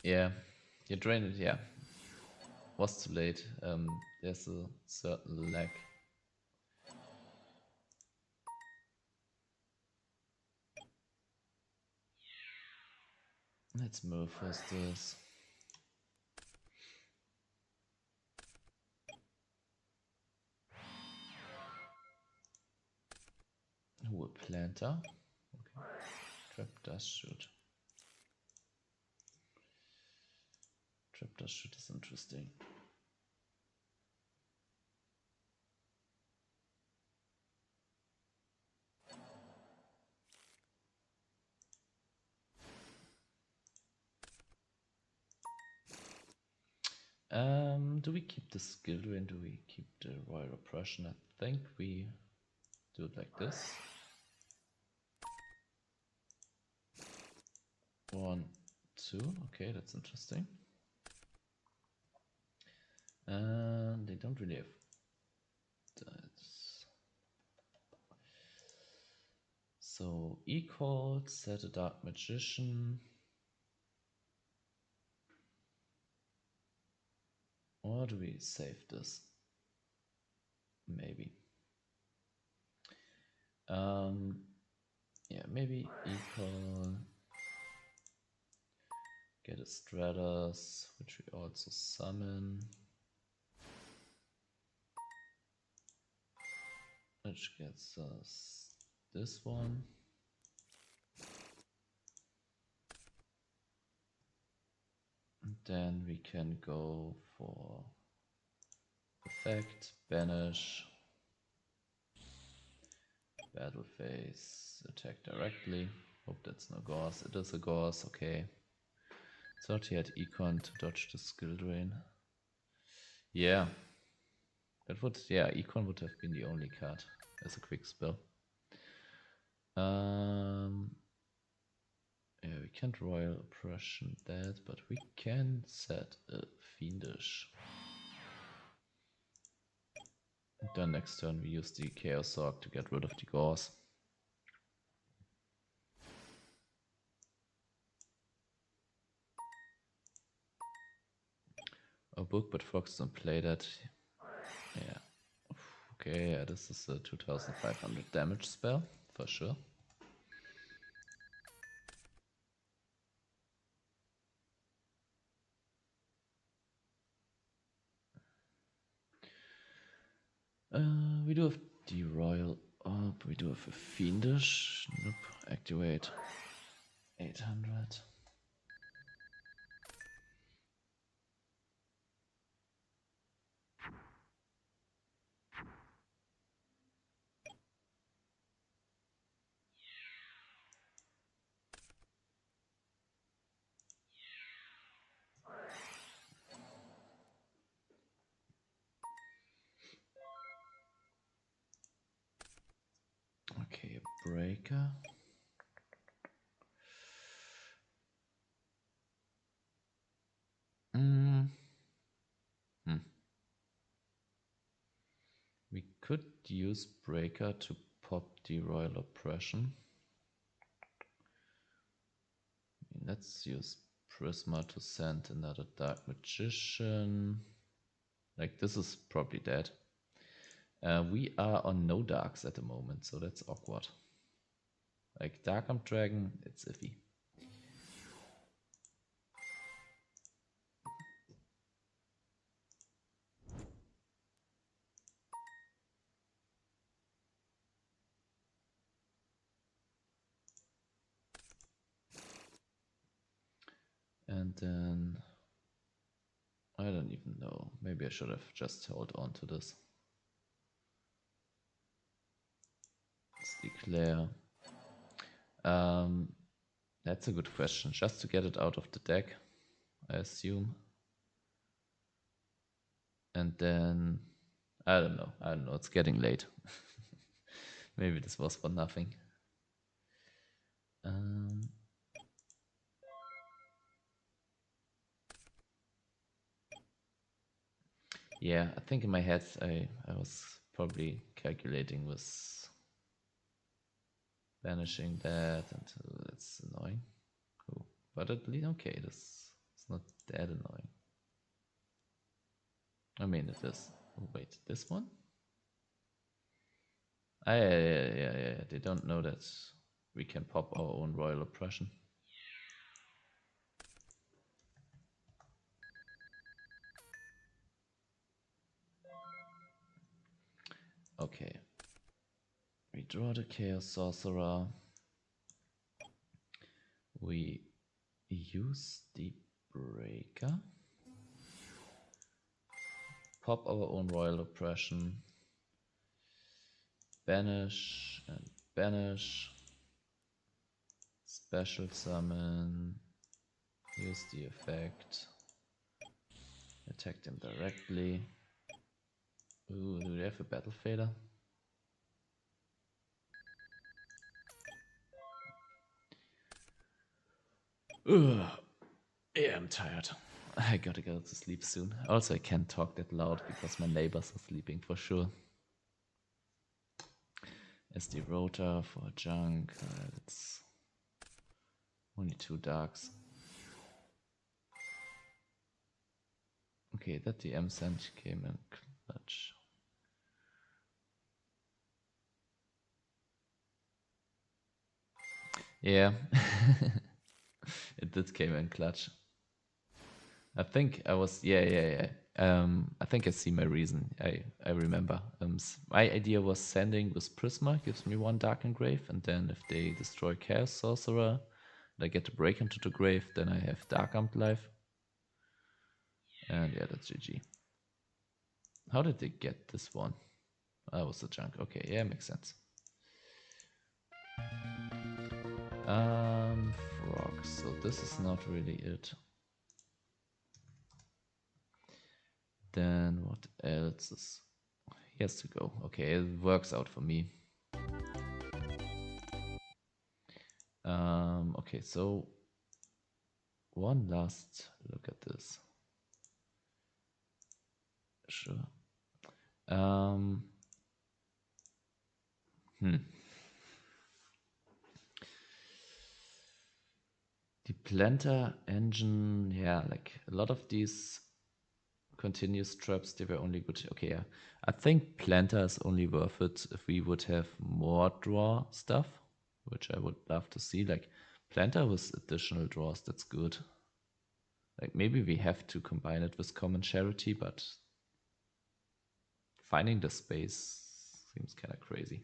Yeah, you drained it, yeah. Was too late. There's a certain lag. Let's move first this. Ooh, a planter. Okay. Trap does shoot. Trap does shoot is interesting. Do we keep the skill drain? Do we keep the Royal Oppression? I think we do it like this. 1, soon. Okay, that's interesting. They don't really have that. So equal, set a Dark Magician. Or do we save this? Maybe. Yeah, maybe equal. Get a Stratus, which we also summon. Which gets us this one. And then we can go for effect, banish, battle phase, attack directly. Hope that's no Gauss. It is a Gauss, okay. Thought he had Econ to dodge the skill drain. Yeah. That would, yeah, Econ would have been the only card as a quick spell. Yeah, we can't Royal Oppression that, but we can set a Fiendish. And then next turn we use the Chaos Orc to get rid of the Gauss. A book, but Fox don't play that. Yeah. Okay, yeah, this is a 2500 damage spell, for sure. We do have the Royal Orb, we do have a Fiendish. Nope, activate 800. Okay, a breaker. We could use breaker to pop the Royal Oppression. Let's use Prisma to send another Dark Magician. Like, this is probably dead. We are on no darks at the moment, so that's awkward. Like, Dark Arm Dragon, it's iffy. And then I don't even know. Maybe I should have just held on to this. Let's declare. That's a good question. Just to get it out of the deck, I assume. And then I don't know. It's getting late. Maybe this was for nothing. Yeah, I think in my head I was probably calculating with banishing that, and that's annoying. Cool. But at least, okay, this is not that annoying. I mean, it is. Oh, wait, this one? Yeah. They don't know that we can pop our own Royal Oppression. Okay. We draw the Chaos Sorcerer. We use the Breaker. Pop our own Royal Oppression. Banish and banish. Special summon. Use the effect. Attack them directly. Ooh, do they have a battle fader? Ugh. Yeah, I'm tired. I gotta go to sleep soon. Also, I can't talk that loud because my neighbors are sleeping for sure. SD Rota for junk. It's only 2 darks. Okay, that DM sent came in clutch. Yeah, it did came in clutch. I think I was yeah. I think I see my reason. I remember. My idea was sending with Prisma gives me 1 dark engrave, and then if they destroy Chaos Sorcerer, and I get to break into the grave, then I have Dark Armed Life. And yeah, that's GG. How did they get this one? That was the junk. Okay, yeah, makes sense. Frog. So this is not really it. Then what else is? He has to go. Okay, it works out for me. Okay, so one last look at this. Sure. The planter engine, yeah, like a lot of these continuous traps, they were only good. Okay, yeah. I think planter is only worth it if we would have more draw stuff, which I would love to see. Like planter with additional draws, that's good. Like maybe we have to combine it with common charity, but finding the space seems kind of crazy.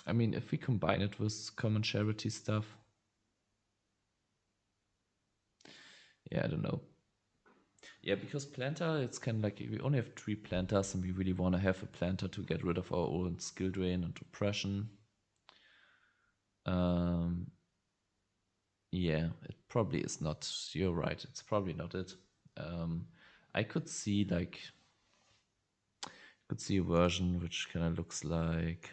I mean, if we combine it with common charity stuff, yeah, I don't know. Yeah, because planter, it's kind of like we only have 3 planters, and we really want to have a planter to get rid of our own skill drain and oppression. Yeah, it probably is not. You're right. It's probably not it. I could see a version which kind of looks like.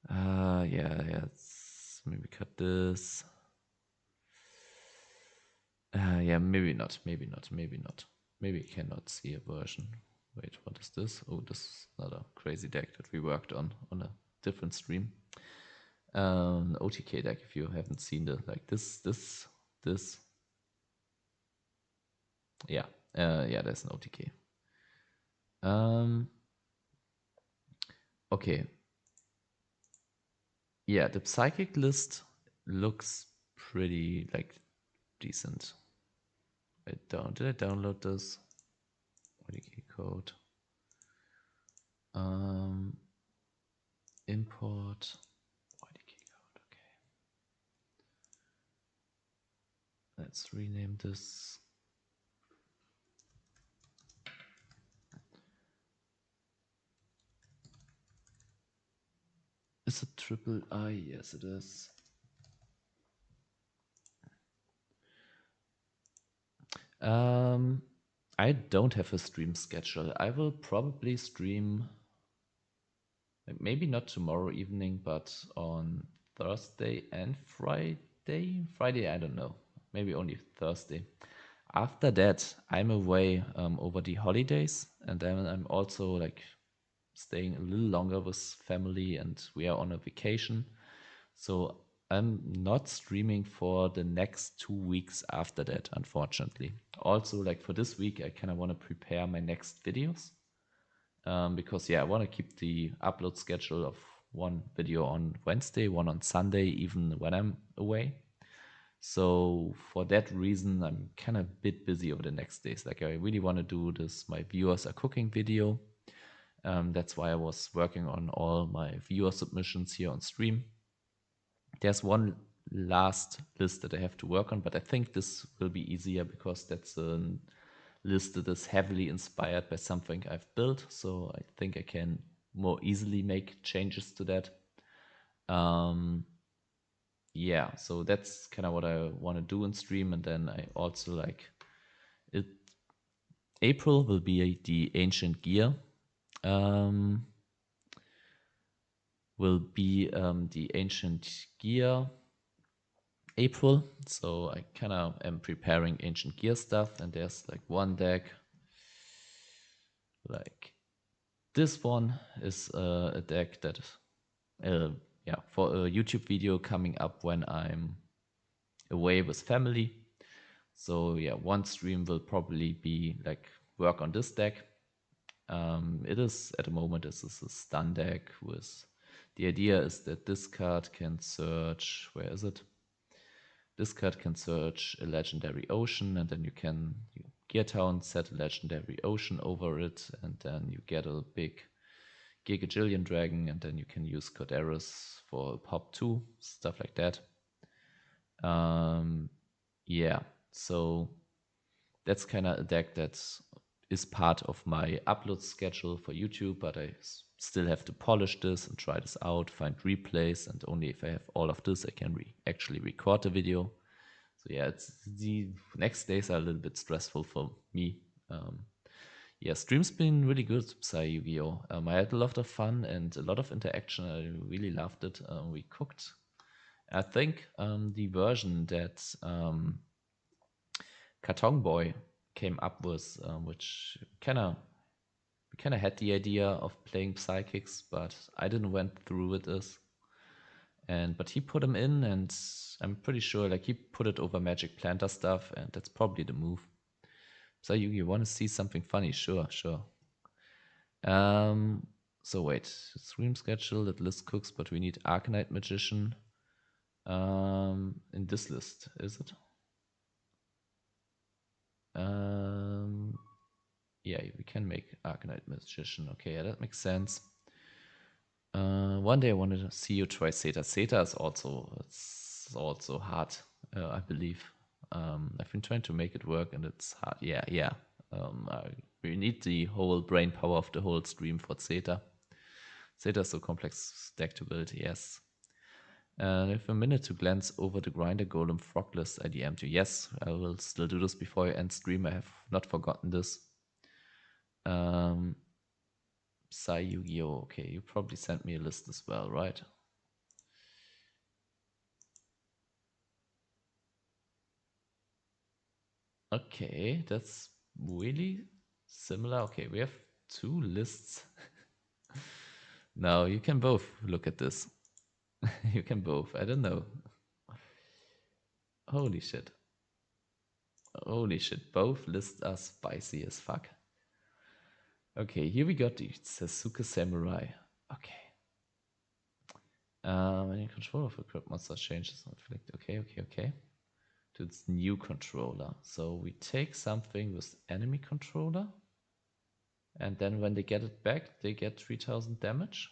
Yeah. Maybe cut this. Yeah, maybe not. Maybe I cannot see a version. Wait, what is this? Oh, this is another crazy deck that we worked on a different stream. An OTK deck, if you haven't seen it, like this. Yeah, there's an OTK. Okay. Yeah, the psychic list looks pretty like decent. Did I download this? OTK code. Import YDK code. Okay. Let's rename this. Is it triple I? Yes, it is. I don't have a stream schedule. I will probably stream, maybe not tomorrow evening, but on Thursday and Friday. Friday, I don't know. Maybe only Thursday. After that, I'm away over the holidays, and then I'm also like staying a little longer with family, and we are on a vacation. So I'm not streaming for the next 2 weeks after that, unfortunately. Also, like for this week, I kind of want to prepare my next videos. Because I want to keep the upload schedule of 1 video on Wednesday, 1 on Sunday, even when I'm away. So for that reason, I'm kind of a bit busy over the next days. Like I really want to do this, my viewers are cooking video. That's why I was working on all my viewer submissions here on stream. There's one last list that I have to work on, but I think this will be easier because that's a list that is heavily inspired by something I've built. So I think I can more easily make changes to that. Yeah, so that's kind of what I want to do in stream. And then I also like it. April will be the Ancient Gear will be the Ancient Gear April. So I kind of am preparing Ancient Gear stuff, and there's like one deck. Like this one is a deck that, yeah, for a YouTube video coming up when I'm away with family. So yeah, one stream will probably be like work on this deck. It is at the moment this is a stun deck with the idea is that this card can search, where is it? This card can search a legendary ocean, and then you Gear Town, set a legendary ocean over it, and then you get a big Gigajillion Dragon, and then you can use Corderis for pop 2, stuff like that. Yeah, so that's kind of a deck that is part of my upload schedule for YouTube, but I still have to polish this and try this out, find replays, and only if I have all of this, I can actually record the video. So yeah, it's the next days are a little bit stressful for me. Yeah, stream's been really good, Psy Yu-Gi-Oh! I had a lot of fun and a lot of interaction. I really loved it. We cooked, I think, the version that Carton Boy came up with, which kind of had the idea of playing psychics, but I didn't went through with this. But he put them in, and I'm pretty sure like he put it over Magic Planter stuff, and that's probably the move. So you want to see something funny? Sure. So wait, stream schedule, that list cooks, but we need Arcanite Magician in this list, is it? Yeah, we can make Arcanite Magician. Okay, yeah, that makes sense. One day I wanted to see you try Zeta. Zeta is also hard, I believe. I've been trying to make it work, and it's hard. Yeah. We need the whole brain power of the whole stream for Zeta. Zeta is so complex deck to build, yes. I have a minute to glance over the Grinder Golem Frog list I DM'd you. Yes, I will still do this before I end stream. I have not forgotten this. Psy Yu-Gi-Oh! Okay, you probably sent me a list as well, right? Okay, that's really similar. Okay, we have two lists. Now you can both look at this. You can both. I don't know. Holy shit. Holy shit. Both lists are spicy as fuck. Okay, here we got the Sasuke Samurai. Okay. When your control of a crop monster changes, inflict. Okay. To its new controller. So we take something with enemy controller, and then when they get it back, they get 3000 damage.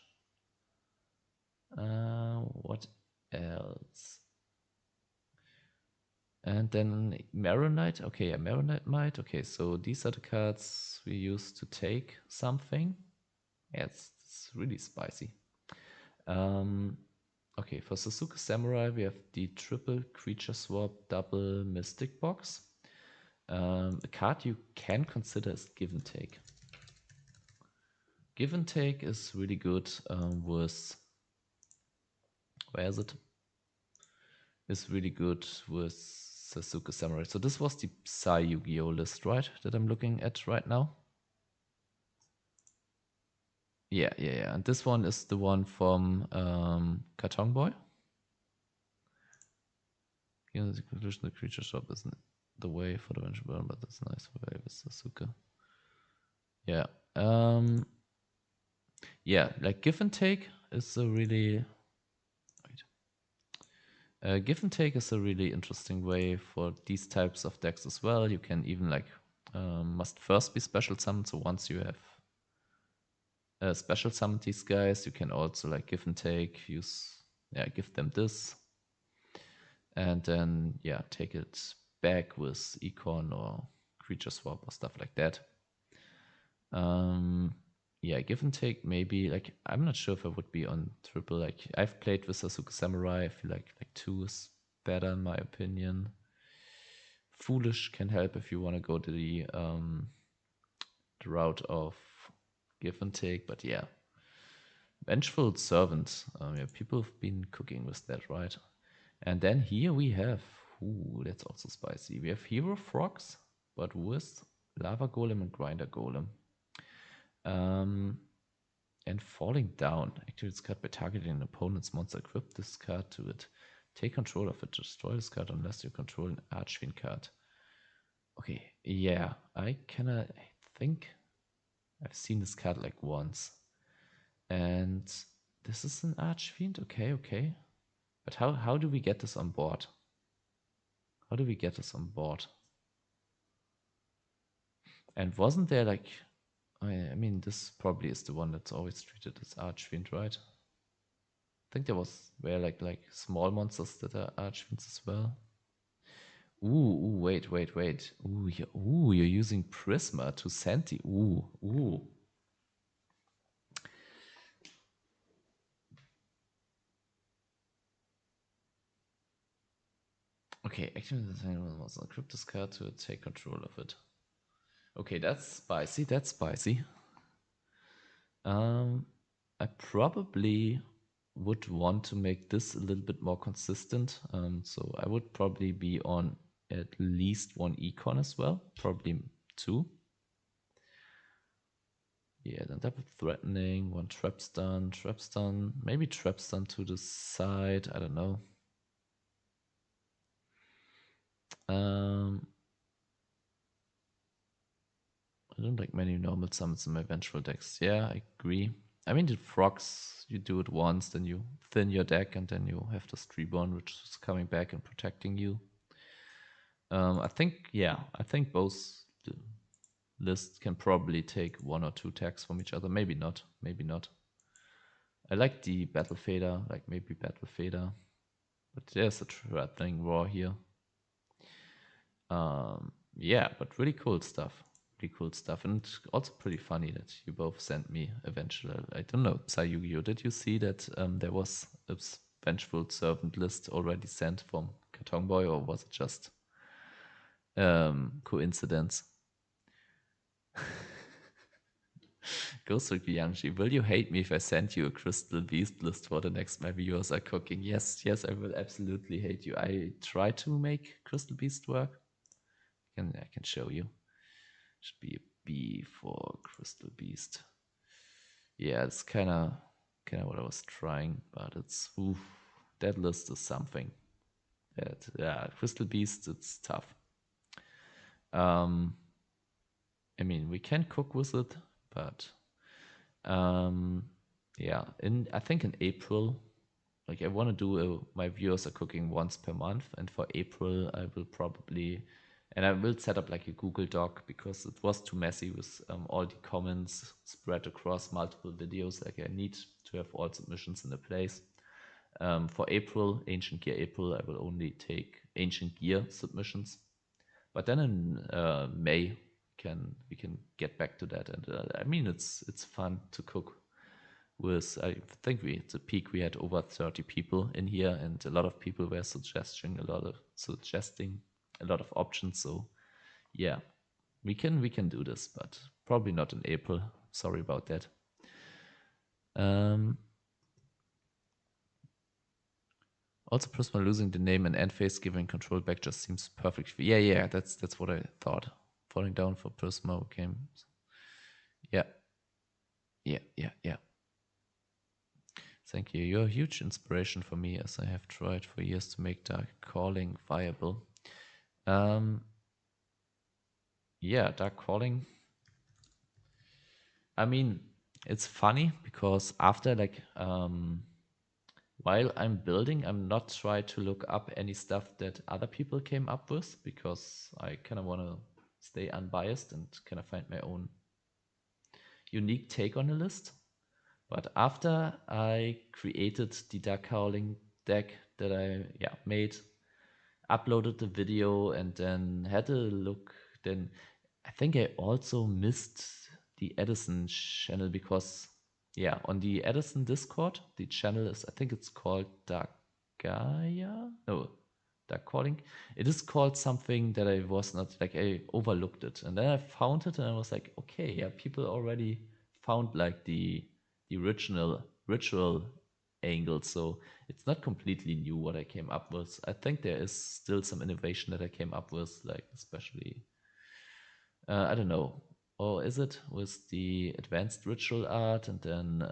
What else? And then Maronite. Okay, yeah, Maronite Might. Okay, so these are the cards we use to take something. Yeah, it's really spicy. Okay, for Sasuke Samurai, we have the triple creature swap double mystic box. A card you can consider is Give and Take. Give and Take is really good with... Where is it? Is really good with Sasuke Samurai. So this was the Psy Yu-Gi-Oh! List, right? That I'm looking at right now. Yeah. And this one is the one from Carton Boy. In the conclusion, the creature shop isn't the way for the venture burn, but that's nice for way with Sasuke. Yeah. Yeah, like Give and Take is a really... Give and Take is a really interesting way for these types of decks as well. You can even like must first be special summoned. So once you have special summoned these guys, you can also like Give and Take, give them this, and then take it back with Econ or creature swap or stuff like that. Give and Take maybe, like, I'm not sure if I would be on triple. Like, I've played with Sasuke Samurai. I feel like 2 is better in my opinion. Foolish can help if you want to go to the route of Give and Take, but yeah, Vengeful Servant. Yeah, people have been cooking with that, right? And then here we have, ooh, that's also spicy. We have Hero Frogs, but with Lava Golem and Grinder Golem. And Falling Down. Activate this card by targeting an opponent's monster. Equip this card to it. Take control of it. Destroy this card unless you control an Archfiend card. Okay, yeah, I think I've seen this card like once. And this is an Archfiend? Okay, okay. But how do we get this on board? How do we get this on board? And wasn't there like... I mean, this probably is the one that's always treated as Archfiend, right? I think there were like small monsters that are Archfiends as well. Ooh, wait. Ooh, you're using Prisma to Senti. Ooh. Okay, actually, the equip this card to take control of it. Okay, that's spicy. I probably would want to make this a little bit more consistent. So I would probably be on at least one econ as well, probably 2. Yeah, then double threatening, 1 trap stun, maybe trap stun to the side, I don't know. I don't like many normal summons in my vengeful decks. Yeah, I agree. I mean, the frogs, you do it once, then you thin your deck, and then you have the Streborn, which is coming back and protecting you. I think both lists can probably take 1 or 2 attacks from each other. Maybe not. I like the Battle Fader, like maybe Battle Fader. But there's a threatening roar here. Yeah, but really cool stuff. And also pretty funny that you both sent me eventually. I don't know, Sayugyo, did you see that there was a Vengeful Servant list already sent from Karton Boy, or was it just coincidence? Ghost Yangshi, will you hate me if I send you a Crystal Beast list for the next my viewers are cooking? Yes, I will absolutely hate you. I try to make Crystal Beast work. I can show you. Should be a B for Crystal Beast. Yeah, it's kind of what I was trying, but it's that list is something. Crystal Beast, it's tough. I mean, we can cook with it, but yeah. I think in April, like I want to do my viewers are cooking once per month, and for April I will probably. And I will set up like a Google Doc because it was too messy with all the comments spread across multiple videos. Like I need to have all submissions in a place. For April, Ancient Gear April, I will only take Ancient Gear submissions. But then in May, we can get back to that. And I mean, it's fun to cook with. I think at the peak we had over 30 people in here, and a lot of people were suggesting a lot of options. So yeah, we can do this, but probably not in April. Sorry about that. Also, Prisma losing the name and end phase giving control back just seems perfect. Yeah, that's what I thought. Falling down for Prisma came. Yeah. Thank you. You're a huge inspiration for me, as I have tried for years to make Dark Calling viable. Yeah, Dark Calling. I mean, it's funny because after while I'm building, I'm not trying to look up any stuff that other people came up with because I kind of want to stay unbiased and kind of find my own unique take on the list. But after I created the Dark Howling deck that I made, uploaded the video, and then had a look, then I think I also missed the Edison channel because, on the Edison Discord, the channel is, I think it's called Dark Calling. It is called something that I was not, like I overlooked it. And then I found it and I was like, okay, yeah, people already found like the original ritual angle, so it's not completely new what I came up with. I think there is still some innovation that I came up with, like especially, I don't know, or is it with the advanced ritual art, and then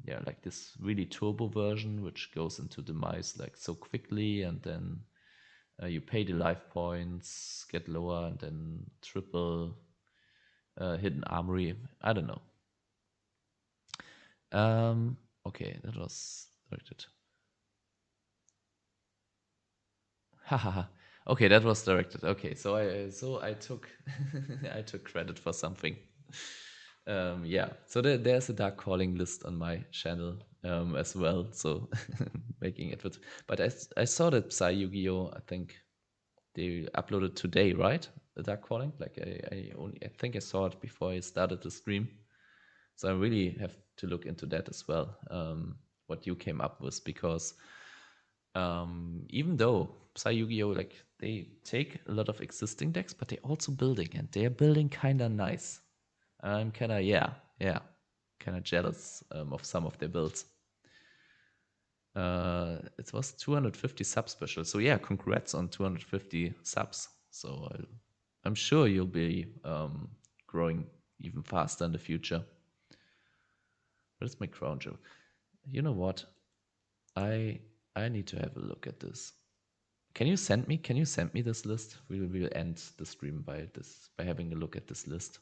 yeah, like this really turbo version which goes into demise like so quickly, and then you pay the life points, get lower, and then triple hidden armory. I don't know. Okay, that was directed. Hahaha. Okay, that was directed. Okay, so I took I took credit for something. Yeah, so there's a dark calling list on my channel as well. So making it, but I saw that Psy Yu-Gi-Oh! I think they uploaded today, right? The dark calling. Like I think I saw it before I started the stream. So I really have to look into that as well. What you came up with, because even though Psy Yu-Gi-Oh! Like they take a lot of existing decks, but they're also building, and they're building kind of nice. I'm kind of kind of jealous of some of their builds. It was 250 sub special, so yeah, congrats on 250 subs. So I'm sure you'll be growing even faster in the future. Where's my crown jewel? You know what? I need to have a look at this. Can you send me this list? We'll end the stream by having a look at this list.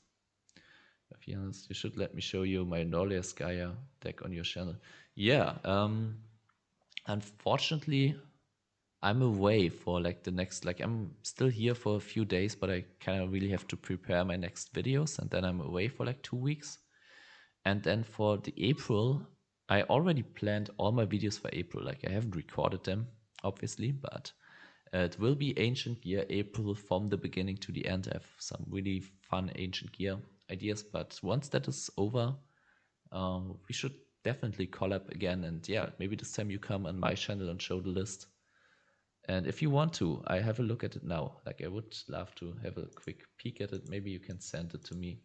If you're honest, you should let me show you my Norliaskaya deck on your channel. Yeah, unfortunately, I'm away for like the next, like I'm still here for a few days, but I kind of really have to prepare my next videos, and then I'm away for like 2 weeks. And then for the April, I already planned all my videos for April. Like I haven't recorded them, obviously, but it will be Ancient Gear April from the beginning to the end. I have some really fun Ancient Gear ideas, but once that is over, we should definitely collab again. And yeah, maybe this time you come on my channel and show the list. And if you want to, I have a look at it now. Like I would love to have a quick peek at it. Maybe you can send it to me.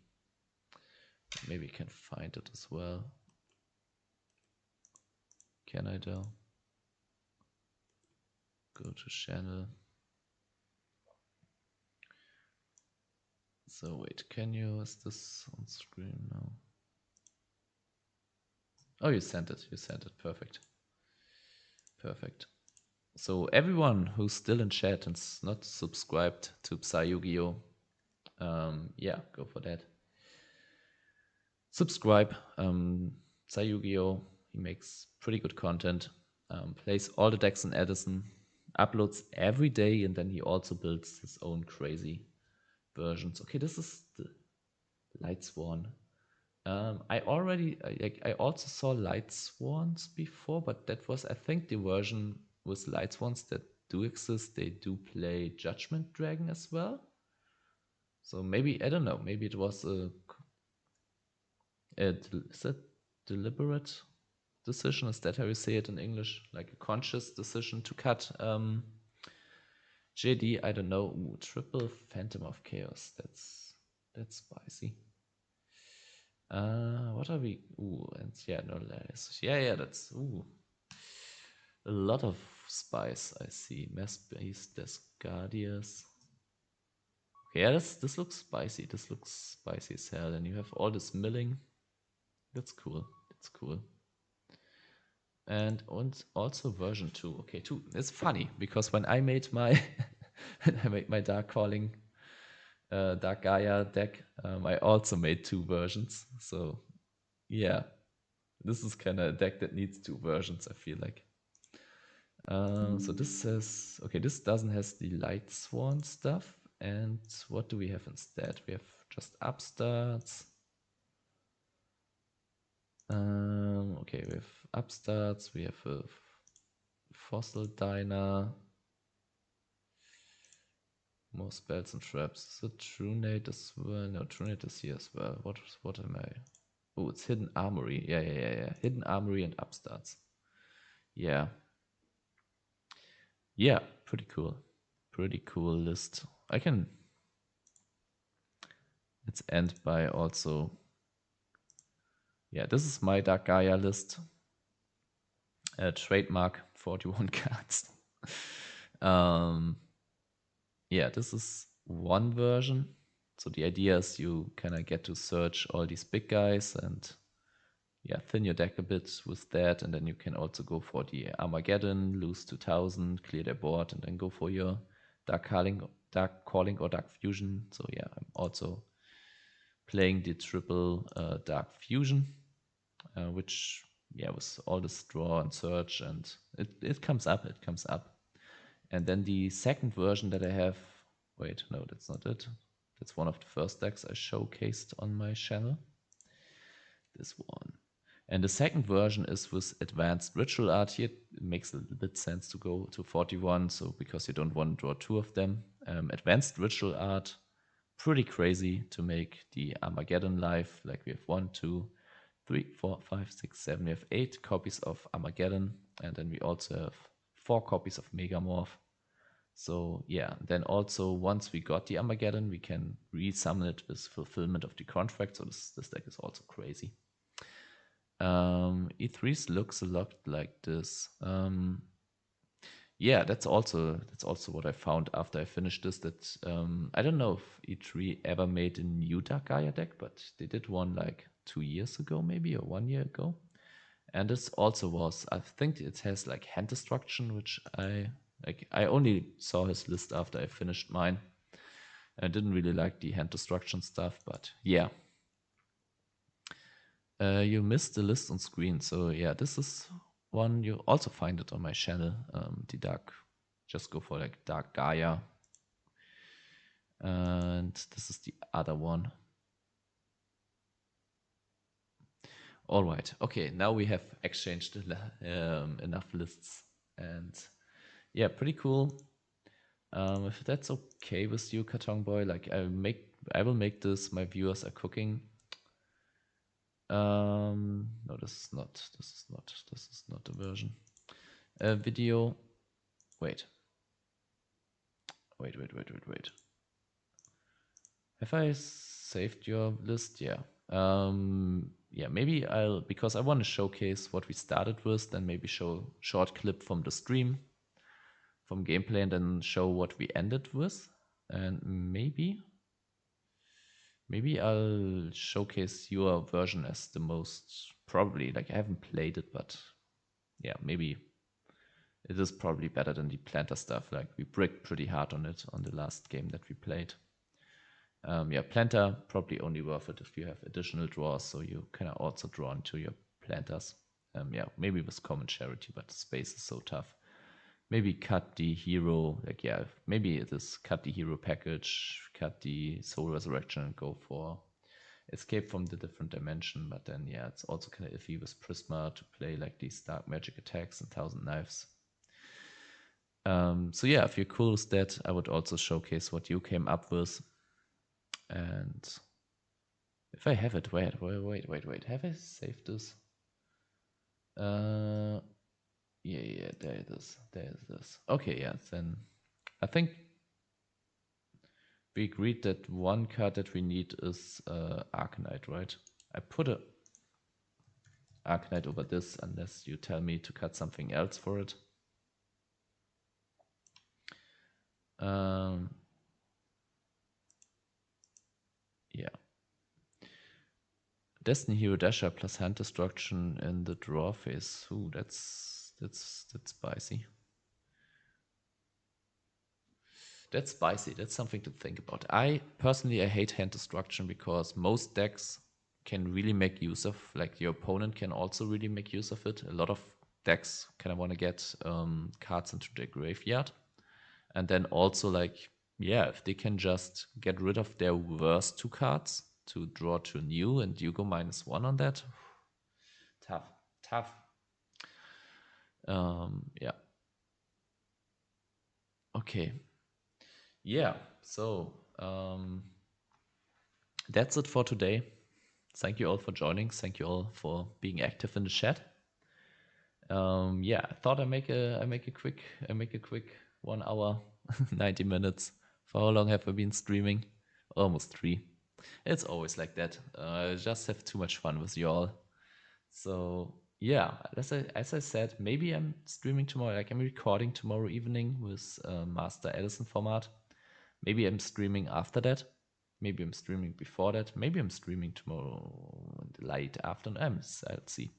Maybe you can find it as well. Can I though? Go to channel. So wait, is this on screen now? Oh, you sent it. Perfect. Perfect. So everyone who's still in chat and is not subscribed to Psy Yu-Gi-Oh! Yeah, go for that. Subscribe. Psy Yu-Gi-Oh! He makes pretty good content. Plays all the decks in Edison. Uploads every day, and then he also builds his own crazy versions. Okay, this is the Lightsworn. I also saw Lightsworns before, but that was, I think, the version with Lightsworns that do exist. They do play Judgment Dragon as well. So maybe, I don't know, maybe it was is that deliberate decision? Is that how you say it in English? Like a conscious decision to cut JD? I don't know. Ooh, triple Phantom of Chaos. That's spicy. What are we? Ooh, and yeah, no less. Yeah, that's a lot of spice. I see. Mass Based Descardias. Okay, yeah, this looks spicy. This looks spicy as hell. And you have all this milling. That's cool. It's cool. And also version 2. Okay, 2. It's funny because when I made my Dark Calling Dark Gaia deck, I also made 2 versions. So yeah, this is kind of a deck that needs 2 versions, I feel like. So this says, okay, this doesn't has the Lightsworn stuff. And what do we have instead? We have just upstarts. Okay, we have upstarts. We have a fossil diner. More spells and traps. Is it Trunate as well? No, Trunate is here as well. What am I? Oh, it's Hidden Armory. Yeah. Hidden Armory and upstarts. Yeah. Yeah, pretty cool. Pretty cool list. Let's end by also. Yeah, this is my Dark Gaia list. Trademark 41 cards. Yeah, this is one version. So the idea is you kind of get to search all these big guys and yeah, thin your deck a bit with that, and then you can also go for the Armageddon, lose 2000, clear their board, and then go for your Dark Calling, or Dark Fusion. So yeah, I'm also playing the triple Dark Fusion, which yeah, with all this draw and search, and it comes up, And then the second version that I have, wait, no, that's not it. That's one of the first decks I showcased on my channel. This one. And the second version is with advanced ritual art. Here it makes a little bit sense to go to 41, so because you don't want to draw two of them. Advanced ritual art, pretty crazy to make the Armageddon live. Like we have 1, 2, 3, 4, 5, 6, 7. We have 8 copies of Armageddon, and then we also have 4 copies of Megamorph. So yeah, then also once we got the Armageddon, we can resummon it with fulfillment of the contract. So this deck is also crazy. E3s looks a lot like this. Yeah, that's also what I found after I finished this. That I don't know if E3 ever made a new Dark Gaia deck, but they did one like 2 years ago, maybe, or 1 year ago. And this also was, I think it has like hand destruction, which I only saw his list after I finished mine. I didn't really like the hand destruction stuff, but yeah. You missed the list on screen, so yeah, this is one. You also find it on my channel. The dark, just go for like Dark Gaia, and this is the other one. All right, okay. Now we have exchanged enough lists, and yeah, pretty cool. If that's okay with you, Karton Boy, like I will make this. My viewers are cooking. No, this is not the version. Video. Wait. Have I saved your list? Yeah. Yeah, maybe because I want to showcase what we started with, then maybe show short clip from the stream, from gameplay, and then show what we ended with. And maybe I'll showcase your version as the most, probably, like I haven't played it, but yeah, maybe it is probably better than the planter stuff. Like we bricked pretty hard on it on the last game that we played. Yeah, planter probably only worth it if you have additional draws, so you can also draw into your planters. Yeah, maybe with common charity, but space is so tough. Maybe cut the hero, like yeah, maybe it is cut the hero package, cut the soul resurrection, and go for escape from the different dimension. But then yeah, it's also kind of iffy with Prisma to play like these dark magic attacks and 1000 knives. So yeah, if you're cool with that, I would also showcase what you came up with. And if I have it, wait, have I saved this? Yeah, there it is. Okay, yeah, then I think we agreed that one card that we need is Arcanite, right? I put a Arcanite over this unless you tell me to cut something else for it. Yeah. Destiny Hero Dasher plus hand destruction in the draw phase. Ooh, that's spicy. That's spicy. That's something to think about. I hate hand destruction because most decks can really make use of, like your opponent can also really make use of it. A lot of decks kind of want to get cards into their graveyard. And then also like, yeah, if they can just get rid of their worst 2 cards to draw 2 new and you go -1 on that, tough. Yeah. Okay. Yeah, so that's it for today. Thank you all for joining. Thank you all for being active in the chat. Yeah, I thought I make a quick 1 hour, 90 minutes. For how long have I been streaming? Almost 3. It's always like that. I just have too much fun with you all. So yeah, as I said, maybe I'm streaming tomorrow. Like I'm recording tomorrow evening with Master Edison Format. Maybe I'm streaming after that. Maybe I'm streaming before that. Maybe I'm streaming tomorrow in the late afternoon. I'll see.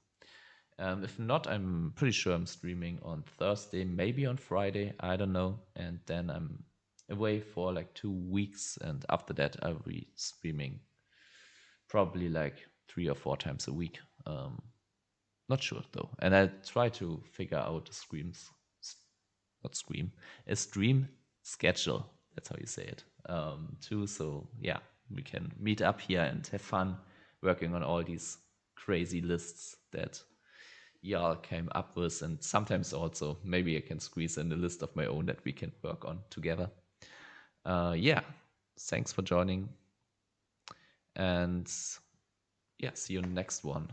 If not, I'm pretty sure I'm streaming on Thursday, maybe on Friday. I don't know. And then I'm away for like 2 weeks. And after that, I'll be streaming probably like 3 or 4 times a week. Not sure though. And I try to figure out a stream schedule. That's how you say it. Too. So yeah, we can meet up here and have fun working on all these crazy lists that y'all came up with. And sometimes also maybe I can squeeze in a list of my own that we can work on together. Yeah, thanks for joining. And yeah, see you in the next one.